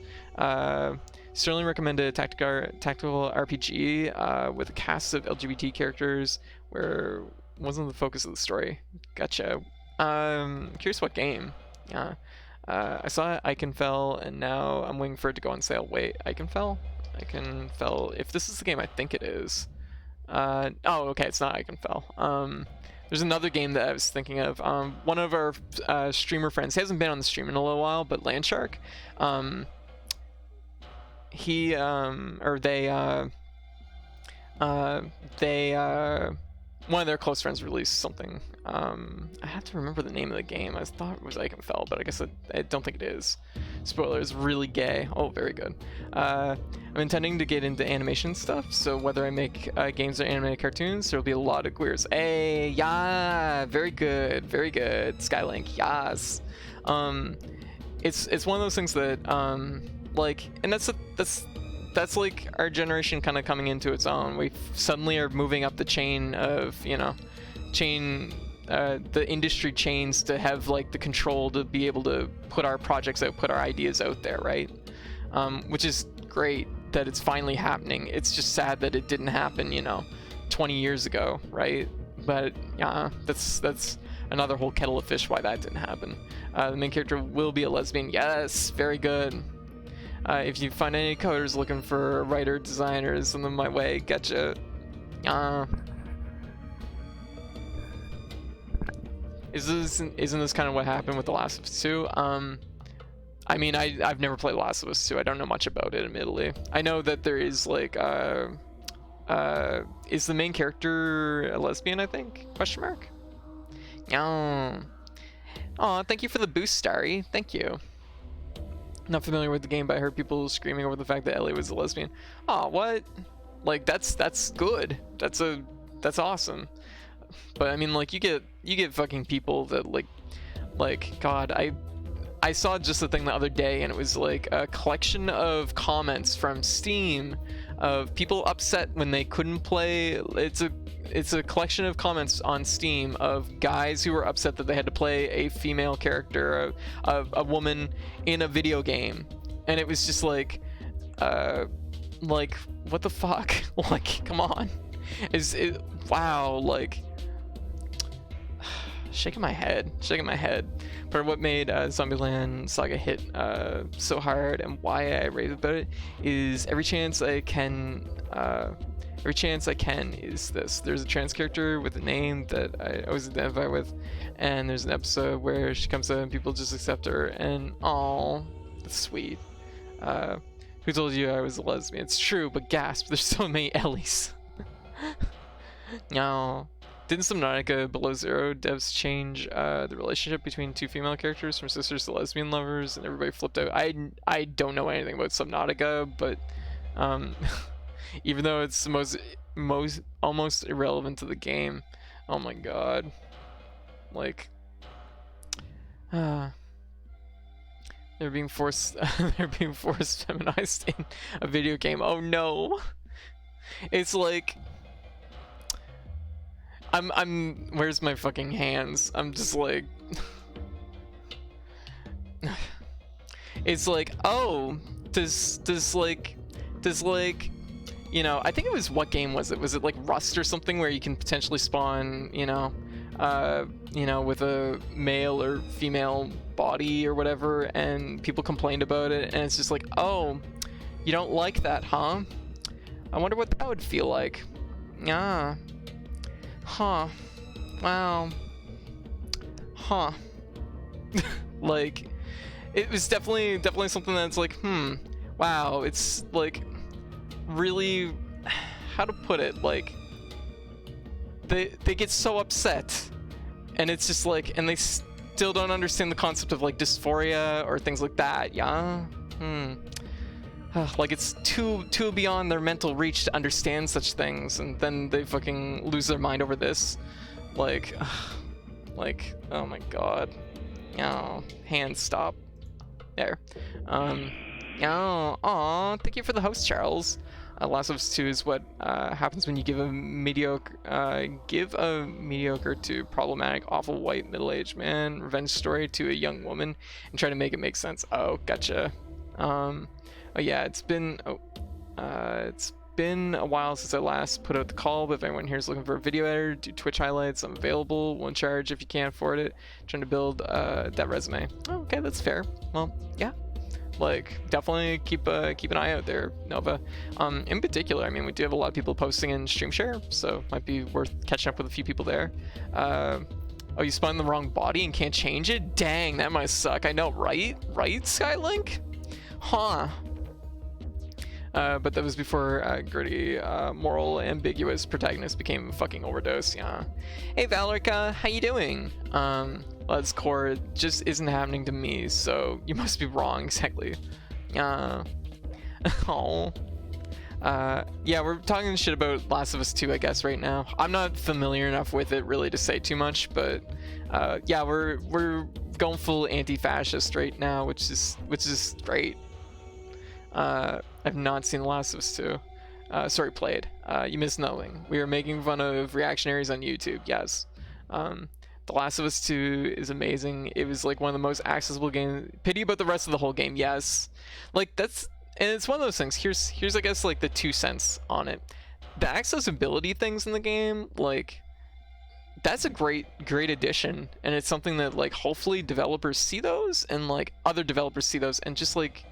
Certainly recommend a tactical RPG with a cast of LGBT characters where wasn't the focus of the story. Gotcha. Curious what game. Yeah. I saw Iconfell and now I'm waiting for it to go on sale. Wait, Iconfell? Iconfell. If this is the game I think it is. Oh, okay, it's not Iconfell. There's another game that I was thinking of. One of our streamer friends, he hasn't been on the stream in a little while, but Landshark, he or they one of their close friends released something. I have to remember the name of the game. I thought it was Iconfell, but I guess I don't think it is. Spoilers, really gay. Oh, very good. I'm intending to get into animation stuff, so whether I make games or animated cartoons, there'll be a lot of queers. Hey, yeah, very good, very good. Skylink, yes. It's one of those things that like, and that's like our generation kind of coming into its own. We suddenly are moving up the chain of, you know, the industry chains to have like the control to be able to put our projects out, put our ideas out there, right? Which is great that it's finally happening. It's just sad that it didn't happen, you know, 20 years ago, right? But yeah, that's another whole kettle of fish why that didn't happen. The main character will be a lesbian. Yes, very good. If you find any coders looking for writer, designers, send them my way. Gotcha. Isn't this kind of what happened with The Last of Us 2? I mean, I've never played The Last of Us 2. I don't know much about it, admittedly. I know that there is like, is the main character a lesbian, I think? Question mark? Yeah. Aw, thank you for the boost, Starry. Thank you. Not familiar with the game, but I heard people screaming over the fact that Ellie was a lesbian. Oh, what? Like, that's good. That's awesome. But I mean, like, you get fucking people that like God, I saw just a thing the other day, and it was like a collection of comments from Steam of people upset when they couldn't play. It's a collection of comments on Steam of guys who were upset that they had to play a female character, a woman in a video game, and it was just like what the fuck? Like, come on. Wow, like, shaking my head. But what made Zombieland Saga hit so hard, and why I rave about it, is every chance I can is this. There's a trans character with a name that I always identify with, and there's an episode where she comes out and people just accept her, and oh, that's sweet. Who told you I was a lesbian? It's true, but gasp, there's so many Ellies. No. Didn't Subnautica Below Zero devs change the relationship between two female characters from sisters to lesbian lovers, and everybody flipped out? I don't know anything about Subnautica, but even though it's most almost irrelevant to the game, oh my god, like, they're being forced feminized in a video game. Oh no, it's like. I'm where's my fucking hands? I'm just like it's like, oh, does you know, I think it was, what game was it? Was it like Rust or something, where you can potentially spawn, you know, with a male or female body or whatever, and people complained about it, and it's just like, oh, you don't like that, huh? I wonder what that would feel like. Yeah. Huh. Wow. Huh. Like, it was definitely something that's like, wow, it's like really, how to put it, like, they get so upset, and it's just like, and they still don't understand the concept of like dysphoria or things like that. Yeah. Like, it's too beyond their mental reach to understand such things, and then they fucking lose their mind over this. Like, oh my god. Oh, hands, stop. There. Aw, thank you for the host, Charles. Last of Us 2 is what happens when you give a mediocre to problematic, awful white middle-aged man revenge story to a young woman and try to make it make sense. Oh, gotcha. Oh yeah, it's been a while since I last put out the call, but if anyone here is looking for a video editor, do Twitch highlights, I'm available, won't charge if you can't afford it. Trying to build that resume. Oh, okay, that's fair. Well, yeah. like definitely keep an eye out there, Nova. In particular, I mean, we do have a lot of people posting in stream share, so might be worth catching up with a few people there. Oh, you spawned the wrong body and can't change it? Dang, that must suck. I know, right? Right, Skylink? Huh. But that was before gritty, moral, ambiguous protagonist became fucking overdose, yeah. Hey, Valerica, how you doing? Let's core, it just isn't happening to me, so you must be wrong, exactly. Oh. Yeah, we're talking shit about Last of Us 2, I guess, right now. I'm not familiar enough with it really to say too much, but yeah, we're going full anti-fascist right now, which is great. I've not seen The Last of Us 2. Sorry, played. You missed nothing. We are making fun of reactionaries on YouTube, yes. The Last of Us 2 is amazing. It was like one of the most accessible games. Pity about the rest of the whole game, yes. Like, that's... And it's one of those things. Here's I guess like the 2 cents on it. The accessibility things in the game, like, that's a great addition, and it's something that like hopefully developers see those, and like other developers see those, and just like,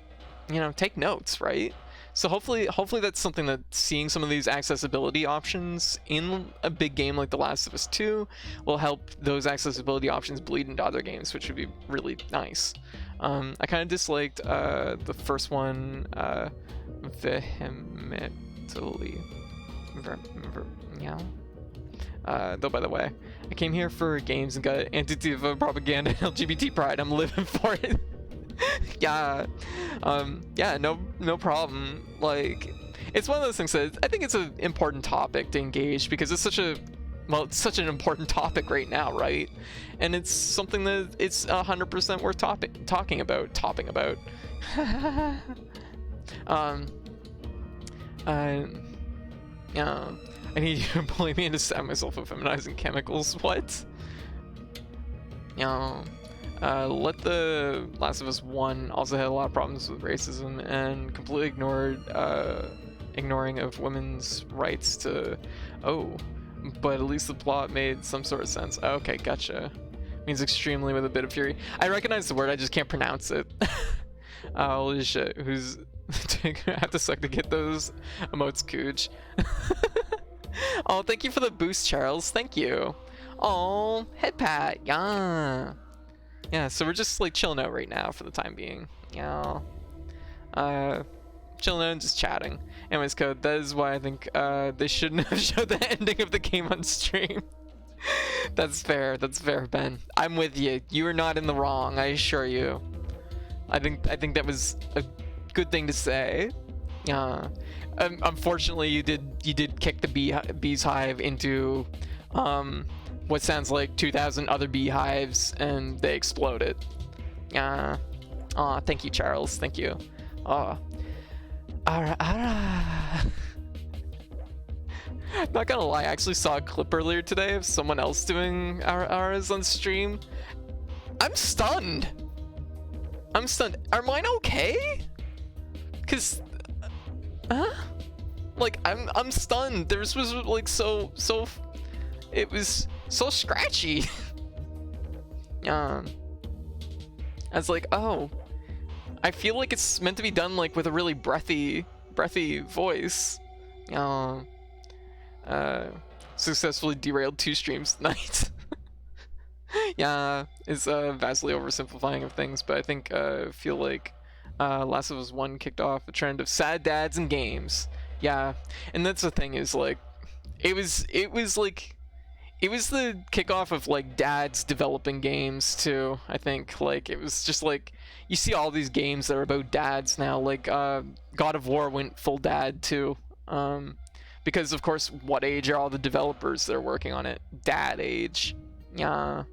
you know, take notes, right? So hopefully that's something that seeing some of these accessibility options in a big game like The Last of Us 2 will help those accessibility options bleed into other games, which would be really nice. I kind of disliked the first one vehemently. Yeah. Though, by the way, I came here for games and got anti-Tifa propaganda and LGBT pride. I'm living for it. Yeah. Yeah, no problem. Like, it's one of those things that I think it's an important topic to engage, because it's such an important topic right now, right? And it's something that it's 100% worth talking about. Yeah, I need you to bully me into stab myself with feminizing chemicals. What? Yeah. Let The Last of Us 1 also had a lot of problems with racism and completely ignoring of women's rights to... Oh, but at least the plot made some sort of sense. Okay, gotcha. Means extremely with a bit of fury. I recognize the word, I just can't pronounce it. Holy shit, who's... I have to suck to get those emotes, Cooge. Oh, thank you for the boost, Charles. Thank you. Oh, head pat. Yeah. Yeah, so we're just like chilling out right now for the time being. Yeah. Chilling out and just chatting. Anyways, Code, that is why I think they shouldn't have showed the ending of the game on stream. That's fair, Ben. I'm with you. You are not in the wrong, I assure you. I think that was a good thing to say. Yeah. Unfortunately, you did kick the bee's hive into what sounds like 2,000 other beehives, and they exploded. Yeah. Aw, thank you, Charles. Thank you. Aw. Not gonna lie, I actually saw a clip earlier today of someone else doing auras on stream. I'm stunned. Are mine okay? Cause, like I'm stunned. This was like so. It was so scratchy. I was like, oh, I feel like it's meant to be done like with a really breathy voice. Successfully derailed 2 streams tonight. Yeah, it's vastly oversimplifying of things, but I think feel like Last of Us 1 kicked off a trend of sad dads in games. Yeah, and that's the thing, is like it was the kickoff of like dads developing games too. I think like it was just like you see all these games that are about dads now, like God of War went full dad too, because of course, what age are all the developers that are working on it? Dad age. Yeah,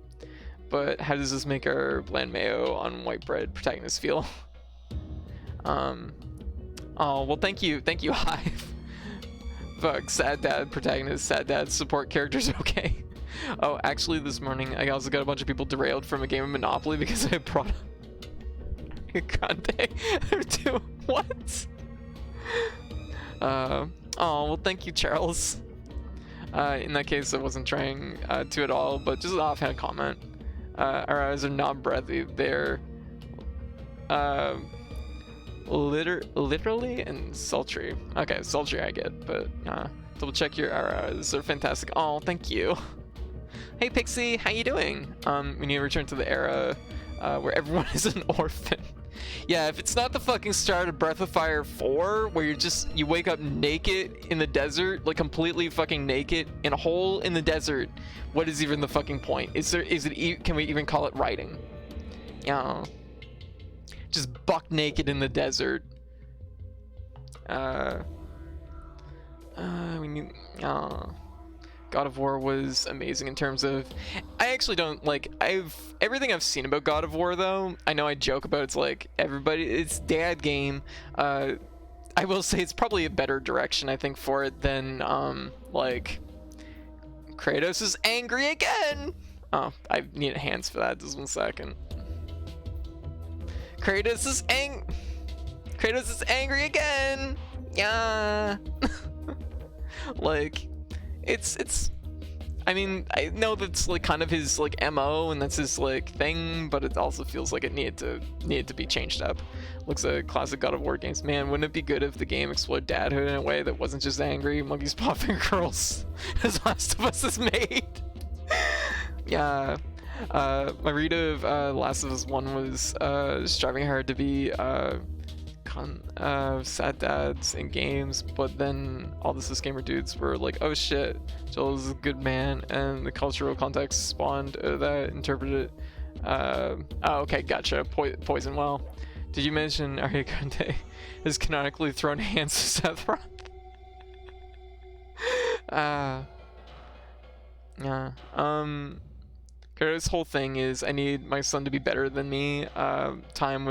but how does this make our bland mayo on white bread protagonist feel? Oh well, thank you Hive. Fuck, sad dad protagonist, sad dad support characters, okay. Oh, actually this morning I also got a bunch of people derailed from a game of Monopoly because I brought up Conte or 2. What? Oh well, thank you, Charles. In that case, I wasn't trying to at all, but just an offhand comment. Our eyes are not breathy, they're literally and sultry. Okay, sultry I get, but double check your arrows. They're fantastic. Oh, thank you. Hey Pixie, how you doing? We need to return to the era where everyone is an orphan. Yeah, if it's not the fucking start of Breath of Fire 4, where you wake up naked in the desert, like completely fucking naked in a hole in the desert, what is even the fucking point? Can we even call it writing? Yeah. Just buck naked in the desert. We need. God of War was amazing in terms of. I actually don't like. Everything I've seen about God of War though. I know I joke about it's like it's dad game. I will say it's probably a better direction I think for it than like Kratos is angry again. Oh, I need hands for that. Just 1 second. Kratos is angry again. Yeah. Like, it's. I mean, I know that's like kind of his like MO and that's his like thing, but it also feels like it needed to be changed up. Looks like classic God of War games. Man, wouldn't it be good if the game explored dadhood in a way that wasn't just angry monkeys popping girls, as Last of Us is made? Yeah. My read of Last of Us 1 was striving hard to be sad dads in games, but then all the cis gamer dudes were like, oh shit, Joel is a good man, and the cultural context spawned that interpreted. Oh, okay, gotcha. Poison well. Did you mention Ariana Grande is canonically thrown hands to Sephiroth? Yeah. This whole thing is I need my son to be better than me. Time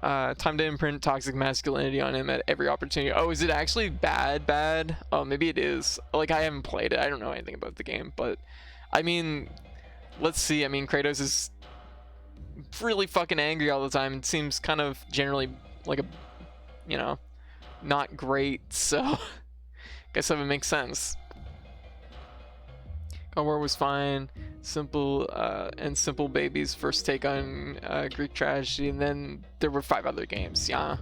to imprint toxic masculinity on him at every opportunity. Oh, is it actually bad? Oh, maybe it is. Like, I haven't played it. I don't know anything about the game, but I mean, let's see. I mean, Kratos is really fucking angry all the time. It seems kind of generally like not great. So, guess that would make sense. God of War was fine. Simple Baby's first take on Greek tragedy, and then there were 5 other games. Yeah,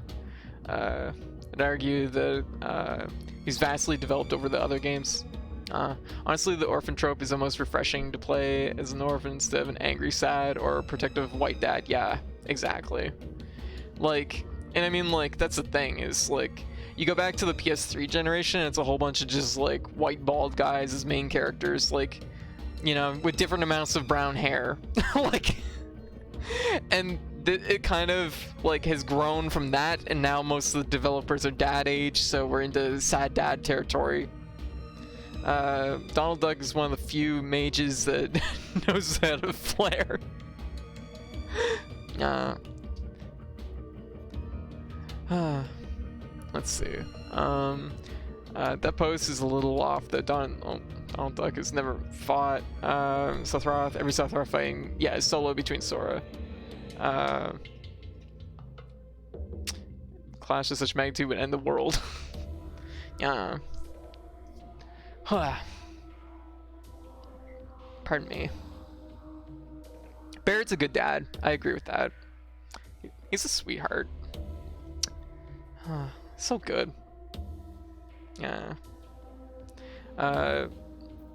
I'd argue that he's vastly developed over the other games. Honestly, the orphan trope is almost refreshing to play as an orphan instead of an angry, sad, or protective white dad. Yeah, exactly. Like, and I mean, like, that's the thing is like. You go back to the PS3 generation, it's a whole bunch of just like white bald guys as main characters, like, with different amounts of brown hair. Like, and it kind of like has grown from that, and now most of the developers are dad age, so we're into sad dad territory. Donald Duck is one of the few mages that knows how to flare. Let's see. That post is a little off. That Donald Duck has never fought Sephiroth. Every Sephiroth fighting, yeah, is solo between Sora. Clash of such magnitude would end the world. Yeah. Pardon me. Barrett's a good dad. I agree with that. He's a sweetheart. So good. Yeah.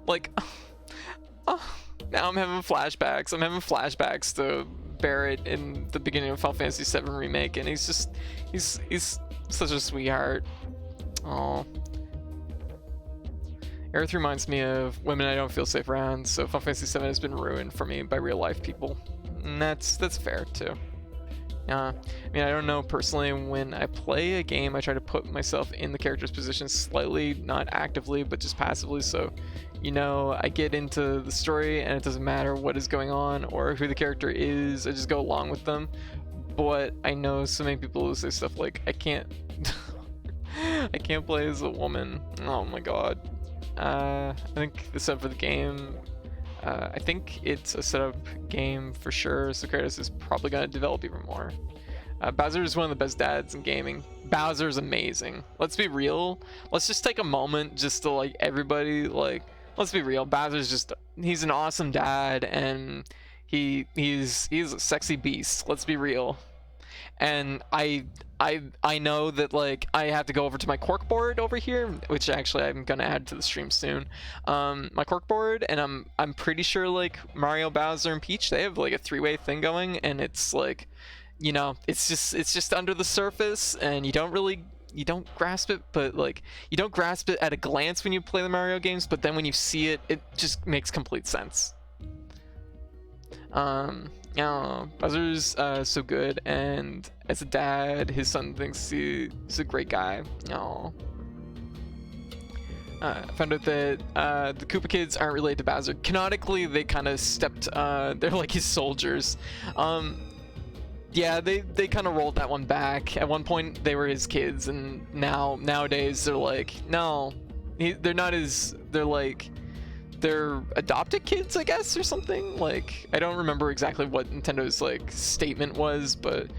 Like, now I'm having flashbacks. I'm having flashbacks to Barrett in the beginning of Final Fantasy VII Remake, and he's such a sweetheart. Oh. Aerith reminds me of women I don't feel safe around, so Final Fantasy VII has been ruined for me by real life people. And that's fair too. I mean, I don't know personally, when I play a game, I try to put myself in the character's position slightly, not actively, but just passively, so, I get into the story and it doesn't matter what is going on or who the character is, I just go along with them. But I know so many people who say stuff like, I can't I can't play as a woman. Oh my god. I think the setup for the game, I think it's a setup game for sure, so Kratos is probably going to develop even more. Bowser is one of the best dads in gaming. Bowser is amazing. Let's be real. Let's just take a moment just to, like, everybody, like, let's be real. Bowser's just, he's an awesome dad, and he's a sexy beast. Let's be real. And I I know that like I have to go over to my corkboard over here, which actually I'm gonna add to the stream soon. My corkboard, and I'm pretty sure like Mario, Bowser, and Peach, they have like a three-way thing going, and it's like, you know, it's just under the surface, and you don't grasp it, but like you don't grasp it at a glance when you play the Mario games, but then when you see it, it just makes complete sense. Yeah, Bowser's so good, and as a dad, his son thinks he's a great guy. Oh. I found out that the Koopa kids aren't related to Bowser. Canonically, they kind of stepped. They're like his soldiers. Yeah, they kind of rolled that one back. At one point, they were his kids, and nowadays they're like, no, they're not his. They're like, they're adopted kids, I guess, or something. Like, I don't remember exactly what Nintendo's like statement was, but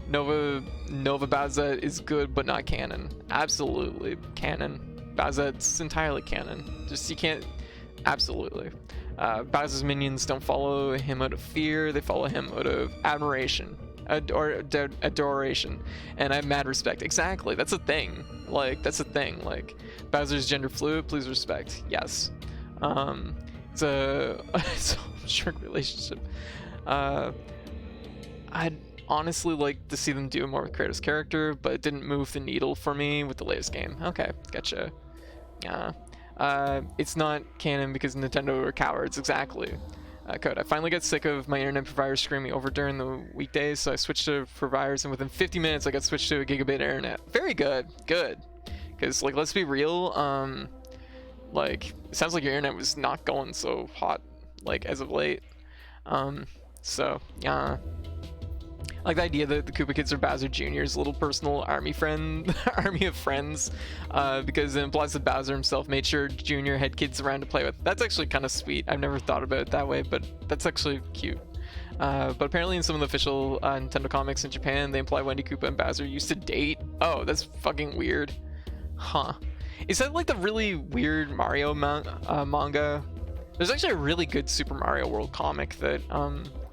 Nova Bowser is good but not canon. Absolutely canon. Bowser's entirely canon. Just you can't. Absolutely. Bowser's minions don't follow him out of fear. They follow him out of admiration, adoration, and I have mad respect. Exactly. That's a thing. Like that's a thing. Like Bowser's gender fluid. Please respect. Yes. It's a short relationship. I'd honestly like to see them do more with Kratos' character, but it didn't move the needle for me with the latest game. Okay, gotcha. Yeah. It's not canon because Nintendo are cowards. Exactly. Code. I finally got sick of my internet provider screaming over during the weekdays, so I switched to providers, and within 50 minutes I got switched to a gigabit internet. Very good. Good. Because like, let's be real. Like, it sounds like your internet was not going so hot, like, as of late. So, yeah. I like the idea that the Koopa kids are Bowser Jr.'s little personal army of friends, because it implies that Bowser himself made sure Jr. had kids around to play with. That's actually kind of sweet. I've never thought about it that way, but that's actually cute. But apparently in some of the official Nintendo comics in Japan, they imply Wendy, Koopa, and Bowser used to date. Oh, that's fucking weird. Huh. Is that like the really weird Mario manga? There's actually a really good Super Mario World comic that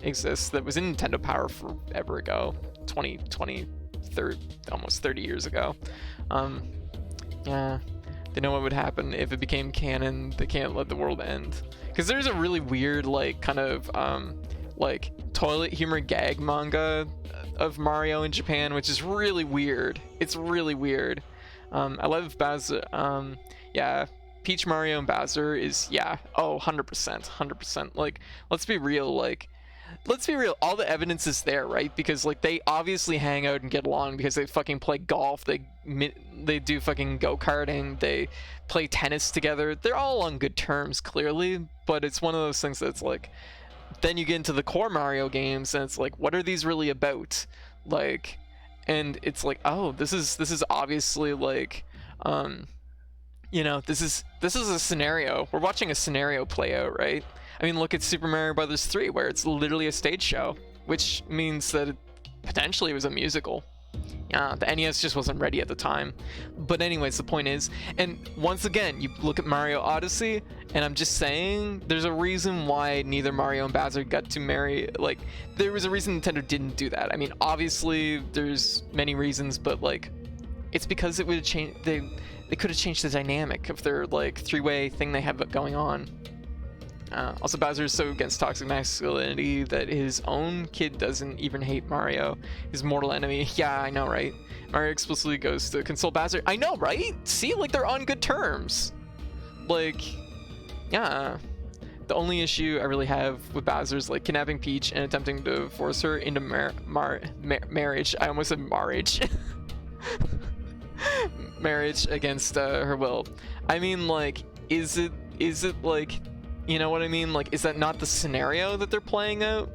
exists that was in Nintendo Power forever ago, 30, almost 30 years ago. Yeah, they know what would happen if it became canon. They can't let the world end. Because there's a really weird, like, kind of like toilet humor gag manga of Mario in Japan, which is really weird. It's really weird. I love Bowser. Yeah, Peach, Mario, and Bowser is, yeah, oh, 100%. Like, let's be real, all the evidence is there, right? Because, like, they obviously hang out and get along because they fucking play golf, they do fucking go-karting, they play tennis together. They're all on good terms, clearly, but it's one of those things that's, like, then you get into the core Mario games, and it's like, what are these really about? Like, and it's like, oh, this is obviously like, you know, this is a scenario. We're watching a scenario play out, right? I mean, look at Super Mario Brothers 3, where it's literally a stage show, which means that it potentially was a musical. Yeah, the NES just wasn't ready at the time. But anyways, the point is, and once again, you look at Mario Odyssey, and I'm just saying, there's a reason why neither Mario and Bowser got to marry. Like, there was a reason Nintendo didn't do that. I mean, obviously, there's many reasons, but like, it's because it would have changed. They could have changed the dynamic of their like three-way thing they have going on. Also, Bowser is so against toxic masculinity that his own kid doesn't even hate Mario, his mortal enemy. Yeah, I know, right? Mario explicitly goes to console Bowser. I know, right? See, like, they're on good terms. Like, yeah. The only issue I really have with Bowser is, like, kidnapping Peach and attempting to force her into marriage. I almost said marriage. Marriage against her will. I mean, like, is it like... You know what I mean? Like, is that not the scenario that they're playing out?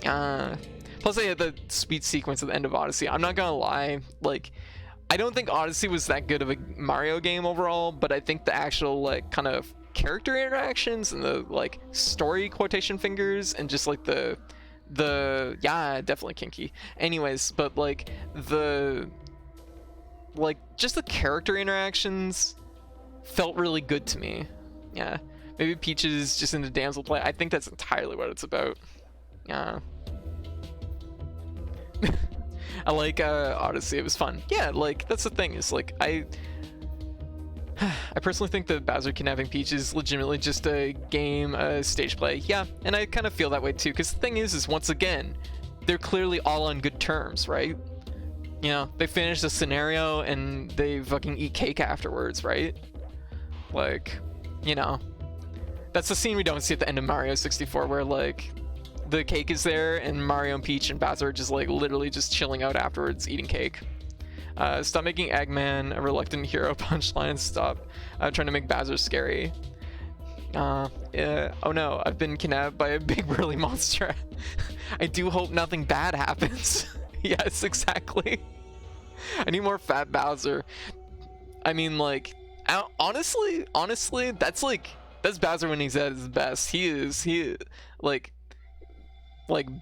Plus, they had the speech sequence at the end of Odyssey. I'm not gonna lie, like, I don't think Odyssey was that good of a Mario game overall, but I think the actual, like, kind of character interactions and the, like, story quotation fingers and just, like, the yeah, definitely kinky. Anyways, but, like, just the character interactions felt really good to me. Yeah. Maybe Peach is just into damsel play. I think that's entirely what it's about. Yeah. I like Odyssey. It was fun. Yeah, like that's the thing is like I personally think that Bowser kidnapping Peach is legitimately just a game, a stage play. Yeah, and I kind of feel that way too. Because the thing is once again, they're clearly all on good terms, right? You know, they finish the scenario and they fucking eat cake afterwards, right? Like, you know, that's the scene we don't see at the end of Mario 64 where like the cake is there and Mario and Peach and Bowser are just like literally just chilling out afterwards eating cake. Stop making Eggman a reluctant hero punchline. Stop trying to make Bowser scary. Yeah. Oh no, I've been kidnapped by a big burly monster. I do hope nothing bad happens. Yes, exactly. I need more fat Bowser. I mean, like, honestly, that's Bowser when he's at his best. He is like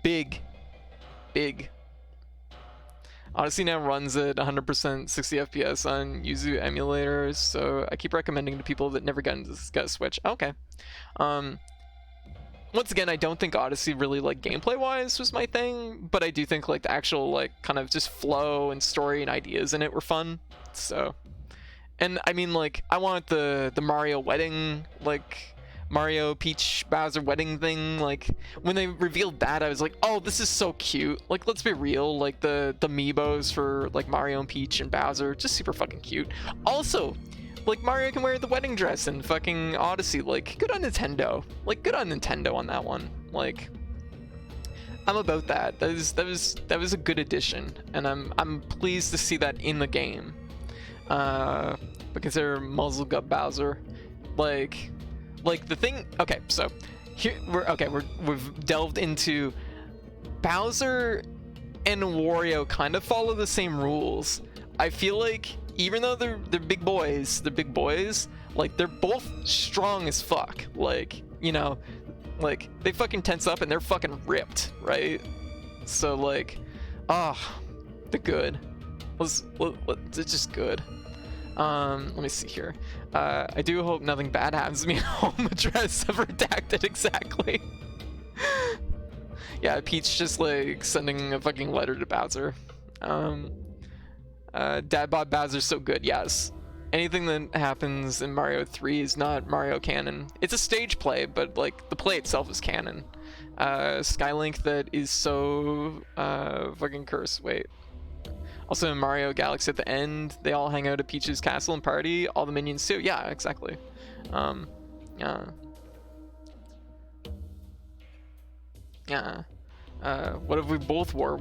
big. Odyssey now runs at 100% 60 FPS on Yuzu emulators, so I keep recommending to people that never got a Switch. Okay. Once again, I don't think Odyssey really, like, gameplay-wise was my thing, but I do think, like, the actual, like, kind of just flow and story and ideas in it were fun, so... And, I mean, like, I want the Mario wedding, like... Mario, Peach, Bowser wedding thing, like, when they revealed that, I was like, oh, this is so cute. Like, let's be real, like, the amiibos for, like, Mario and Peach and Bowser, just super fucking cute. Also, like, Mario can wear the wedding dress in fucking Odyssey, like, good on Nintendo. Like, good on Nintendo on that one. Like, I'm about that. That was a good addition, and I'm pleased to see that in the game. But consider Muzzle Gut Bowser, like the thing. Okay, so here we've delved into Bowser and Wario kind of follow the same rules. I feel like even though they're big boys, like they're both strong as fuck. Like, you know, like they fucking tense up and they're fucking ripped, right? So like, they're good. It's just good. Let me see here. I do hope nothing bad happens to me at home. Address redacted exactly. Yeah, Peach just like sending a fucking letter to Bowser. Dad bod Bowser's so good, yes. Anything that happens in Mario 3 is not Mario canon. It's a stage play, but like the play itself is canon. Skylink that is so fucking cursed. Wait. Also in Mario Galaxy at the end, they all hang out at Peach's castle and party. All the minions too. Yeah, exactly. Yeah. What if we both wore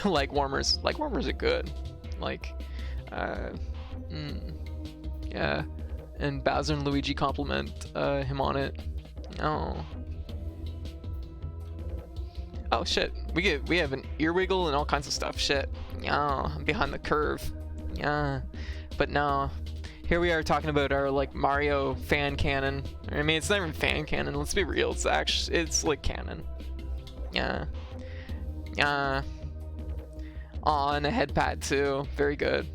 leg warmers? Leg warmers are good. Like, yeah. And Bowser and Luigi compliment him on it. Oh shit, we have an ear wiggle and all kinds of stuff. Shit. Yeah, I'm behind the curve. Yeah. But no. Here we are talking about our like Mario fan canon. I mean, it's not even fan canon, let's be real. It's like canon. Yeah. Yeah. Aw, and a head pad too. Very good.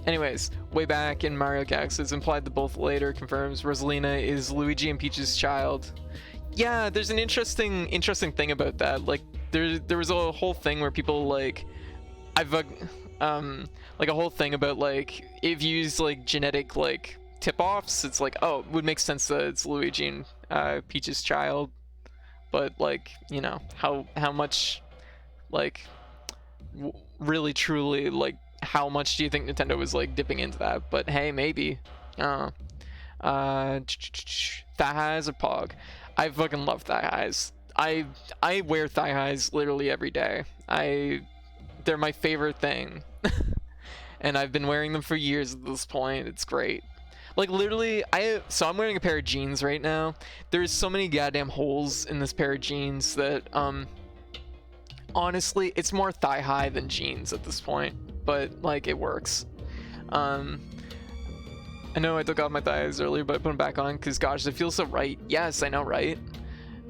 Anyways, way back in Mario Galaxy, it's implied that both later confirms Rosalina is Luigi and Peach's child. Yeah, there's an interesting thing about that. Like, there was a whole thing where people like, like a whole thing about like if you use like genetic like tip-offs, it's like, oh, it would make sense that it's Luigi and Peach's child. But like, you know, how much, like, really truly, like, how much do you think Nintendo was like dipping into that? But hey, maybe. Thigh highs or Pog? I fucking love thigh highs. I wear thigh highs literally every day. They're my favorite thing. And I've been wearing them for years at this point. It's great. Like literally, so I'm wearing a pair of jeans right now. There's so many goddamn holes in this pair of jeans that honestly, it's more thigh high than jeans at this point, but like it works. I know I took off my thighs earlier, but I put them back on because gosh, they feel so right. Yes, I know, right?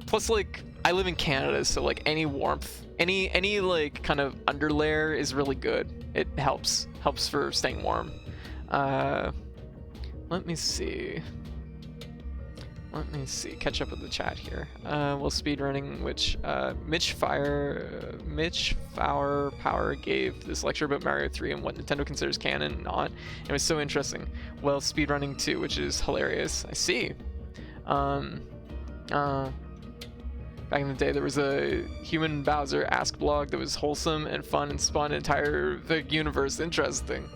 Plus, like, I live in Canada, so like any warmth, any like kind of underlayer is really good. It helps for staying warm. Let me see. Let me see. Catch up with the chat here. We'll speedrunning, which Mitch Fowler Power gave this lecture about Mario 3 and what Nintendo considers canon and not. It was so interesting. Well, speedrunning 2, which is hilarious. I see. Back in the day, there was a Human Bowser Ask blog that was wholesome and fun and spawned an entire universe. Interesting.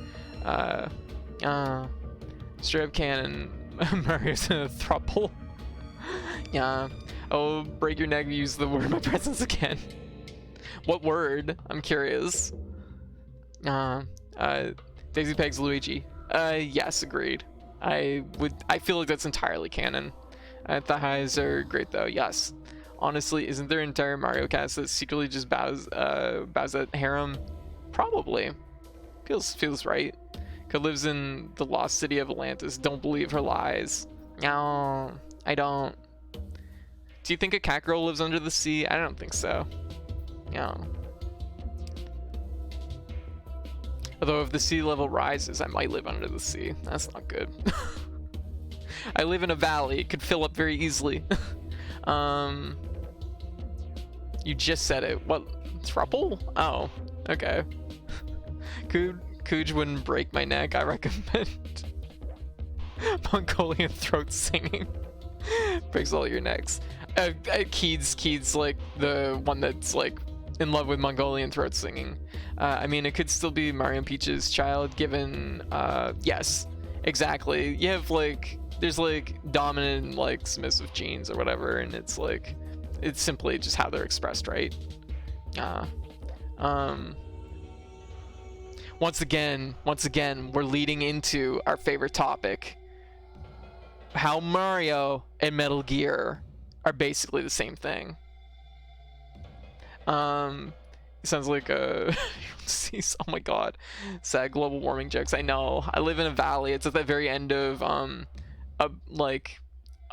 Straight up canon. Mario's in a throuple. Yeah. Oh, break your neck, use the word my presence again. What word? I'm curious. Daisy Pegs Luigi. Yes, agreed. I feel like that's entirely canon. The highs are great though, yes. Honestly, isn't there an entire Mario cast that secretly just bows at harem? Probably. Feels right. Who lives in the lost city of Atlantis. Don't believe her lies. No, I don't. Do you think a cat girl lives under the sea? I don't think so. No. Although if the sea level rises, I might live under the sea. That's not good. I live in a valley. It could fill up very easily. You just said it. What? Thruple? Oh, okay. Cooj wouldn't break my neck. I recommend Mongolian throat singing. Breaks all your necks. Keeds like the one that's like in love with Mongolian throat singing. I mean, it could still be Mario and Peach's child, given yes, exactly. You have like there's like dominant and like submissive genes or whatever, and it's like it's simply just how they're expressed, right? Once again, we're leading into our favorite topic. How Mario and Metal Gear are basically the same thing. It sounds like a... oh my god. Sad global warming jokes. I know. I live in a valley. It's at the very end of, a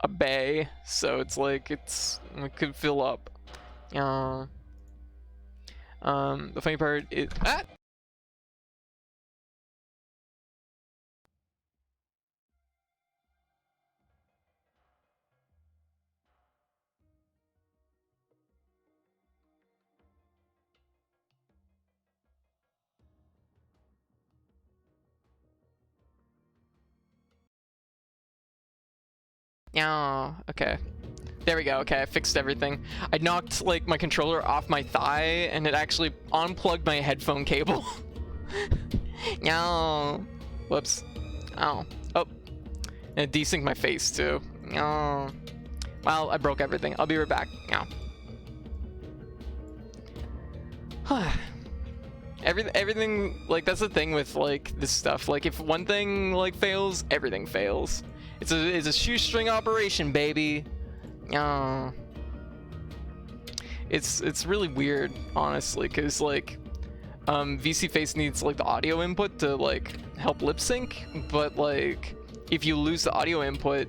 bay. So it's like, it could fill up. The funny part is... Ah! Yeah, okay. There we go. Okay, I fixed everything. I knocked like my controller off my thigh and it actually unplugged my headphone cable. No. Whoops. Oh. Oh. And it desynced my face too. No. Well, I broke everything. I'll be right back. No. Everything, like, that's the thing with like this stuff. Like, if one thing like fails, everything fails. It's a shoestring operation, baby. It's really weird, honestly, because like VC Face needs like the audio input to like help lip sync, but like if you lose the audio input,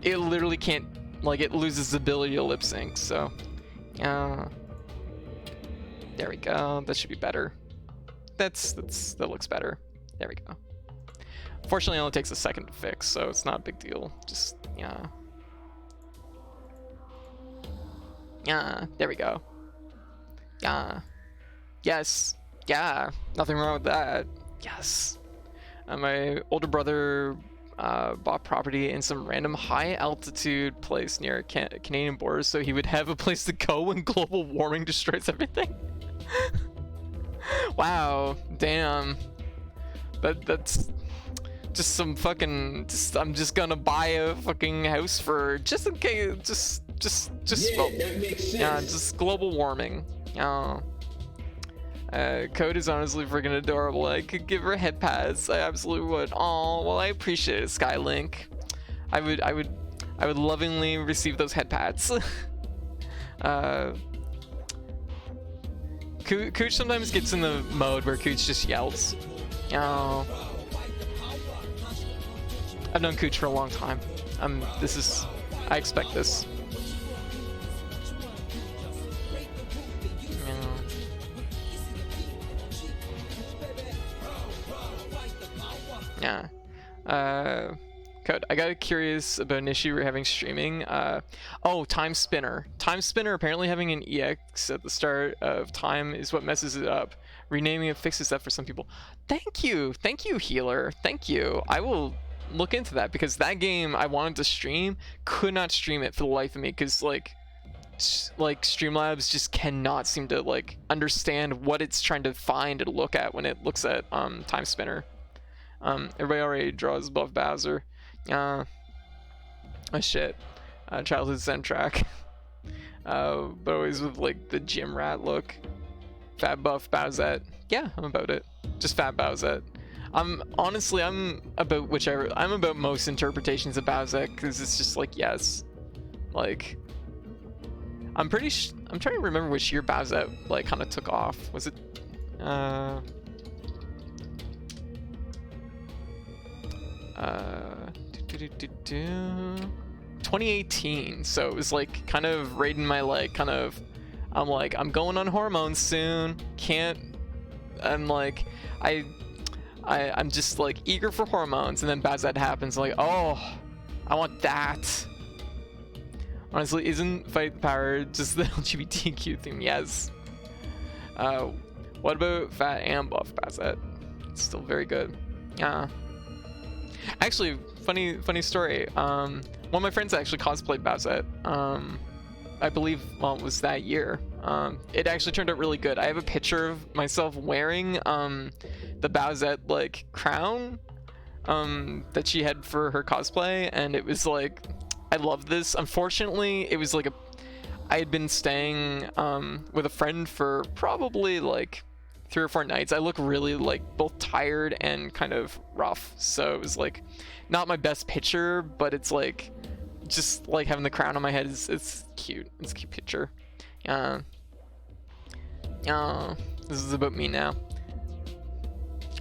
it literally can't, like, it loses the ability to lip sync. So there we go. That should be better. That looks better. There we go. Fortunately, it only takes a second to fix, so it's not a big deal. Just, yeah. Yeah, there we go. Yeah. Yes. Yeah. Nothing wrong with that. Yes. My older brother bought property in some random high-altitude place near Canadian borders, so he would have a place to go when global warming destroys everything. Wow. Damn. That's... just some fucking, I'm just gonna buy a fucking house for, just in case, just yeah, well, that makes sense. yeah, just global warming. Code is honestly freaking adorable. I could give her head pads. I absolutely would. Oh, well, I appreciate it, Skylink. I would lovingly receive those head pads. Cooch sometimes gets in the mode where Cooch just yells. Oh. I've known Cooch for a long time. I expect this. Yeah. Code. I got curious about an issue we're having streaming. Oh, Time Spinner. Time Spinner apparently having an EX at the start of time is what messes it up. Renaming it fixes that for some people. Thank you, healer. Thank you. I will look into that because that game I wanted to stream, could not stream it for the life of me because like Streamlabs just cannot seem to like understand what it's trying to find and look at when it looks at Time Spinner. Everybody already draws above Bowser. Oh shit. Childhood soundtrack. But always with like the gym rat look. Fat buff Bowsette. Yeah, I'm about it. Just fat Bowsette. Honestly, I'm about most interpretations of Bowsette because it's just like, yes. Like, I'm trying to remember which year Bowsette like kind of took off. Was it 2018, so it was like kind of right in my like kind of I'm going on hormones soon, I'm like I'm just like eager for hormones, and then Bowsette happens, like, oh, I want that. Honestly, isn't Fight the Power just the LGBTQ theme? Yes. What about fat and buff Bowsette? It's still very good. Yeah. Actually, funny story. One of my friends actually cosplayed Bowsette. I believe, well, it was that year. It actually turned out really good. I have a picture of myself wearing the Bowsette like crown that she had for her cosplay, and it was like, I love this. Unfortunately, it was like I had been staying with a friend for probably like 3 or 4 nights. I look really like both tired and kind of rough, so it was like not my best picture, but it's like just like having the crown on my head it's cute. It's a cute picture. This is about me now.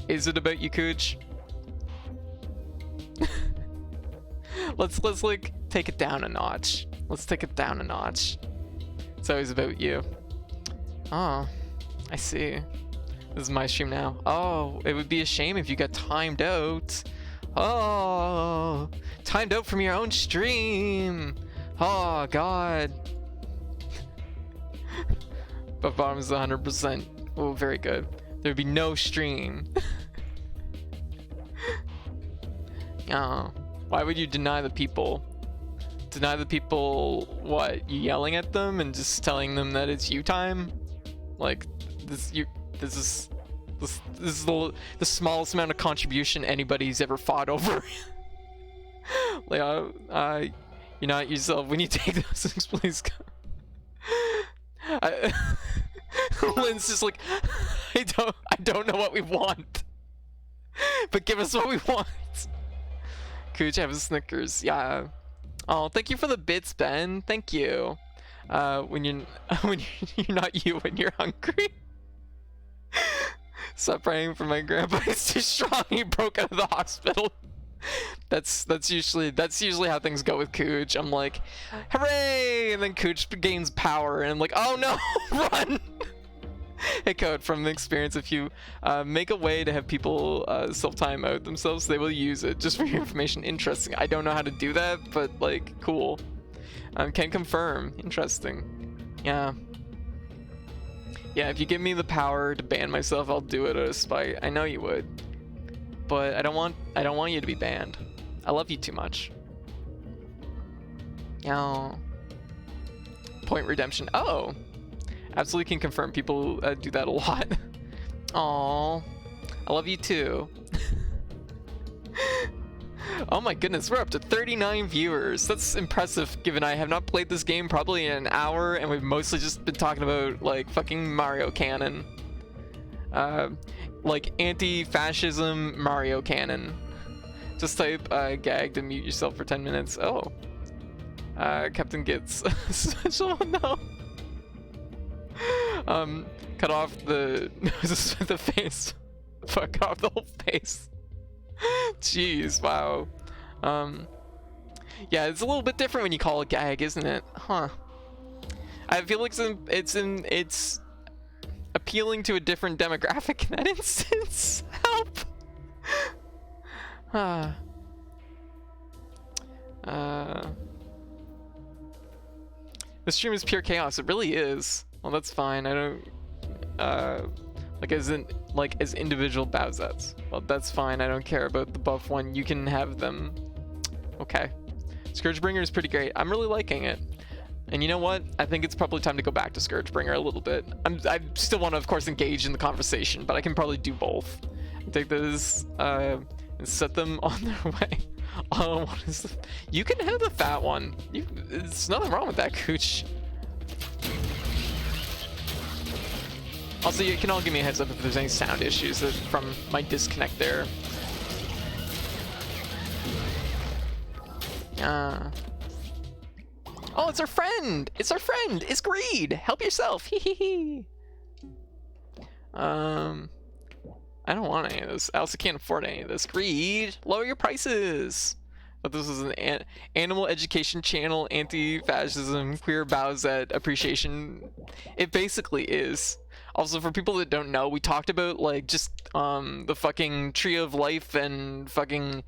Is it about you, Cooch? let's like take it down a notch. Let's take it down a notch. It's always about you. Oh, I see. This is my stream now. Oh, it would be a shame if you got timed out. Oh, timed out from your own stream. Oh, God. But bottom is 100%. Oh, very good. There'd be no stream. Oh, why would you deny the people? Deny the people what? You yelling at them and just telling them that it's you time? Like, this is the smallest amount of contribution anybody's ever fought over. Like, you're not yourself when you take those things, please go. Lynn's just like, I don't know what we want, but give us what we want. Cooch, have a Snickers. Yeah. Oh, thank you for the bits, Ben. Thank you. When you're not you when you're hungry. Stop praying for my grandpa. He's too strong. He broke out of the hospital. That's usually how things go with Cooch. I'm like, hooray! And then Cooch gains power, and I'm like, oh no, run! Hey, Code, from experience, if you make a way to have people self-time out themselves, they will use it. Just for your information. Interesting. I don't know how to do that, but like, cool. Can confirm. Interesting. Yeah. Yeah, if you give me the power to ban myself, I'll do it out of spite. I know you would. But I don't want you to be banned. I love you too much. Oh. Point redemption. Oh. Absolutely can confirm people do that a lot. Aww. I love you too. Oh my goodness, we're up to 39 viewers. That's impressive given I have not played this game probably in an hour and we've mostly just been talking about like fucking Mario canon. Like anti-fascism Mario canon. Just type gag to mute yourself for 10 minutes. Oh. Captain Gitz. Special no. Cut off the noses with the face. Fuck off the whole face. Jeez, wow. Yeah, it's a little bit different when you call it gag, isn't it? Huh. I feel like it's appealing to a different demographic in that instance. Help. The stream is pure chaos. It really is. Well, that's fine. I don't like as individual Bowsets. Well, that's fine. I don't care about the buff one. You can have them. Okay. ScourgeBringer is pretty great. I'm really liking it. And you know what? I think it's probably time to go back to ScourgeBringer a little bit. I still want to, of course, engage in the conversation, but I can probably do both. Take those and set them on their way. Oh, what is the... You can have the fat one. There's nothing wrong with that, Cooch. Also, you can all give me a heads up if there's any sound issues from my disconnect there. Oh, it's our friend! It's our friend! It's Greed! Help yourself! Hee hee hee! I don't want any of this. I also can't afford any of this. Greed! Lower your prices! But this is an animal education channel, anti-fascism, queer Bowsette appreciation. It basically is. Also, for people that don't know, we talked about, like, just, the fucking Tree of Life and fucking,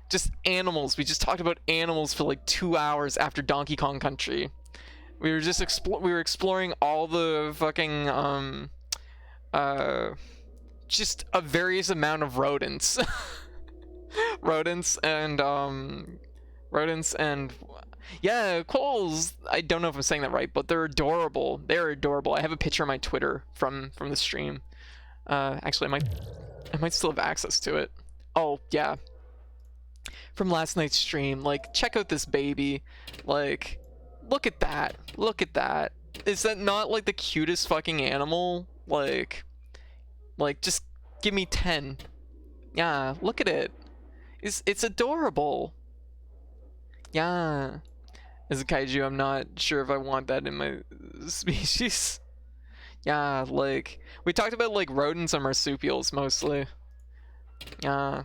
just animals. We just talked about animals for, like, 2 hours after Donkey Kong Country. We were just exploring all the fucking, just a various amount of rodents. rodents and yeah, Coles. I don't know if I'm saying that right, but they're adorable. They're adorable. I have a picture on my Twitter from the stream. Actually, I might still have access to it. Oh yeah, from last night's stream. Like, check out this baby. Like, look at that. Look at that. Is that not like the cutest fucking animal? Like just give me 10. Yeah, look at it. It's adorable. Yeah. As a kaiju, I'm not sure if I want that in my species. Yeah, like, we talked about, like, rodents and marsupials, mostly. Yeah.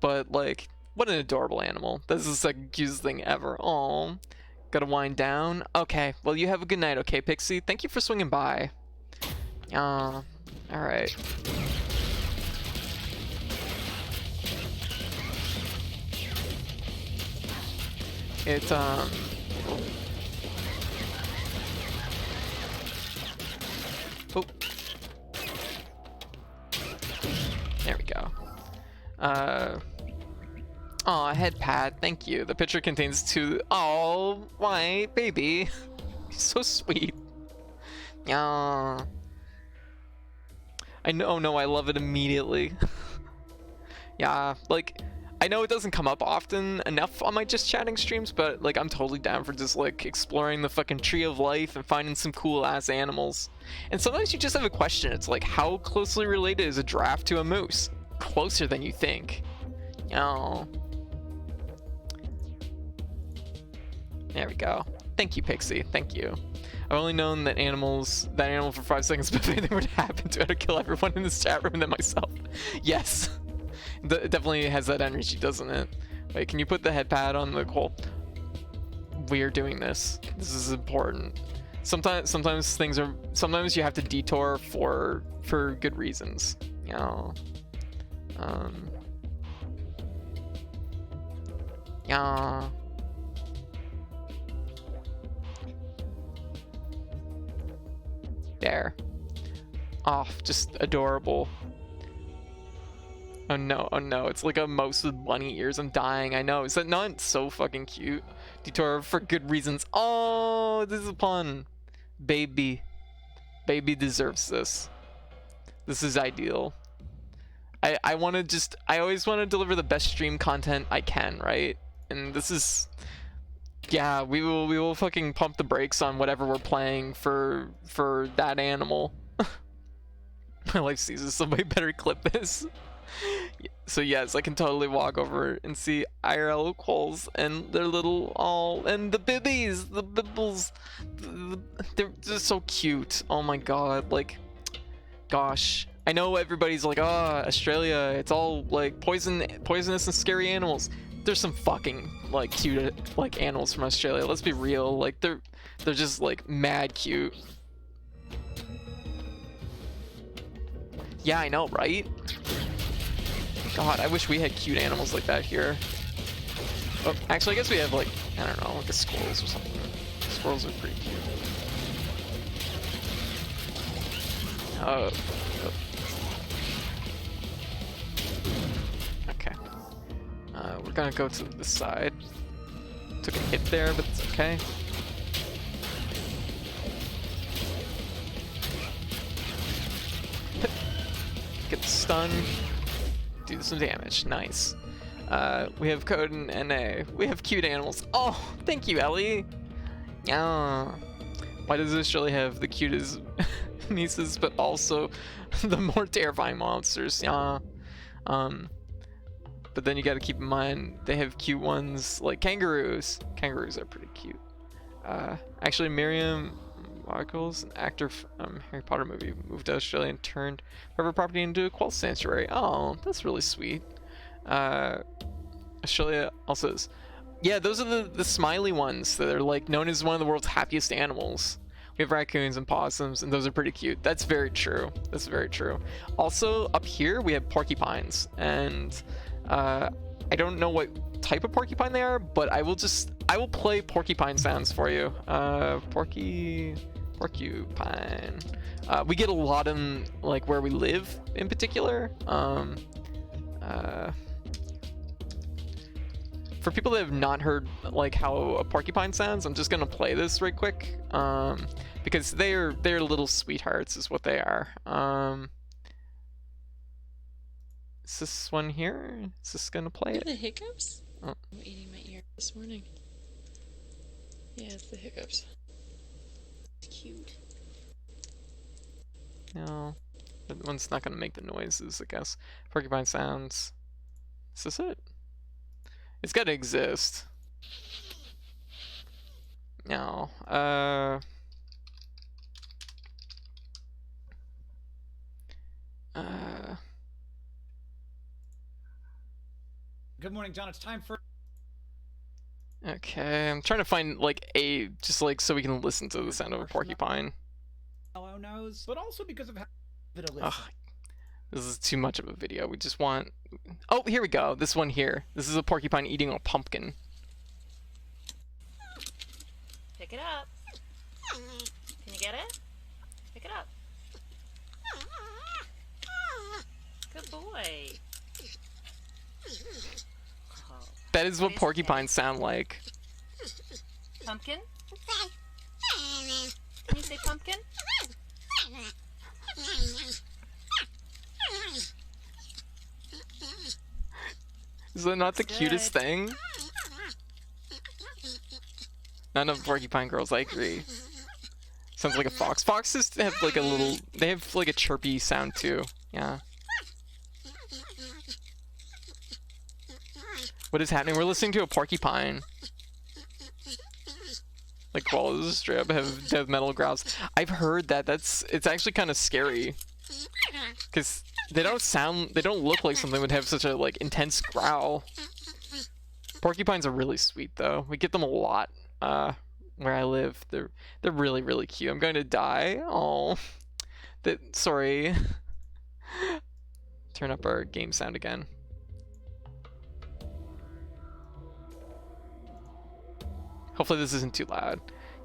But, like, what an adorable animal. This is the second cutest thing ever. Aw. Gotta wind down. Okay, well, you have a good night, okay, Pixie? Thank you for swinging by. Alright. It's, oh. There we go. Aw, head pad, thank you. The picture contains 2. Oh, why, baby? He's so sweet. Yeah. I know, no, I love it immediately. Yeah, like, I know it doesn't come up often enough on my just chatting streams, but like, I'm totally down for just like exploring the fucking Tree of Life and finding some cool ass animals. And sometimes you just have a question. It's like, how closely related is a giraffe to a moose? Closer than you think. Oh. There we go. Thank you, Pixie. Thank you. I've only known that animal for 5 seconds, but if anything were to happen to it, I'd kill everyone in this chat room and then myself. Yes. It definitely has that energy, doesn't it? Wait, can you put the head pad on the coal? We're doing this. This is important. Sometimes you have to detour for good reasons. You know. Yeah. There. Oh, just adorable. Oh no, it's like a mouse with bunny ears. I'm dying, I know. Is that not so fucking cute? Detour for good reasons. Oh, this is a pun. Baby. Baby deserves this. This is ideal. I always want to deliver the best stream content I can, right? And this is... Yeah, we will fucking pump the brakes on whatever we're playing for that animal. My life seizes, somebody better clip this. So yes, I can totally walk over and see IRL Coles and their little and the bibbies, the bibbles, they're just so cute. Oh my god, like, gosh. I know everybody's like, oh, Australia, it's all like poisonous and scary animals. There's some fucking like cute like animals from Australia. Let's be real, like they're just like mad cute. Yeah, I know, right? God, I wish we had cute animals like that here. Oh, actually, I guess we have like, I don't know, like a squirrels or something. Squirrels are pretty cute. Oh. Okay. We're gonna go to the side. Took a hit there, but it's okay. Get the stun. Do some damage. Nice. We have code in NA. We have cute animals. Oh, thank you, Ellie. Yeah. Why does this really have the cutest nieces, but also the more terrifying monsters? Yeah. But then you got to keep in mind they have cute ones like kangaroos. Kangaroos are pretty cute. Actually, Miriam Markles, an actor from Harry Potter movie, moved to Australia and turned private property into a quail sanctuary. Oh, that's really sweet. Australia also is. Yeah, those are the smiley ones that are like known as one of the world's happiest animals. We have raccoons and possums, and those are pretty cute. That's very true. That's very true. Also, up here we have porcupines, and I don't know what type of porcupine they are, but I will play porcupine sounds for you. Porcupine. We get a lot in like where we live in particular. For people that have not heard like how a porcupine sounds, I'm just gonna play this right quick, because they're little sweethearts is what they are. Is this one here? Is this gonna play it? The hiccups? Oh. I'm eating my ear this morning. Yeah, it's the hiccups. It's cute. No, that one's not gonna make the noises, I guess. Porcupine sounds. Is this it? It's gotta exist. No. Good morning, John. It's time for. Okay, I'm trying to find like just like so we can listen to the sound of a porcupine. Hello knows, but also because of how it a listen. Ugh, this is too much of a video. We just want. Oh, here we go. This one here. This is a porcupine eating a pumpkin. Pick it up. Can you get it? Pick it up. Good boy. Oh. That is what porcupines sound like. Pumpkin? Can you say pumpkin? Is that not the cutest thing? None of porcupine girls, I agree. Sounds like a fox. Foxes have like a little, they have like a chirpy sound too. Yeah. What is happening? We're listening to a porcupine. Like koalas straight up have death metal growls. I've heard that. It's actually kind of scary. Cause they don't look like something would have such a like intense growl. Porcupines are really sweet though. We get them a lot where I live. They're really, really cute. I'm going to die. Oh, sorry. Turn up our game sound again. Hopefully this isn't too loud.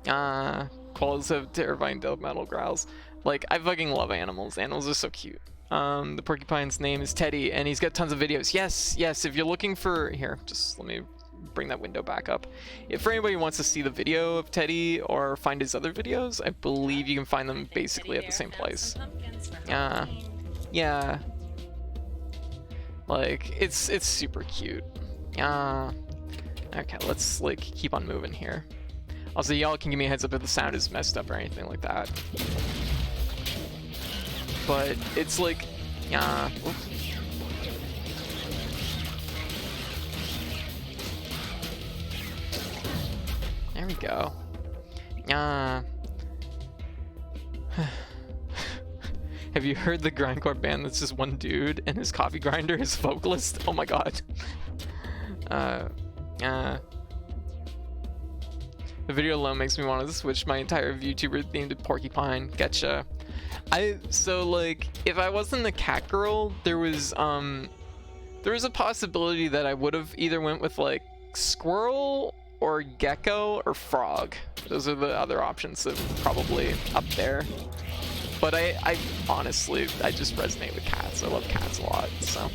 Koalas have terrifying death metal growls. Like, I fucking love animals. Animals are so cute. The porcupine's name is Teddy, and he's got tons of videos. Yes, if you're looking for... Here, just let me bring that window back up. If anybody wants to see the video of Teddy or find his other videos, I believe you can find them basically at the same place. Yeah. Like, it's super cute. Okay, let's like keep on moving here. Also, y'all can give me a heads up if the sound is messed up or anything like that. But it's like, oops. There we go. Have you heard the grindcore band that's just one dude and his coffee grinder is vocalist? Oh my god. The video alone makes me want to switch my entire VTuber theme to porcupine. Getcha. So like, if I wasn't the cat girl, there was a possibility that I would have either went with like squirrel or gecko or frog. Those are the other options that are probably up there. But I honestly, I just resonate with cats. I love cats a lot, so.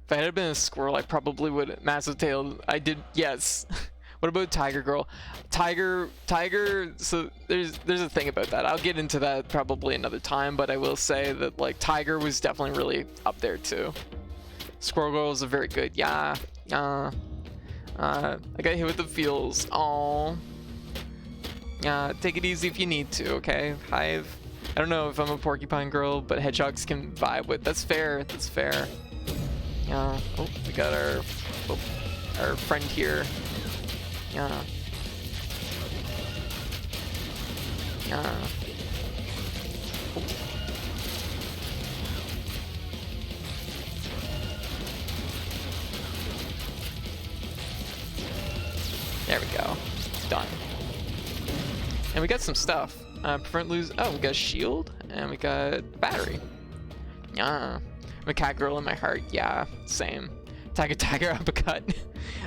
If I had been a squirrel, I probably would massive tail. I did, yes. What about Tiger Girl? Tiger, so there's a thing about that. I'll get into that probably another time, but I will say that like Tiger was definitely really up there too. Squirrel Girl is a very good, yeah. I got hit with the feels. Aww. Take it easy if you need to, okay? Hive. I don't know if I'm a porcupine girl, but hedgehogs can vibe with. That's fair. That's fair. Oh, we got our friend here. Yeah. Oh. There we go. Done. And we got some stuff. Prevent lose. Oh, we got a shield and we got battery. Yeah. I'm a cat girl in my heart. Yeah, same. Tiger uppercut.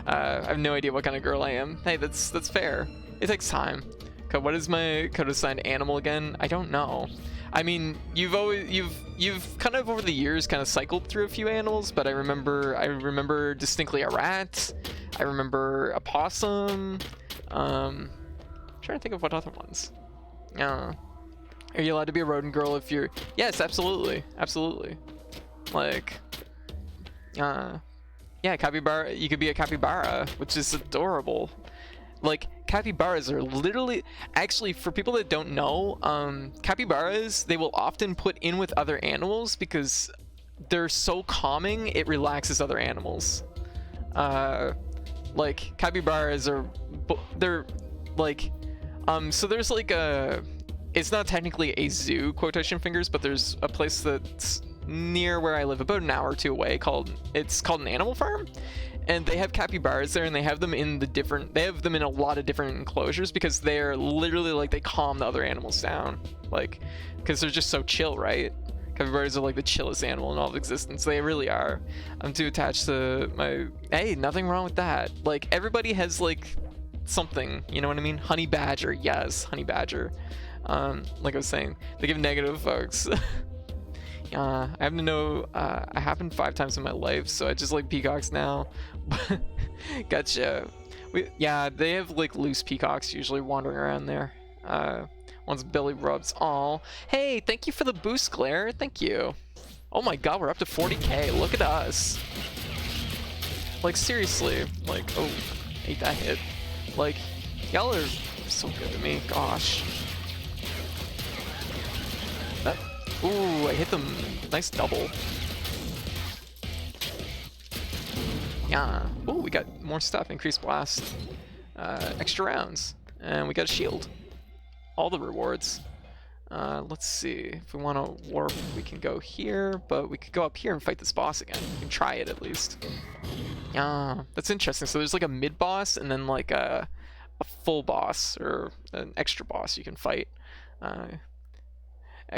I have no idea what kind of girl I am. Hey, that's fair. It takes time. Okay, what is my code assigned animal again? I don't know. I mean, you've kind of over the years kind of cycled through a few animals, but I remember distinctly a rat. I remember a possum. I'm trying to think of what other ones. Are you allowed to be a rodent girl if you're? Yes, absolutely, absolutely. Like, yeah, capybara. You could be a capybara, which is adorable. Like, capybaras are literally, actually, for people that don't know, capybaras, they will often put in with other animals because they're so calming, it relaxes other animals. Like, capybaras are, they're, like, so there's like a, it's not technically a zoo, quotation fingers, but there's a place that's near where I live, about an hour or two away, it's called an animal farm, and they have capybaras there, and they have them in a lot of different enclosures because they're literally like, they calm the other animals down, like, because they're just so chill, right? Capybaras are like the chillest animal in all of existence. They really are. I'm too attached to my, hey, nothing wrong with that. Like, everybody has like something, you know what I mean? Honey badger, yes, honey badger. Like I was saying, they give negative folks. I happen to know, I happened 5 times in my life, so I just like peacocks now. Gotcha. Yeah, they have like loose peacocks usually wandering around there. One's belly rubs. Aw. Hey, thank you for the boost, Claire. Thank you. Oh my god, we're up to 40k. Look at us. Like, seriously. Like, oh, hate that hit. Like, y'all are so good to me. Gosh. Ooh, I hit them. Nice double. Yeah. Ooh, we got more stuff. Increased blast. Extra rounds. And we got a shield. All the rewards. Let's see. If we want to warp, we can go here. But we could go up here and fight this boss again. We can try it at least. Yeah, that's interesting. So there's like a mid-boss and then like a full boss or an extra boss you can fight.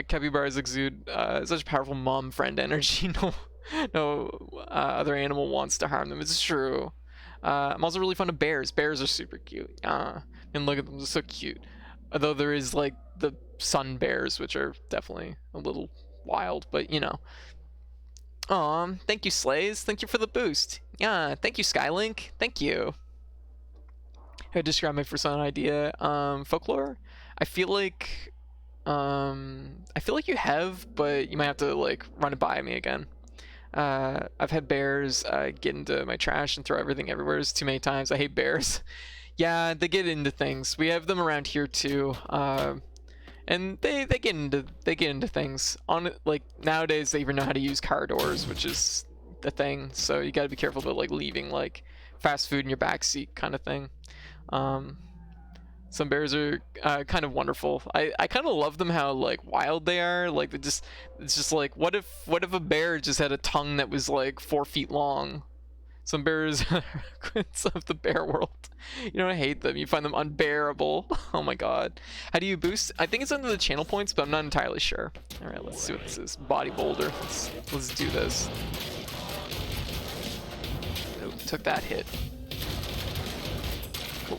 Capybaras exude such powerful mom-friend energy. No other animal wants to harm them. It's true. I'm also really fond of bears. Bears are super cute. And look at them, they're so cute. Although there is like the sun bears, which are definitely a little wild, but you know. Thank you, Slays. Thank you for the boost. Yeah, thank you, Skylink. Thank you. How to describe my first idea? Folklore. I feel like you have, but you might have to like run it by me again. I've had bears get into my trash and throw everything everywhere too many times. I hate bears. Yeah, they get into things. We have them around here too. And they get into things. Like nowadays they even know how to use car doors, which is the thing. So you got to be careful about like leaving like fast food in your backseat kind of thing. Some bears are kind of wonderful. I kind of love them how like wild they are. Like it's just like what if a bear just had a tongue that was like 4 feet long? Some bears of the bear world. You don't hate them, you find them unbearable. Oh my god. How do you boost? I think it's under the channel points, but I'm not entirely sure. Alright, let's see what this is. Bodybuilder. Let's do this. Oh, took that hit. Cool.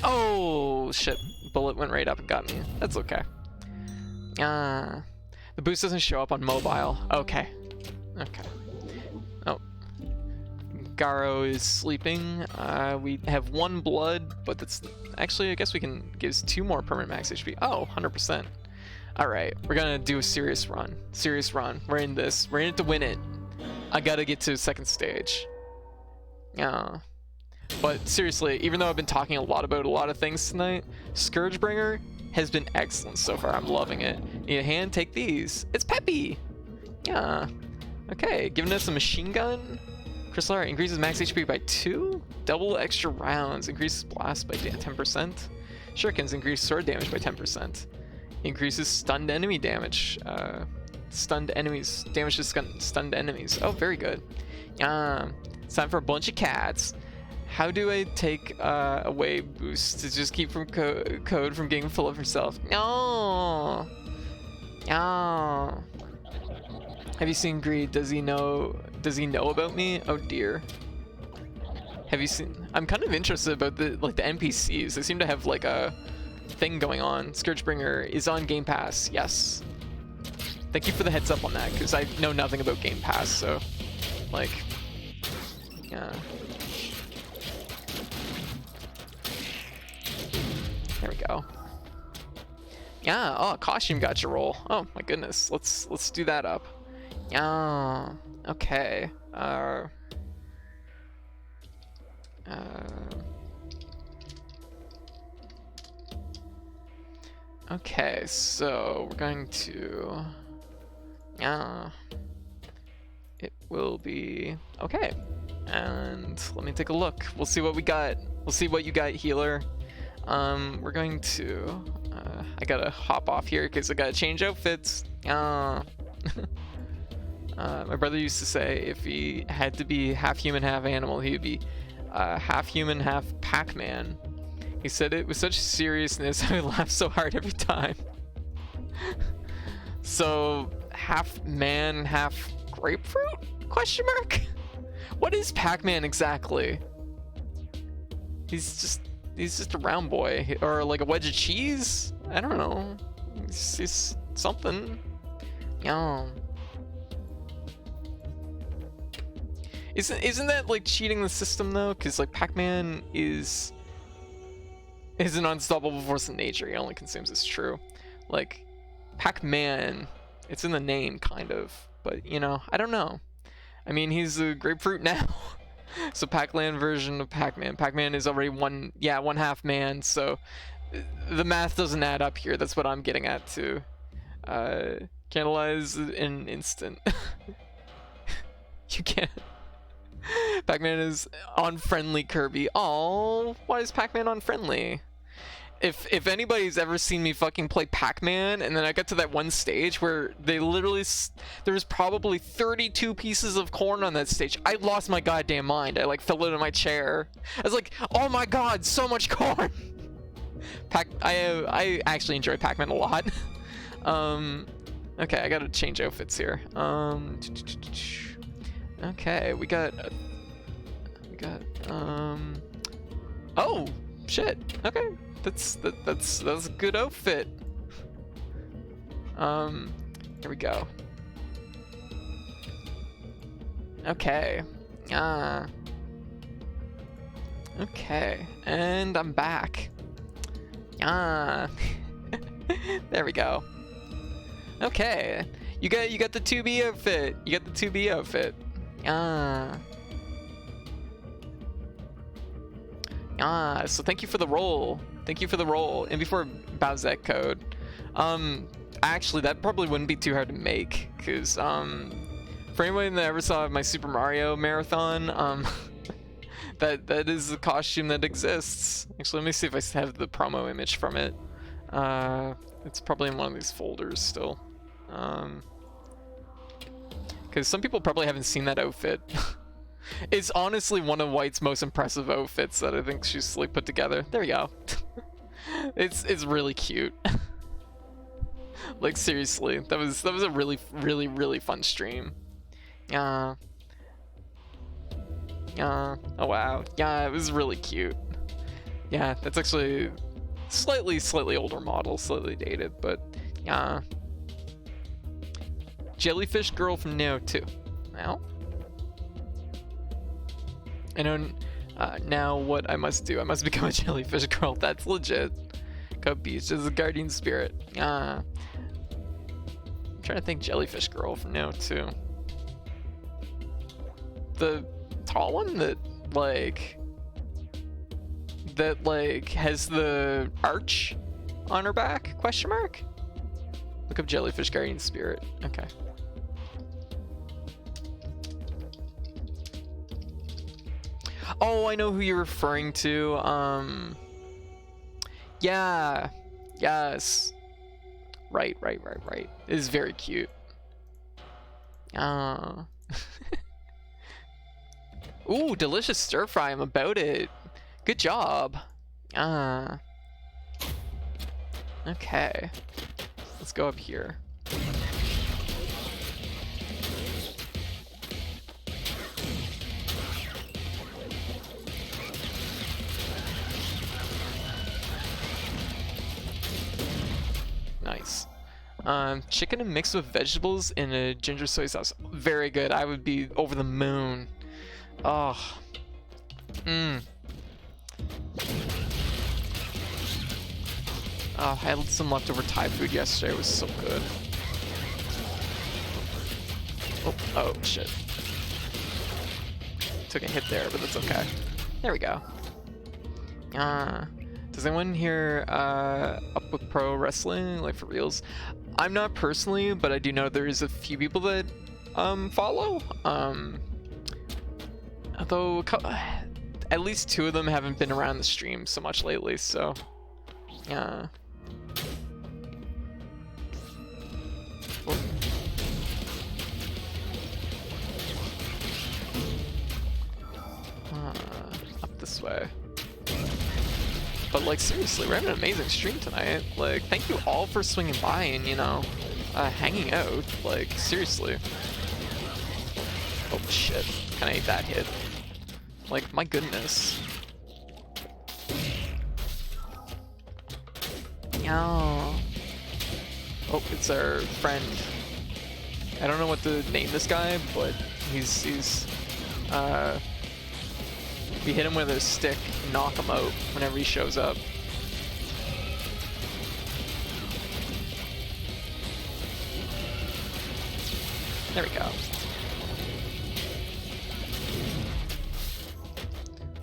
Oh shit, bullet went right up and got me. That's okay. The boost doesn't show up on mobile. Okay. Oh. Garo is sleeping. We have 1 blood, but that's actually, I guess we can give us 2 more permanent max HP. Oh, 100%. Alright, we're gonna do a serious run. We're in this. We're in it to win it. I gotta get to 2nd stage. But seriously, even though I've been talking a lot about a lot of things tonight, ScourgeBringer has been excellent so far. I'm loving it. Need a hand? Take these. It's Peppy! Yeah. Okay, giving us a machine gun. Crystal Heart increases max HP by 2. Double extra rounds. Increases blast by 10%. Shurikens increase sword damage by 10%. Increases stunned enemy damage. Stunned enemies. Damage to stunned enemies. Oh, very good. It's time for a bunch of cats. How do I take away boost to just keep from code from getting full of herself? No. Have you seen Greed? Does he know about me? Oh dear. Have you seen? I'm kind of interested about the NPCs. They seem to have like a thing going on. ScourgeBringer is on Game Pass. Yes. Thank you for the heads up on that, because I know nothing about Game Pass. So, like, yeah. There we go. Yeah, oh, costume got your roll. Oh my goodness, let's do that up. Yeah, okay. Okay, so we're going to, it will be okay. And let me take a look. We'll see what we got. We'll see what you got, healer. We're going to, I gotta hop off here because I gotta change outfits. My brother used to say if he had to be half human, half animal, he would be half human, half Pac-Man. He said it with such seriousness, I would laugh so hard every time. So, half man, half grapefruit? Question mark? What is Pac-Man exactly? He's just a round boy, or like a wedge of cheese? I don't know. He's something. Yeah. Isn't that like cheating the system though? Because like Pac-Man is an unstoppable force in nature. He only consumes as true. Like Pac-Man, it's in the name kind of, but you know, I don't know. I mean, he's a grapefruit now. So Pac-Land version of Pac-Man. Pac-Man is already one half man, so the math doesn't add up here. That's what I'm getting at to canalize in an instant. You can't. Pac-Man is unfriendly Kirby. Oh, why is Pac-Man unfriendly? If anybody's ever seen me fucking play Pac-Man, and then I got to that one stage where they literally, there was probably 32 pieces of corn on that stage. I lost my goddamn mind. I like fell out of my chair. I was like, oh my god, so much corn. I actually enjoy Pac-Man a lot. Okay, I gotta change outfits here. Okay, we got, oh shit. Okay. That's a good outfit. Here we go. Okay. Okay, and I'm back. There we go. Okay, you got the 2B outfit. You got the 2B outfit. So thank you for the roll. Thank you for the roll. And before Bowsette code, actually that probably wouldn't be too hard to make, because for anyone that ever saw my Super Mario marathon, that is a costume that exists. Actually, let me see if I have the promo image from it. It's probably in one of these folders still. Because some people probably haven't seen that outfit. It's honestly one of White's most impressive outfits that I think she's like put together. There we go. It's really cute. Like seriously, that was a really fun stream. Yeah. Oh wow. Yeah, it was really cute. Yeah, that's actually slightly older model, slightly dated, but yeah. Jellyfish girl from Neo 2. Now? I know now what I must do. I must become a jellyfish girl. That's legit. Cub Beach is a guardian spirit. I'm trying to think jellyfish girl from Neo 2. The tall one that has the arch on her back? Question mark? Look up jellyfish guardian spirit. Okay. Oh, I know who you're referring to. Yeah. Yes. Right. It is very cute. Ooh, delicious stir fry. I'm about it. Good job. Okay. Let's go up here. Nice. Chicken and mixed with vegetables in a ginger soy sauce. Very good. I would be over the moon. Oh. Oh, I had some leftover Thai food yesterday. It was so good. Oh shit. Took a hit there, but that's okay. There we go. Does anyone here up with pro wrestling, like for reals? I'm not personally, but I do know there's a few people that follow. Although at least 2 of them haven't been around the stream so much lately, so yeah. Up this way. But like seriously, we're having an amazing stream tonight. Like, thank you all for swinging by and, you know, hanging out. Like, seriously. Oh shit, kinda ate that hit. Like, my goodness. Oh, it's our friend. I don't know what to name this guy, but he's we hit him with a stick, knock him out whenever he shows up. There we go.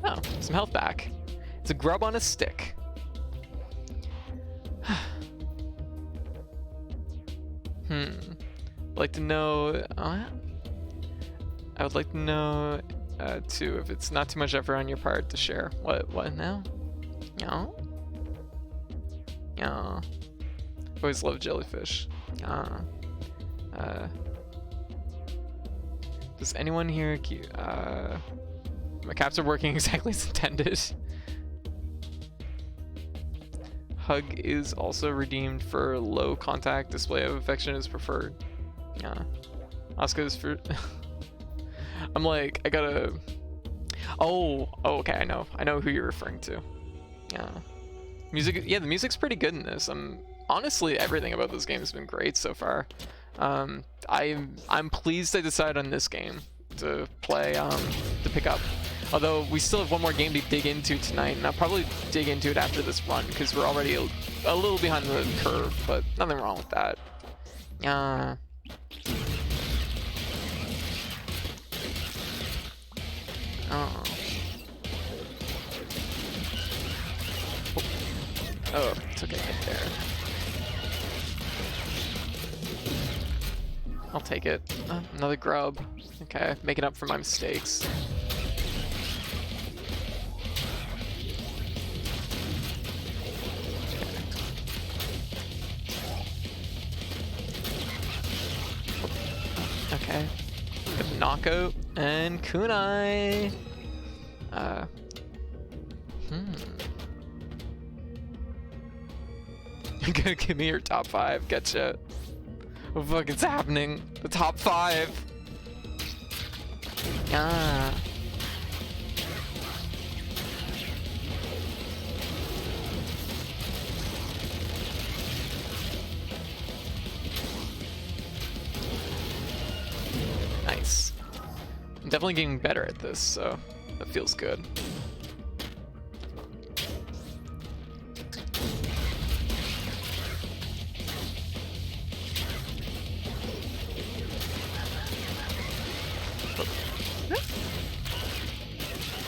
Oh, some health back. It's a grub on a stick. I'd like to know. I would like to know too if it's not too much effort on your part to share. What now? No. Yeah. Always love jellyfish. Does anyone here? My caps are working exactly as intended. Hug is also redeemed for low contact. Display of affection is preferred. Yeah. Oscar is for. I'm like, I gotta. Oh, okay. I know who you're referring to. Yeah. Music. Yeah, the music's pretty good in this. Honestly, everything about this game has been great so far. I'm pleased I decided on this game to play, to pick up. Although we still have one more game to dig into tonight, and I'll probably dig into it after this run because we're already a little behind the curve, but nothing wrong with that. Oh, took a hit there. I'll take it. Another grub. Okay, making up for my mistakes. Okay. Got the knockout and kunai. You're gonna give me your top 5. Getcha. What the fuck is happening? The top 5. Ah. Nice. I'm definitely getting better at this, so that feels good.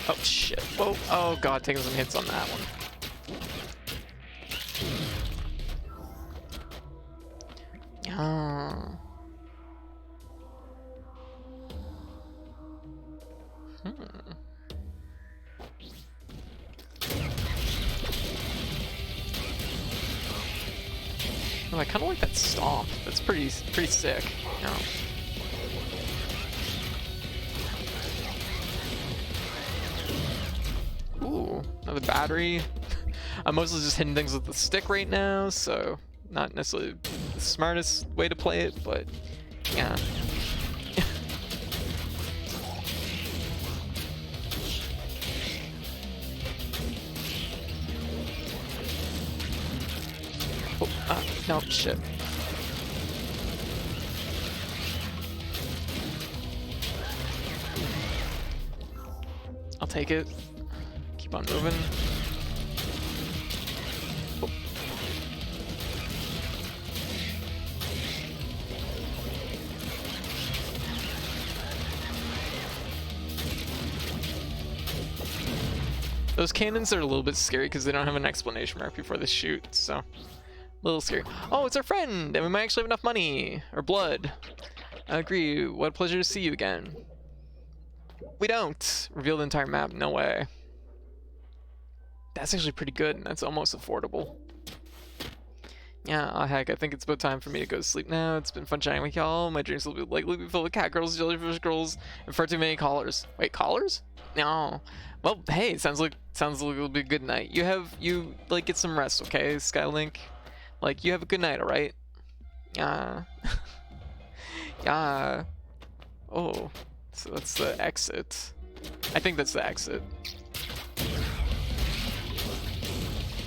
Oh shit. Whoa. Oh god, taking some hits on that one. Yeah. Oh, I kind of like that stomp. That's pretty sick. Yeah. Ooh, another battery. I'm mostly just hitting things with the stick right now, so not necessarily the smartest way to play it, but yeah. Oh, no, shit. I'll take it. Keep on moving. Oh. Those cannons are a little bit scary because they don't have an exclamation mark before they shoot, so a little scary. Oh, it's our friend, and we might actually have enough money or blood. I agree. What a pleasure to see you again. We don't reveal the entire map. No way. That's actually pretty good, and that's almost affordable. Yeah, oh heck, I think it's about time for me to go to sleep now. It's been fun chatting with y'all. My dreams will be likely be filled with cat girls, jellyfish girls, and far too many callers. Wait, callers? No. Well, hey, it sounds like it'll be a good night. You like get some rest, okay, Skylink? Like you have a good night, all right? Yeah. Yeah. Oh, so that's the exit. I think that's the exit.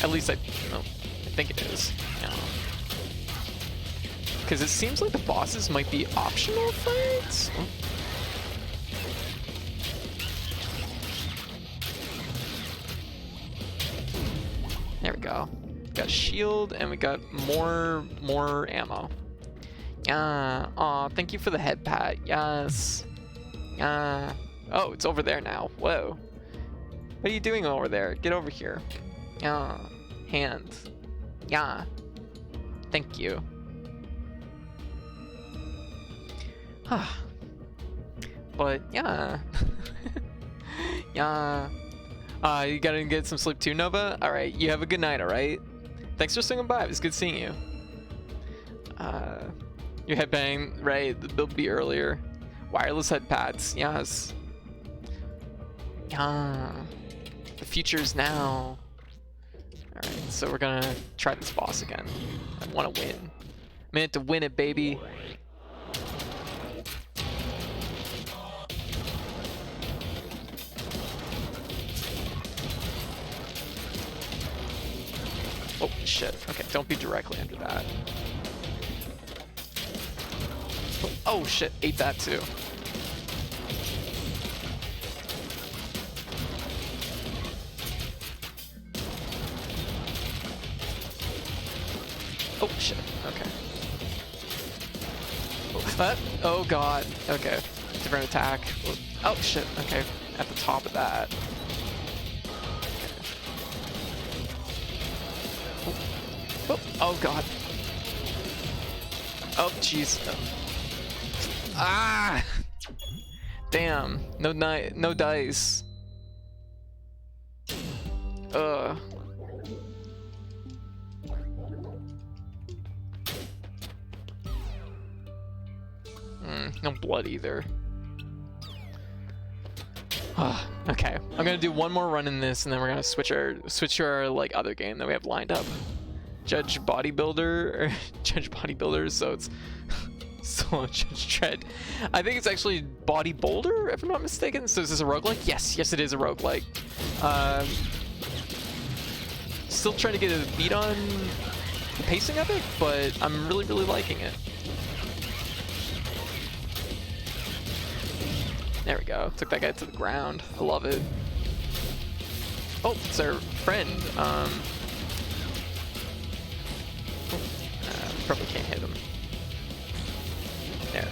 At least I think it is. Yeah. Because it seems like the bosses might be optional fights. Oh. There we go. Got a shield and we got more ammo. Yeah. Aw, thank you for the head pat. Yes. Yeah. Oh, it's over there now. Whoa. What are you doing over there? Get over here. Yeah. Hand. Yeah. Thank you. But yeah. Yeah. You gotta get some sleep too, Nova? Alright, you have a good night, alright? Thanks for swinging by. It was good seeing you. Your headbang, right? They'll be earlier. Wireless head pads, yes. Yeah. The future is now. Alright, so we're gonna try this boss again. I wanna win. I'm in it to win it, baby. Oh, shit. Okay, don't be directly under that. Oh, shit. Ate that, too. Oh, shit. Okay. Oh, God. Okay. Different attack. Oh, shit. Okay. At the top of that. Oh god. Oh jeez. Ah! Damn. No dice. Ugh. No blood either. Okay, I'm gonna do one more run in this, and then we're gonna switch to our like other game that we have lined up. Judge Bodybuilder, or Judge Bodybuilder. So it's so Judge Dread. I think it's actually Bodybuilder, if I'm not mistaken. So is this a roguelike? Yes, it is a roguelike. Still trying to get a beat on the pacing of it, but I'm really liking it. There we go. Took that guy to the ground. I love it. Oh, it's our friend. Probably can't hit him. There.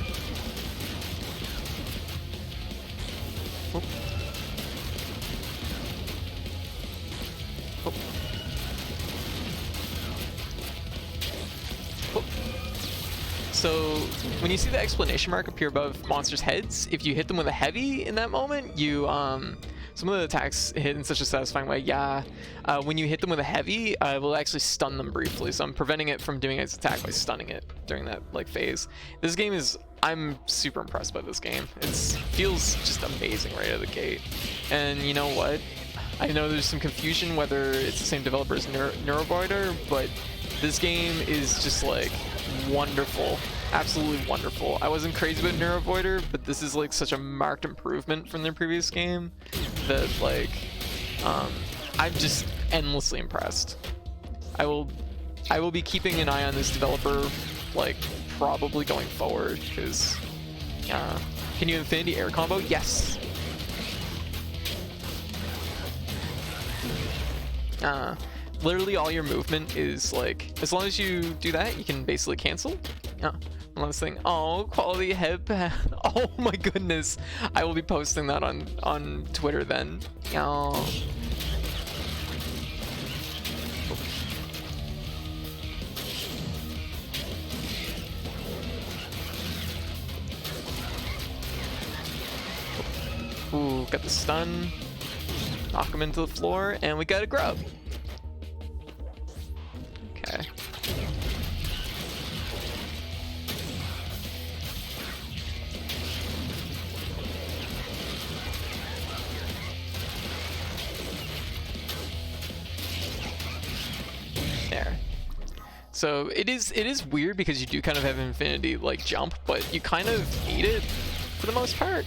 Oh. Oh. Oh. So when you see the exclamation mark appear above monsters' heads, if you hit them with a heavy in that moment, you some of the attacks hit in such a satisfying way. Yeah, when you hit them with a heavy, it will actually stun them briefly. So I'm preventing it from doing its attack by stunning it during that like phase. This game is, I'm super impressed by this game. It feels just amazing right out of the gate. And you know what? I know there's some confusion whether it's the same developer as Neurovoider, but this game is just like wonderful. Absolutely wonderful. I wasn't crazy about Neurovoider, but this is like such a marked improvement from their previous game that like I'm just endlessly impressed. I will be keeping an eye on this developer like probably going forward, because can you Infinity Air combo? Yes. Literally all your movement is like, as long as you do that, you can basically cancel. One last thing. Oh, quality headband. Oh my goodness. I will be posting that on Twitter then. Oh. Ooh, got the stun. Knock him into the floor, and we got a grub. Okay. There. So it is weird because you do kind of have infinity like jump, but you kind of need it for the most part.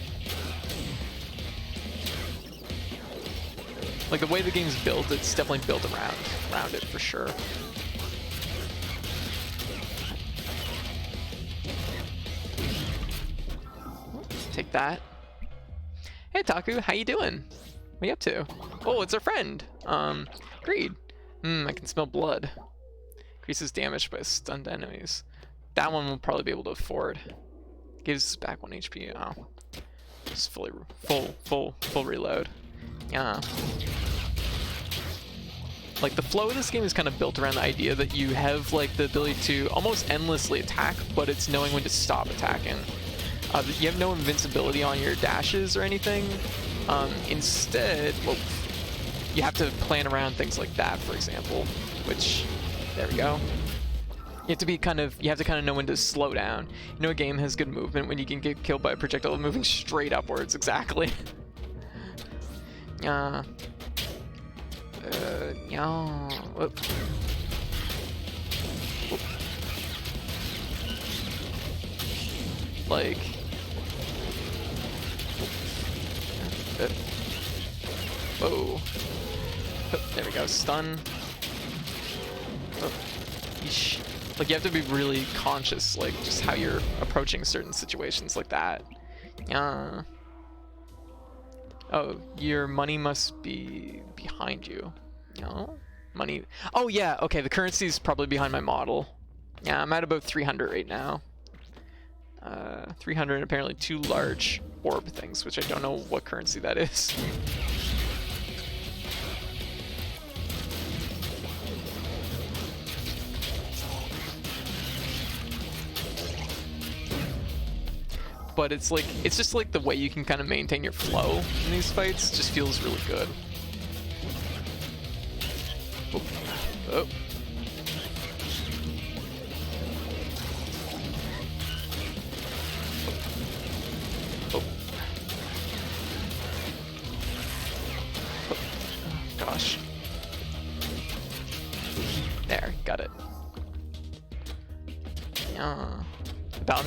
Like the way the game's built, it's definitely built around it for sure. Take that. Hey Taku, how you doing? What are you up to? Oh, it's our friend. Greed. I can smell blood. Increases damage by stunned enemies. That one we'll probably be able to afford. Gives back 1 HP. Oh. Just full reload. Yeah. Like the flow of this game is kind of built around the idea that you have like the ability to almost endlessly attack, but it's knowing when to stop attacking. You have no invincibility on your dashes or anything. Instead, well, you have to plan around things like that, for example, which, there we go. You have to kind of know when to slow down. You know a game has good movement when you can get killed by a projectile moving straight upwards, exactly. Yeah. Whoop. Whoop. Like. Whoa. There we go. Stun. Oh. Yeesh. Like you have to be really conscious, like just how you're approaching certain situations like that. Yeah. Oh, your money must be behind you. No? Money. Oh, yeah. Okay, the currency is probably behind my model. Yeah, I'm at about 300 right now. 300 and apparently 2 large orb things, which I don't know what currency that is. But it's just like the way you can kind of maintain your flow in these fights just feels really good. Oh. Oh.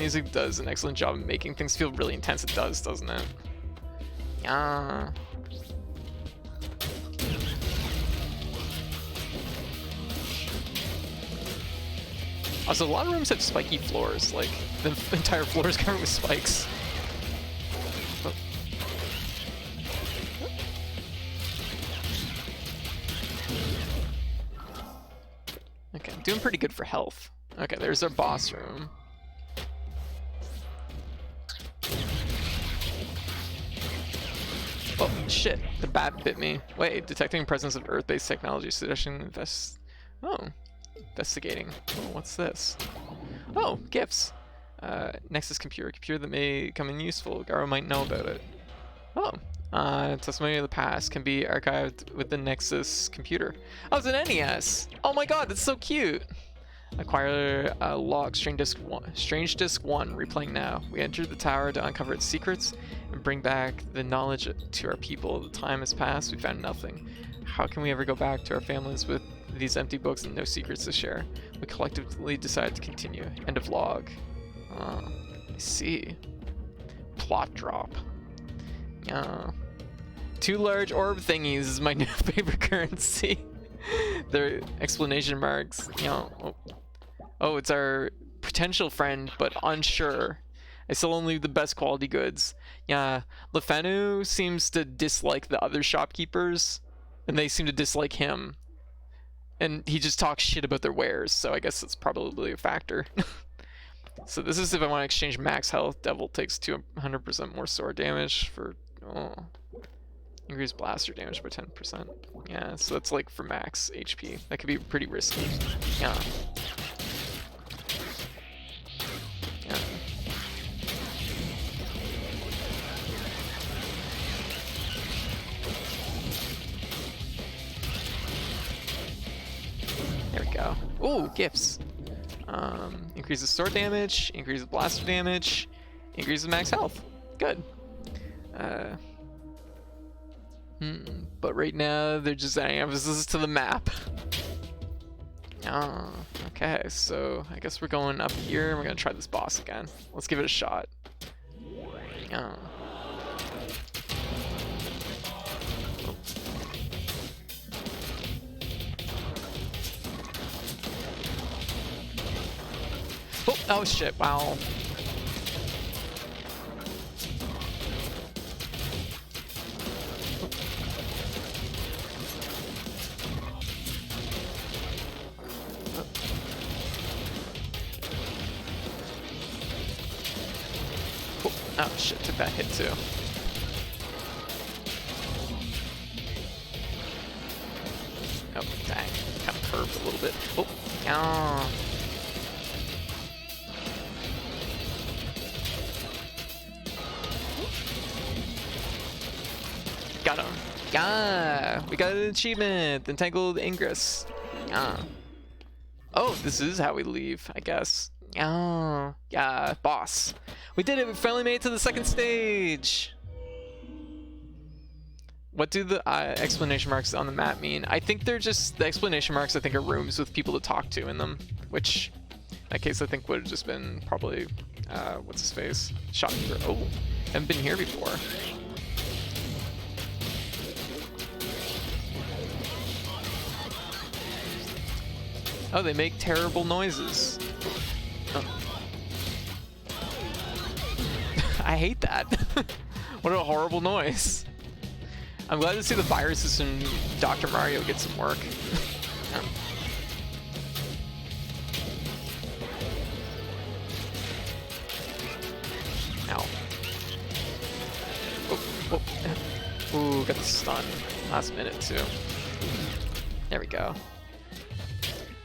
music does an excellent job of making things feel really intense. It does, doesn't it? Yeah. Also, a lot of rooms have spiky floors. Like, the entire floor is covered with spikes. Oh. Okay, I'm doing pretty good for health. Okay, there's our boss room. Oh, shit. The bat bit me. Wait, detecting presence of Earth-based technology. Suggestion investigating. Oh, what's this? Oh, gifts. Nexus computer. Computer that may come in useful. Garo might know about it. Oh. Testimony of the past can be archived with the Nexus computer. Oh, it's an NES! Oh my god, that's so cute! Acquire log, Strange Disk 1, replaying now. We entered the tower to uncover its secrets and bring back the knowledge to our people. The time has passed, we found nothing. How can we ever go back to our families with these empty books and no secrets to share? We collectively decided to continue. End of log. I see. Plot drop. Two large orb thingies is my new favorite currency. They're explanation marks. Oh, it's our potential friend, but unsure. I still only the best quality goods. Yeah, Lefanu seems to dislike the other shopkeepers, and they seem to dislike him. And he just talks shit about their wares, so I guess that's probably a factor. So this is if I want to exchange max health. Devil takes 200% more sword damage for... Oh. Increase blaster damage by 10%. Yeah, so that's like for max HP. That could be pretty risky. Yeah. Yeah. There we go. Ooh, gifts. Increases sword damage, increases blaster damage, increases max health. Good. But right now they're just adding emphasis to the map. Okay, so I guess we're going up here and we're gonna try this boss again. Let's give it a shot. Oh shit, wow. Oh shit, took that hit too. Oh, dang. Kind of curved a little bit. Oh, yeah. Got him. Yeah, we got an achievement. Entangled Ingress. Yeah. Oh, this is how we leave, I guess. Oh, yeah, boss. We did it. We finally made it to the second stage. What do the exclamation marks on the map mean? I think they're just the exclamation marks. I think are rooms with people to talk to in them, which in that case I think would have just been probably what's his face? Shopkeeper. Oh, haven't been here before. Oh, they make terrible noises. Oh. I hate that. What a horrible noise. I'm glad to see the viruses in Dr. Mario get some work. Ow. Oh, oh. Ooh, got the stun. Last minute too. There we go.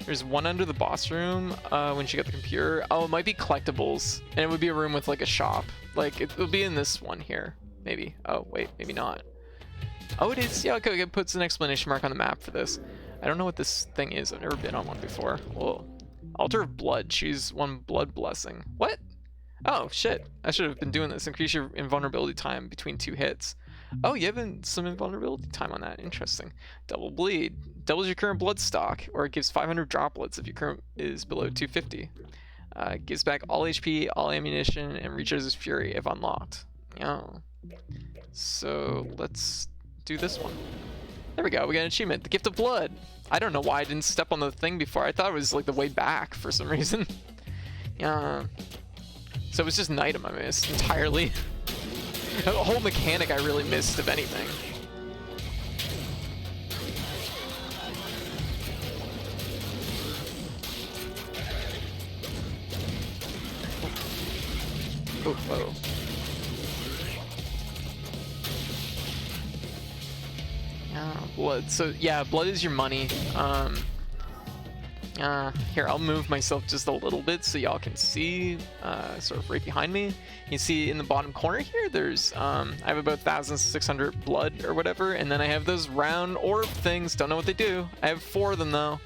There's one under the boss room when you get the computer. Oh, it might be collectibles. And it would be a room with like a shop. Like it will be in this one here. Maybe. Oh, wait, maybe not. Oh, it is. Yeah, okay, it puts an exclamation mark on the map for this. I don't know what this thing is. I've never been on one before. Whoa. Altar of Blood. Choose one blood blessing. What? Oh, shit. I should have been doing this. Increase your invulnerability time between 2 hits. Oh, you have some invulnerability time on that. Interesting. Double bleed. Doubles your current blood stock, or it gives 500 droplets if your current is below 250. Gives back all HP, all ammunition, and recharges Fury if unlocked. Yeah. So let's do this one. There we go, we got an achievement. The Gift of Blood. I don't know why I didn't step on the thing before. I thought it was like the way back for some reason. Yeah. So it was just an item I missed entirely. A whole mechanic I really missed, if anything. Oh, whoa. Blood. So yeah, blood is your money. Here, I'll move myself just a little bit so y'all can see, sort of right behind me. You see in the bottom corner here, there's, I have about 1,600 blood or whatever, and then I have those round orb things. Don't know what they do. I have 4 of them though,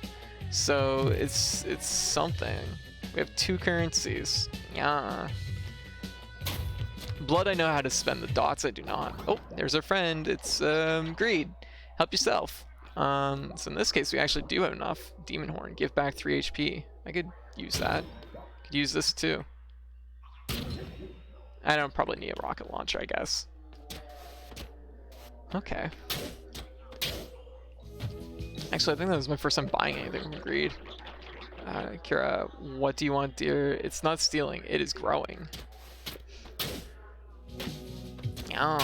so it's something. We have 2 currencies. Yeah. Blood, I know how to spend. The dots, I do not. Oh, there's our friend. It's greed. Help yourself. So in this case, we actually do have enough. Demon Horn, give back 3 HP. I could use that. Could use this too. I don't probably need a rocket launcher, I guess. Okay. Actually, I think that was my first time buying anything from Greed. Kira, what do you want, dear? It's not stealing, it is growing. Yeah.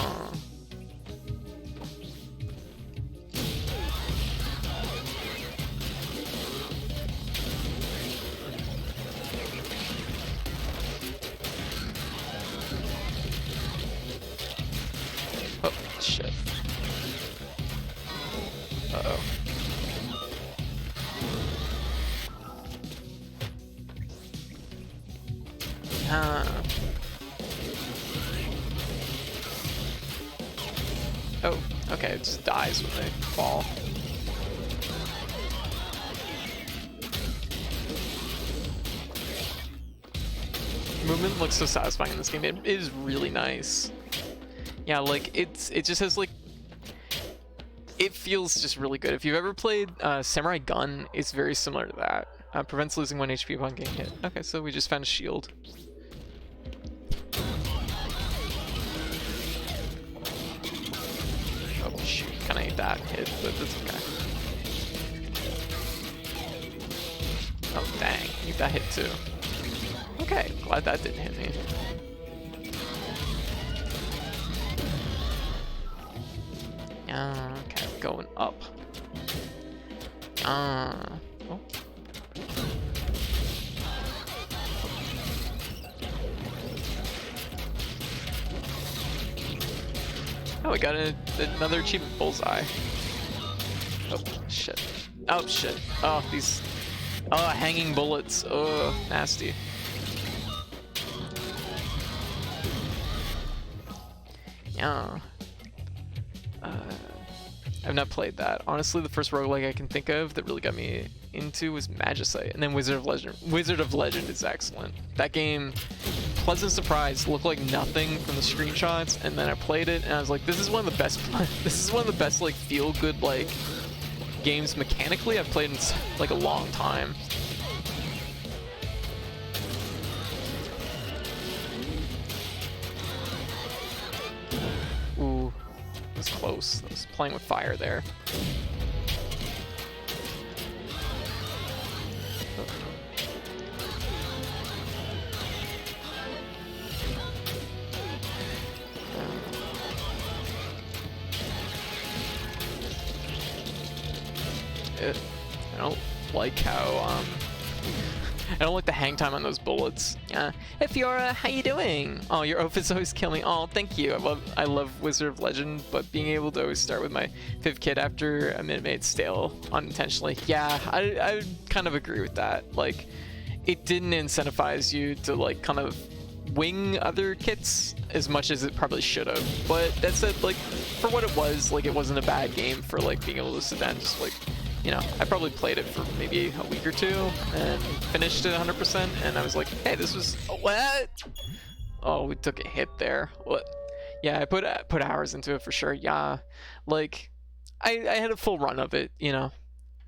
Oh, shit. Uh-oh. Oh, okay, it just dies when they fall. Movement looks so satisfying in this game. It is really nice. Yeah, like it just has like, it feels just really good. If you've ever played Samurai Gun, it's very similar to that. Prevents losing 1 HP upon getting hit. Okay, so we just found a shield. Oh shoot, kinda ate that hit, but that's okay. Oh dang, ate that hit too. Okay, glad that didn't hit me. Okay, going up. Oh. Oh, we got another achievement, bullseye. Oh, shit. Oh, shit. Oh, these... Oh, hanging bullets. Oh, nasty. Yeah. I've not played that. Honestly, the first roguelike I can think of that really got me into was Magicite, and then Wizard of Legend. Wizard of Legend is excellent. That game, pleasant surprise, looked like nothing from the screenshots, and then I played it, and I was like, this is one of the best. This is one of the best like feel-good like games mechanically I've played in like a long time. Ooh. Was close. I was playing with fire there. I don't like how I don't like the hang time on those bullets. Hey Fiora, how you doing? Oh, your outfits always kill me. Oh, thank you. I love Wizard of Legend, but being able to always start with my 5th kit after a minute made stale unintentionally. Yeah, I would kind of agree with that. Like, it didn't incentivize you to like kind of wing other kits as much as it probably should have. But that said, like, for what it was, like, it wasn't a bad game for like being able to sit down and just like, you know, I probably played it for maybe a week or 2 and finished it 100%, and I was like, hey, this was, what? Oh, we took a hit there. What? Yeah, I put hours into it for sure. Yeah, like, I had a full run of it, you know,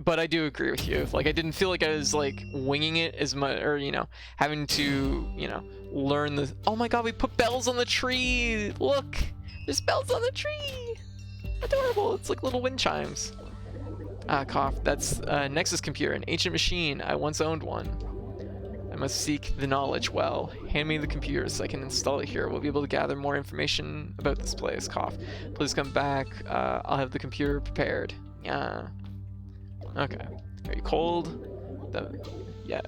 but I do agree with you. Like, I didn't feel like I was like winging it as much, or you know, having to, you know, learn the. Oh my god, we put bells on the tree. Look, there's bells on the tree. Adorable. It's like little wind chimes. Cough. That's Nexus computer, an ancient machine. I once owned one. I must seek the knowledge well. Hand me the computer so I can install it here. We'll be able to gather more information about this place. Cough. Please come back. I'll have the computer prepared. Yeah. Okay. Are you cold? Yeah.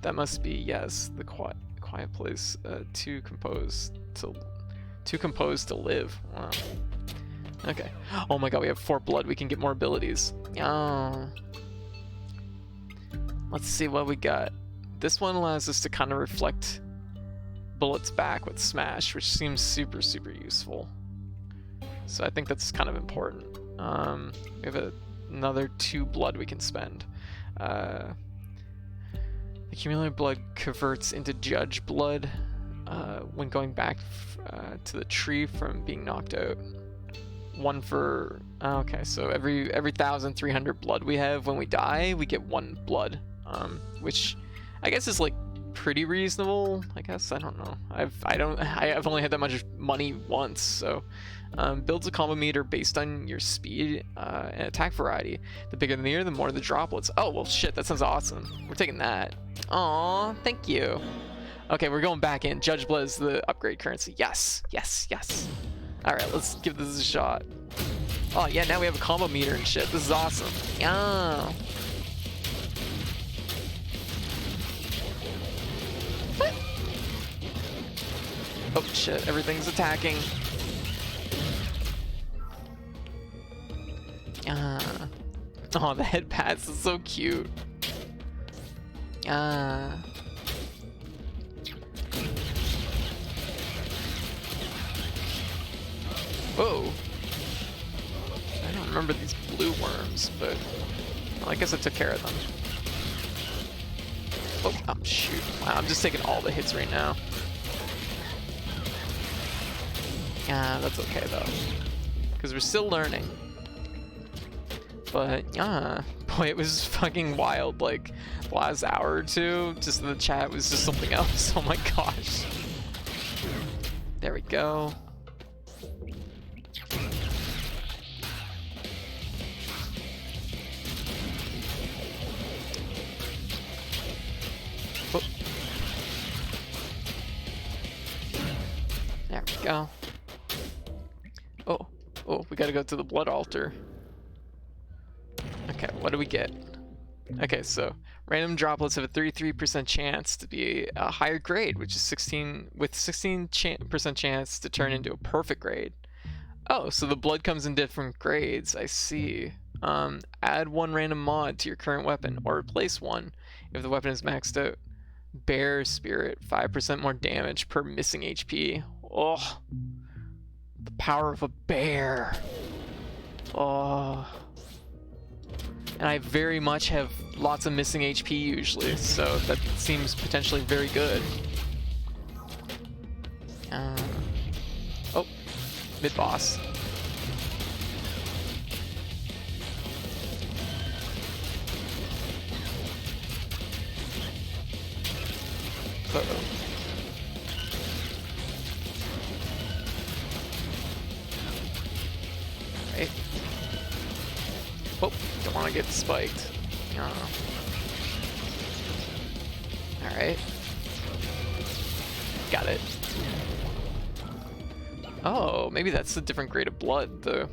That must be, yes, the quiet place. Too composed to live. Wow. Okay. Oh my god, we have 4 blood. We can get more abilities. Oh. Let's see what we got. This one allows us to kind of reflect bullets back with smash, which seems super, super useful. So I think that's kind of important. We have another 2 blood we can spend. Accumulated blood converts into judge blood when going back to the tree from being knocked out. 1 for okay, so every 1,300 blood we have when we die, we get 1 blood, which I guess is like pretty reasonable. I guess I don't know. I've only had that much money once, so builds a combo meter based on your speed and attack variety. The bigger the meter, the more the droplets. Oh well, shit, that sounds awesome. We're taking that. Aw, thank you. Okay, we're going back in. Judge blood is the upgrade currency. Yes, yes, yes. Alright, let's give this a shot. Oh yeah, now we have a combo meter and shit. This is awesome. Yeah. What? Oh shit, everything's attacking. Oh, the head pads is so cute. Whoa. I don't remember these blue worms, but well, I guess I took care of them. Oh, shoot. Wow, I'm just taking all the hits right now. That's okay though, because we're still learning. But boy, it was fucking wild. Like the last hour or two, just the chat was just something else. Oh my gosh. There we go. Oh. There we go. Oh, we gotta go to the blood altar. Okay, what do we get? Okay, so random droplets have a 33% chance to be a higher grade, which is 16% chance to turn into a perfect grade. Oh, so the blood comes in different grades. I see. Add 1 random mod to your current weapon, or replace 1 if the weapon is maxed out. Bear Spirit, 5% more damage per missing HP. Oh, the power of a bear. Oh. And I very much have lots of missing HP usually, so that seems potentially very good. Oh, mid-boss. Uh-oh. Alright. Oh, don't want to get spiked. Alright. Got it. Oh, maybe that's a different grade of blood, the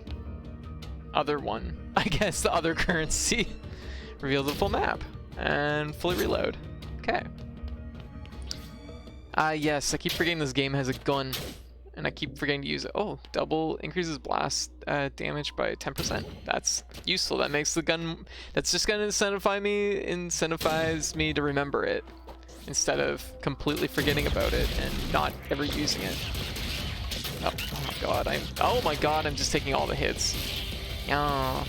other one. I guess the other currency. Reveal the full map. And fully reload. Okay. Yes, I keep forgetting this game has a gun. And I keep forgetting to use it. Oh, double increases blast damage by 10%. That's useful. That makes the gun. That's just gonna incentivize me to remember it instead of completely forgetting about it and not ever using it. Oh my god! I'm just taking all the hits. Yeah.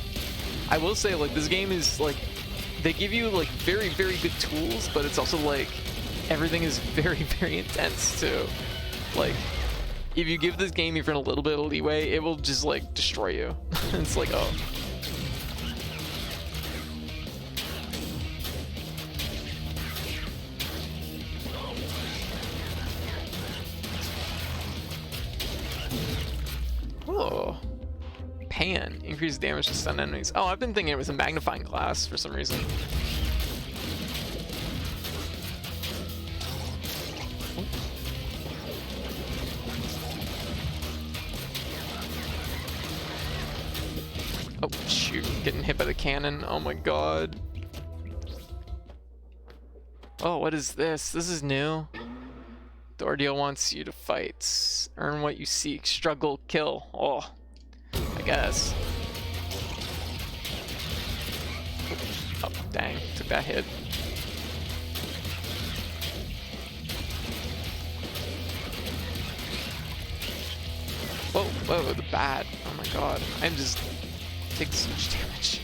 I will say, like, this game is like, they give you like very, very good tools, but it's also like everything is very, very intense too. Like, if you give this game even a little bit of leeway, it will just like destroy you. It's like, oh. pan. Increase damage to stun enemies. Oh, I've been thinking it was a magnifying glass for some reason. Oh, shoot. Getting hit by the cannon. Oh my god. Oh, what is this? This is new. The ordeal wants you to fight. Earn what you seek. Struggle, kill. Oh, I guess. Oh, dang. Took that hit. Whoa, whoa, the bat. Oh my god. I'm just taking so much damage.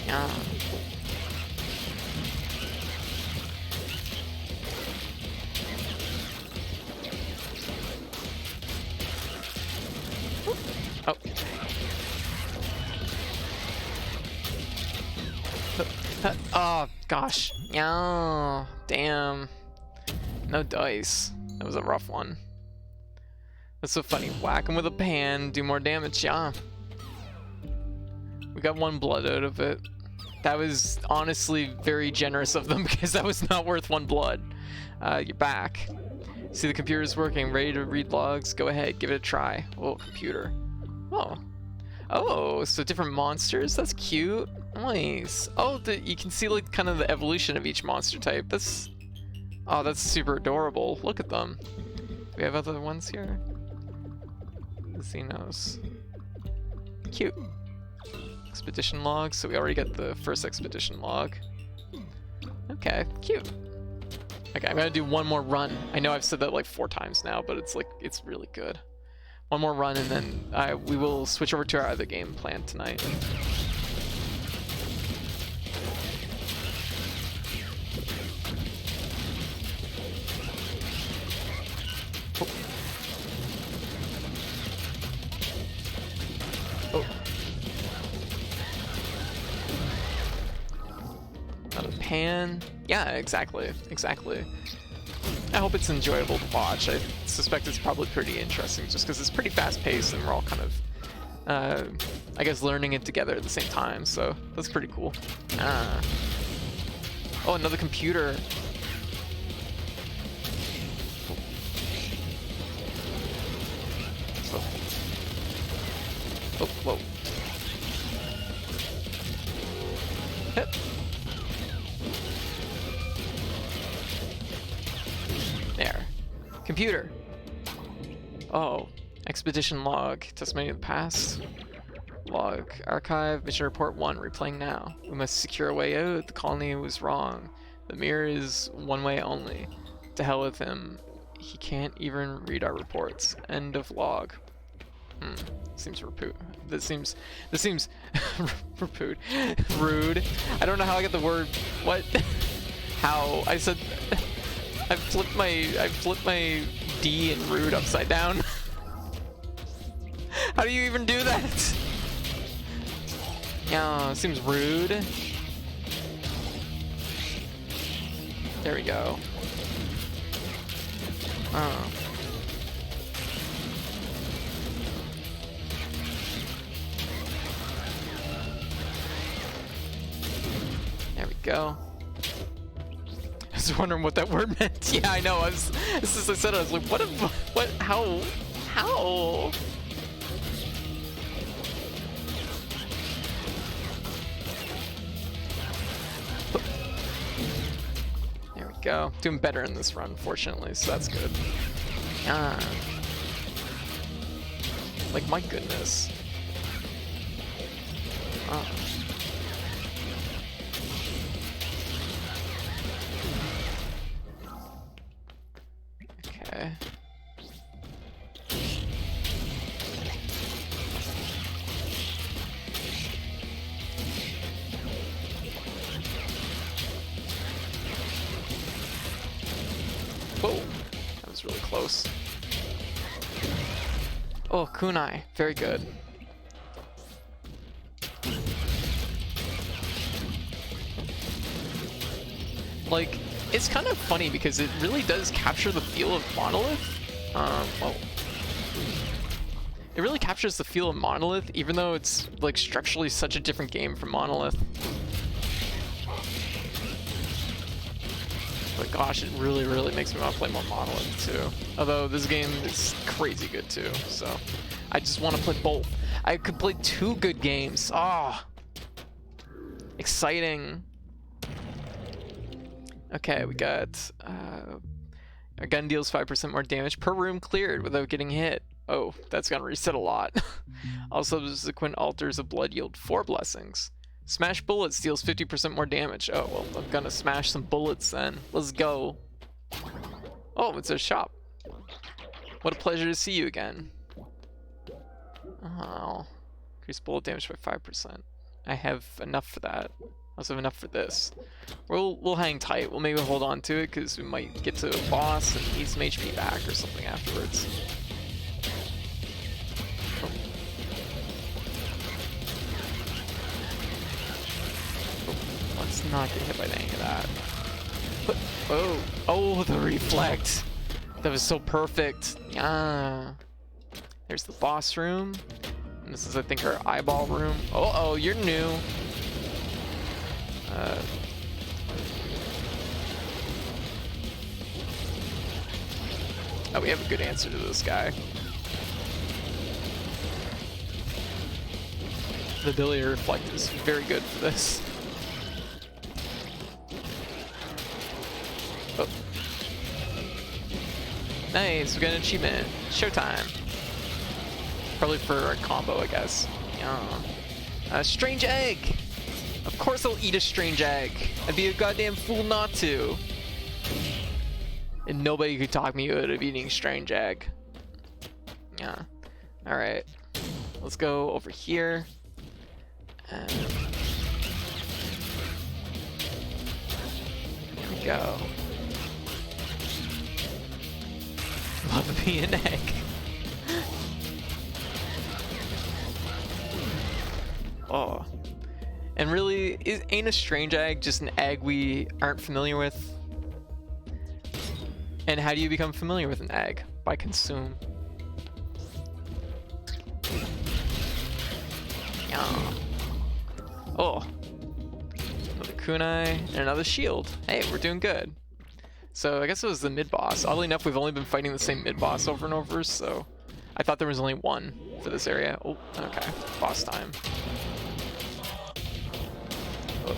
Yeah. Oh. Oh, gosh. Yeah. Damn. No dice. That was a rough one. That's so funny. Whack him with a pan, do more damage. Yeah. We got 1 blood out of it. That was honestly very generous of them because that was not worth 1 blood. You're back. See, the computer is working. Ready to read logs? Go ahead. Give it a try. Oh, computer. Oh. Oh, so different monsters? That's cute. Nice. Oh, you can see like kind of the evolution of each monster type. That's... Oh, that's super adorable. Look at them. Do we have other ones here? The Xenos. Cute. Expedition log. So we already got the first expedition log. Okay, cute. Okay, I'm gonna do 1 more run. I know I've said that like 4 times now, but it's like, it's really good. 1 more run and then we will switch over to our other game planned tonight. Oh. Oh. Not a pan. Yeah, exactly. Exactly. I hope it's enjoyable to watch. I suspect it's probably pretty interesting just because it's pretty fast-paced and we're all kind of, I guess, learning it together at the same time, so that's pretty cool. Oh, another computer. Oh, oh whoa. Hit. There. Computer. Oh. Expedition log. Testimony of the past. Log. Archive. Mission report 1. Replaying now. We must secure a way out. The colony was wrong. The mirror is one way only. To hell with him. He can't even read our reports. End of log. Seems rude. This seems rude. I don't know how I get the word. What? How? I said. I flipped my D in rude upside down. How do you even do that? Yeah, seems rude. There we go. Oh. There we go. I was wondering what that word meant. Yeah, I know. As soon as I said it, I was like, what, how? There we go. Doing better in this run, fortunately, so that's good. Like, my goodness. Oh. Okay. Whoa, that was really close. Oh, kunai, very good. Like, it's kind of funny because it really does capture the feel of Monolith. Whoa. it really captures the feel of Monolith, even though it's like structurally such a different game from Monolith. But gosh, it really, really makes me want to play more Monolith too. Although this game is crazy good too, so I just want to play both. I could play 2 good games. Ah, exciting. Okay, we got our gun deals 5% more damage per room cleared without getting hit. Oh, that's gonna reset a lot. Also, subsequent altars of blood yield 4 blessings. Smash bullets deals 50% more damage. Oh, well, I'm gonna smash some bullets then. Let's go. Oh, it's a shop. What a pleasure to see you again. Oh, increase bullet damage by 5%. I have enough for that. I also have enough for this. We'll hang tight. We'll maybe hold on to it because we might get to a boss and need some HP back or something afterwards. Let's not get hit by any of that. But, oh, the reflect. That was so perfect. Yeah. There's the boss room. And this is, I think, our eyeball room. Oh, you're new. Oh, we have a good answer to this guy. The ability to reflect is very good for this. Oh. Nice, we got an achievement. Showtime. Probably for a combo, I guess. Yeah. Strange egg! Of course I'll eat a strange egg. I'd be a goddamn fool not to. And nobody could talk me out of eating strange egg. Yeah. Alright. Let's go over here. And here we go. Love me an egg. Oh. And really, ain't a strange egg just an egg we aren't familiar with? And how do you become familiar with an egg? By consume. Yeah. Oh. Another kunai and another shield. Hey, we're doing good. So I guess it was the mid-boss. Oddly enough, we've only been fighting the same mid-boss over and over, so I thought there was only one for this area. Oh, okay. Boss time. Oh.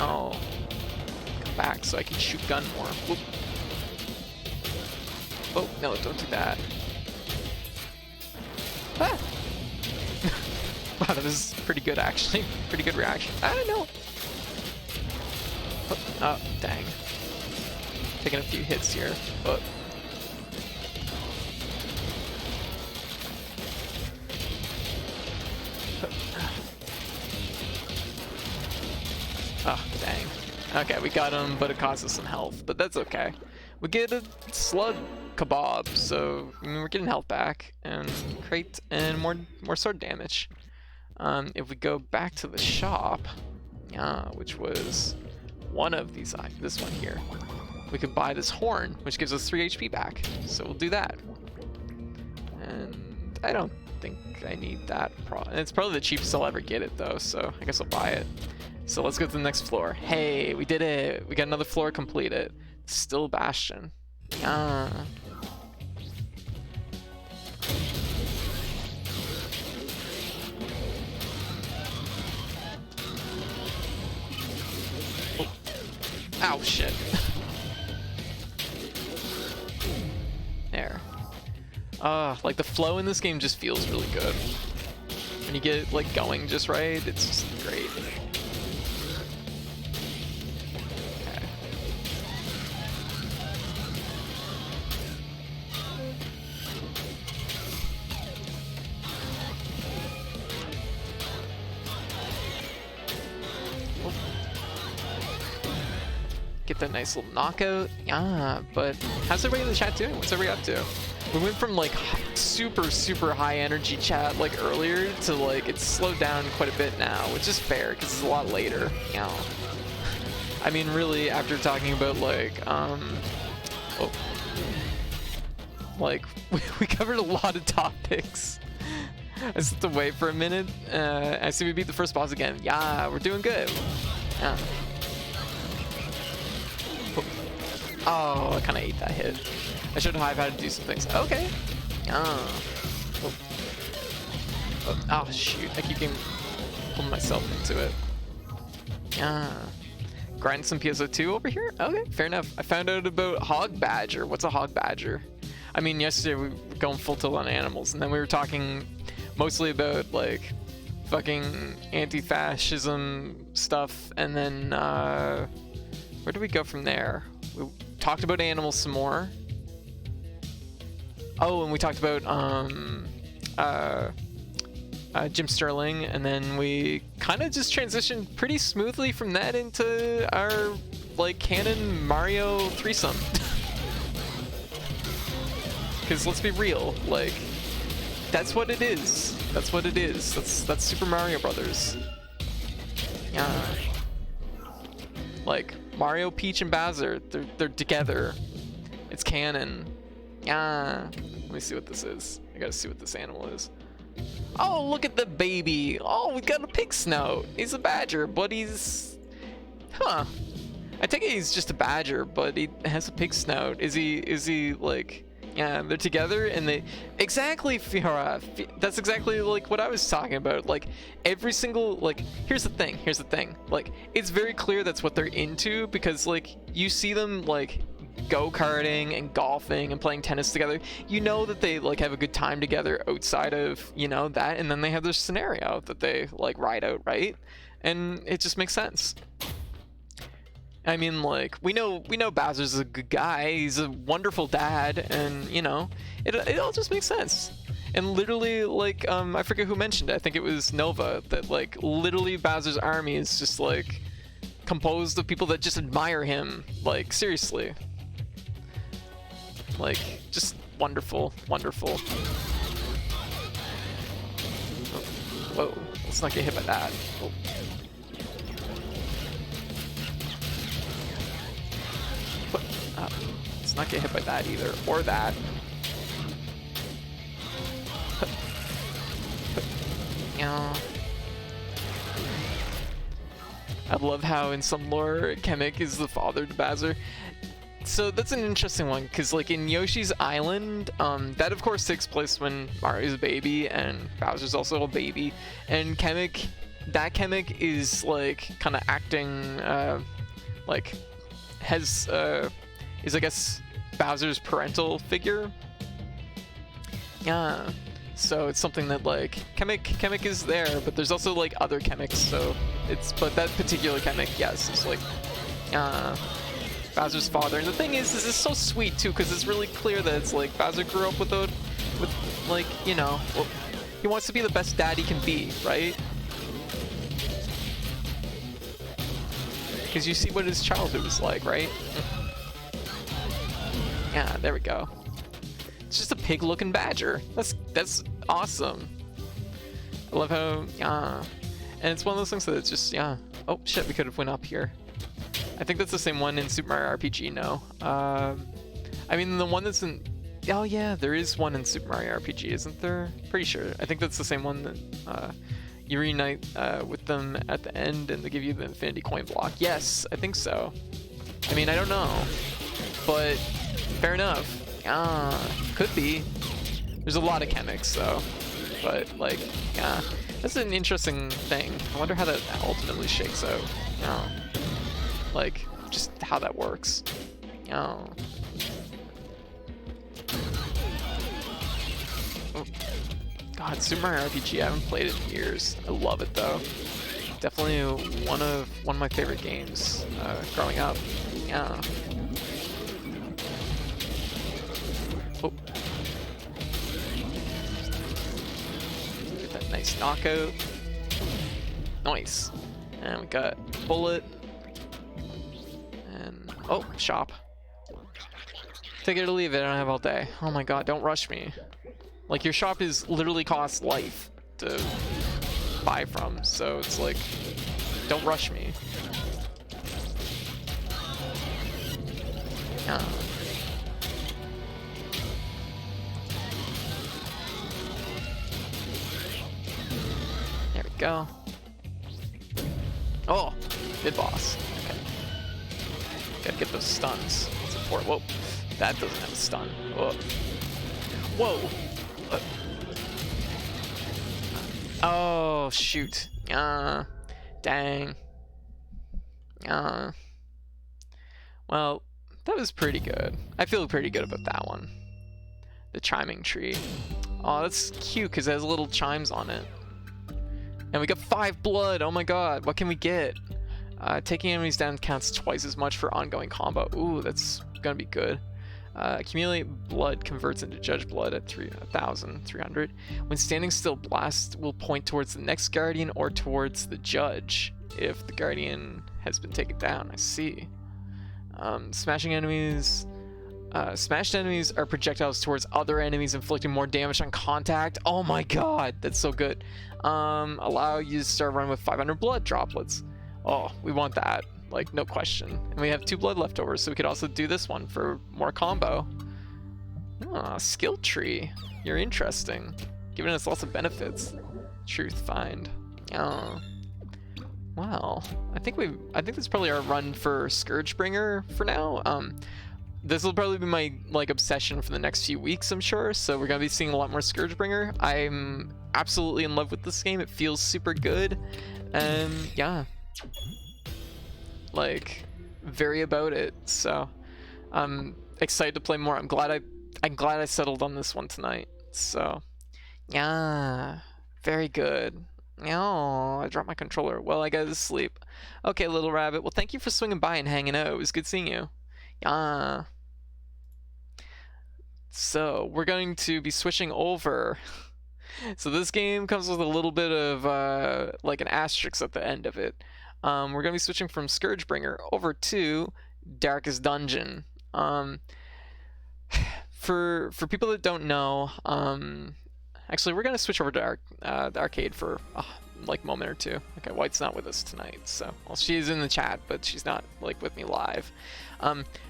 Oh. Come back so I can shoot gun more. Whoop. Oh, no, don't do that. Ah. Wow, that was pretty good, actually. Pretty good reaction. I don't know. Oh, dang. Taking a few hits here. Oh. Oh, dang. Okay, we got him, but it cost us some health, but that's okay. We get a slug kebab, so I mean, we're getting health back, and crate, and more sword damage. If we go back to the shop, which was one of these, this one here, we could buy this horn, which gives us 3 HP back, so we'll do that. And I don't think I need that. It's probably the cheapest I'll ever get it, though, so I guess I'll buy it. So let's go to the next floor. Hey, we did it! We got another floor completed. Still Bastion. Yeah. Oh. Ow, shit. There. Like the flow in this game just feels really good. When you get it like going just right, it's just great. Get get that nice little knockout. Yeah, but how's everybody in the chat doing? What's everybody up to? We went from like super high energy chat like earlier to like it's slowed down quite a bit now, which is fair because it's a lot later. You know, I mean, really, after talking about like like we covered a lot of topics. I stepped away for a minute. I see we beat the first boss again. Yeah, we're doing good. Yeah. Oh, I kind of ate that hit. I showed Hive how to do some things. Okay. Oh, shoot. I keep pulling myself into it. Yeah. Grind some PSO2 over here? Okay, fair enough. I found out about Hog Badger. What's a Hog Badger? I mean, yesterday we were going full tilt on animals, and then we were talking mostly about, like, fucking anti-fascism stuff, and then, where do we go from there? We talked about animals some more. Oh, and we talked about, Jim Sterling, and then we kind of just transitioned pretty smoothly from that into our, like, canon Mario threesome. Because let's be real, like, that's what it is. That's what it is. That's Super Mario Brothers. Yeah. Like, Mario, Peach, and Bowser, they're together. It's canon. Yeah. Let me see what this is. I gotta see what this animal is. Oh, look at the baby. Oh, we got a pig snout. He's a badger, but he's... Huh. I think he's just a badger, but he has a pig snout. Is he like... Yeah, they're together, and they... Exactly, Fiora. That's exactly, like, what I was talking about. Like, every single... Like, here's the thing. Like, it's very clear that's what they're into, because, like, you see them, like... go-karting and golfing and playing tennis together. You know that they like have a good time together outside of, you know, that, and then they have their scenario that they like ride out, right? And it just makes sense. I mean, like, we know Bowser's a good guy, he's a wonderful dad, and you know, it all just makes sense. And literally, like, I forget who mentioned it, I think it was Nova, that like literally Bowser's army is just like composed of people that just admire him, like, seriously. Like, just wonderful, wonderful. Oh, whoa, let's not get hit by that. Oh. Let's not get hit by that either, or that. Yeah. I love how in some lore, Kamek is the father to Bowser. So that's an interesting one, because like in Yoshi's Island, that of course takes place when Mario's a baby and Bowser's also a baby, and Kamek is like kind of acting like is I guess Bowser's parental figure. Yeah, so it's something that like Kamek is there, but there's also like other Kameks, so but that particular Kamek, yes, it's like Bowser's father. And the thing is, this is so sweet too, because it's really clear that it's like Bowser grew up with like, you know, well, he wants to be the best dad he can be, right? Because you see what his childhood was like, right? Yeah, there we go. It's just a pig-looking badger. That's awesome. I love how, yeah. And it's one of those things that it's just, yeah. Oh shit, we could have went up here. I think that's the same one in Super Mario RPG, no? I mean, the one that's in... Oh yeah, there is one in Super Mario RPG, isn't there? Pretty sure. I think that's the same one that you reunite with them at the end and they give you the Infinity Coin block. Yes, I think so. I mean, I don't know. But, fair enough. Could be. There's a lot of Kameks, though. But, like, yeah. That's an interesting thing. I wonder how that ultimately shakes out. Like, just how that works. Oh. God, Super Mario RPG, I haven't played it in years. I love it though. Definitely one of my favorite games growing up. Yeah. Oh. Get that nice knockout. Nice. And we got Bullet. And Oh, shop. Take it or leave it, I don't have all day. Oh my god, don't rush me. Like, your shop is literally costs life to buy from, so it's like, don't rush me. There we go. Oh, good boss. Okay. Gotta get those stuns. That's important. Whoa, that doesn't have a stun. Whoa. Whoa. Oh, shoot. Dang. Well, that was pretty good. I feel pretty good about that one. The chiming tree. Oh, that's cute because it has little chimes on it. And we got 5 blood. Oh my god. What can we get? Taking enemies down counts twice as much for ongoing combo. Ooh, that's gonna be good. Accumulate blood converts into judge blood at 1,300. When standing still, blast will point towards the next guardian or towards the judge if the guardian has been taken down. I see. Smashing enemies. Smashed enemies are projectiles towards other enemies, inflicting more damage on contact. Oh my god, that's so good. Allow you to start running with 500 blood droplets. Oh, we want that. Like, no question. And we have 2 blood left over, so we could also do this one for more combo. Skill tree. You're interesting. Giving us lots of benefits. Truth find. Oh. Wow. I think this is probably our run for ScourgeBringer for now. This will probably be my obsession for the next few weeks, I'm sure. So we're gonna be seeing a lot more ScourgeBringer. I'm absolutely in love with this game. It feels super good. And yeah. Like, very about it. So I'm excited to play more. I'm glad I settled on this one tonight. So yeah, very good. Oh, I dropped my controller. Well, I gotta sleep. Okay, little rabbit. Well, thank you for swinging by and hanging out. It was good seeing you. Yeah. So we're going to be switching over. So this game comes with a little bit of like an asterisk at the end of it. We're going to be switching from ScourgeBringer over to Darkest Dungeon. For people that don't know, actually we're going to switch over to the arcade for like a moment or two. Okay, White's not with us tonight, so well, she's in the chat, but she's not like with me live.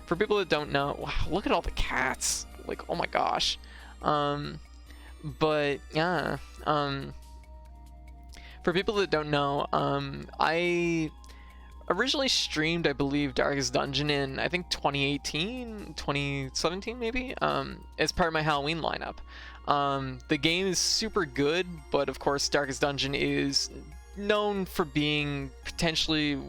For people that don't know, wow, look at all the cats. Like, oh my gosh. But yeah, for people that don't know, I originally streamed, I believe, Darkest Dungeon in, I think, 2018, 2017 maybe, as part of my Halloween lineup. The game is super good, but of course Darkest Dungeon is known for being potentially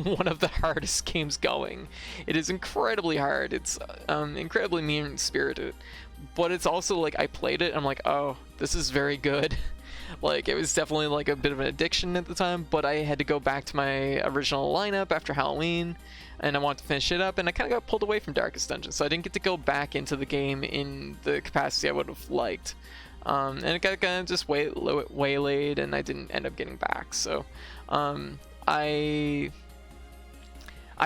one of the hardest games going. It is incredibly hard. It's incredibly mean-spirited, but it's also like, I played it and I'm like, oh, this is very good. Like, it was definitely like a bit of an addiction at the time, but I had to go back to my original lineup after Halloween and I wanted to finish it up, and I kind of got pulled away from Darkest Dungeon, so I didn't get to go back into the game in the capacity I would have liked. And it got kind of just waylaid, and I didn't end up getting back. So I've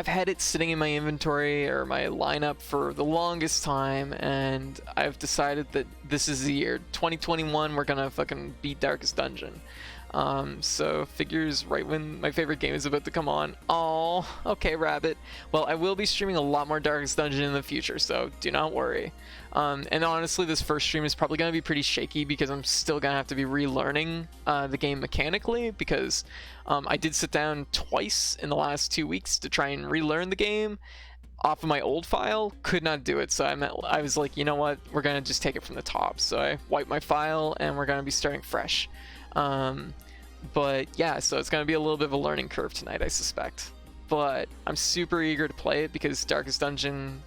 had it sitting in my inventory or my lineup for the longest time, and I've decided that this is the year. 2021, we're gonna fucking beat Darkest Dungeon. So figures right when my favorite game is about to come on. Oh, okay, Rabbit. Well, I will be streaming a lot more Darkest Dungeon in the future, so do not worry. And honestly, this first stream is probably going to be pretty shaky because I'm still going to have to be relearning the game mechanically, because I did sit down twice in the last 2 weeks to try and relearn the game off of my old file. Could not do it, so I was like, you know what, we're going to just take it from the top. So I wiped my file and we're going to be starting fresh. But yeah, so it's going to be a little bit of a learning curve tonight, I suspect. But I'm super eager to play it because Darkest Dungeon,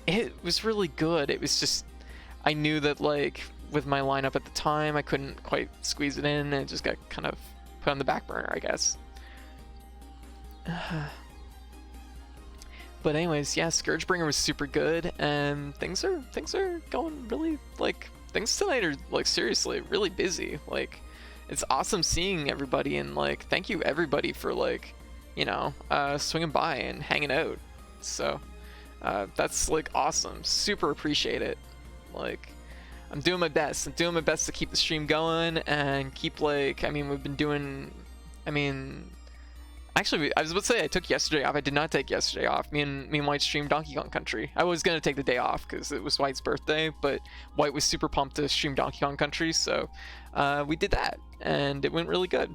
it was really good. It was just, I knew that like with my lineup at the time, I couldn't quite squeeze it in, and it just got kind of put on the back burner, I guess. But anyways, yeah, ScourgeBringer was super good, and things are going really, like, things tonight are like seriously really busy. Like, it's awesome seeing everybody, and like, thank you everybody for like, you know, swinging by and hanging out. So that's like awesome. Super appreciate it. Like, I'm doing my best. I'm doing my best to keep the stream going and keep like, I mean, we've been doing, I mean, actually, I was about to say I took yesterday off. I did not take yesterday off. Me and White streamed Donkey Kong Country. I was gonna take the day off because it was White's birthday, but White was super pumped to stream Donkey Kong Country, so we did that, and it went really good.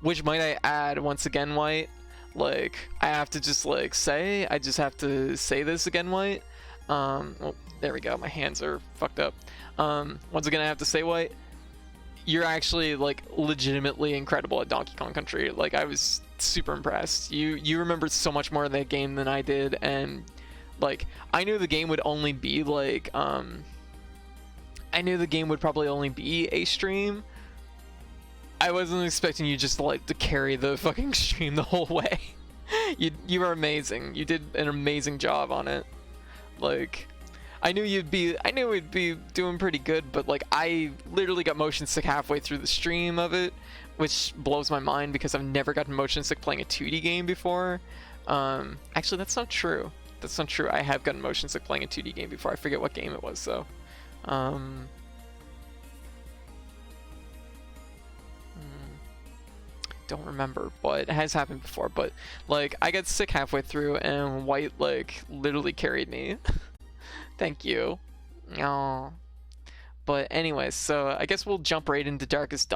Which might I add once again, White? Like, I have to just like say, I just have to say this again, White. Well, there we go. My hands are fucked up. Once again, I have to say, White, you're actually like legitimately incredible at Donkey Kong Country. Like, I was super impressed. You remembered so much more of that game than I did, and like I knew the game would only be like I knew the game would probably only be a stream. I wasn't expecting you just like to carry the fucking stream the whole way. You were amazing. You did an amazing job on it. Like, I knew we'd be doing pretty good, but like I literally got motion sick halfway through the stream of it, which blows my mind because I've never gotten motion sick playing a 2D game before. Actually, that's not true. That's not true. I have gotten motion sick playing a 2D game before. I forget what game it was though. Don't remember, but it has happened before. But like, I got sick halfway through, and White like literally carried me. Thank you. Aww. But anyways, so I guess we'll jump right into Darkest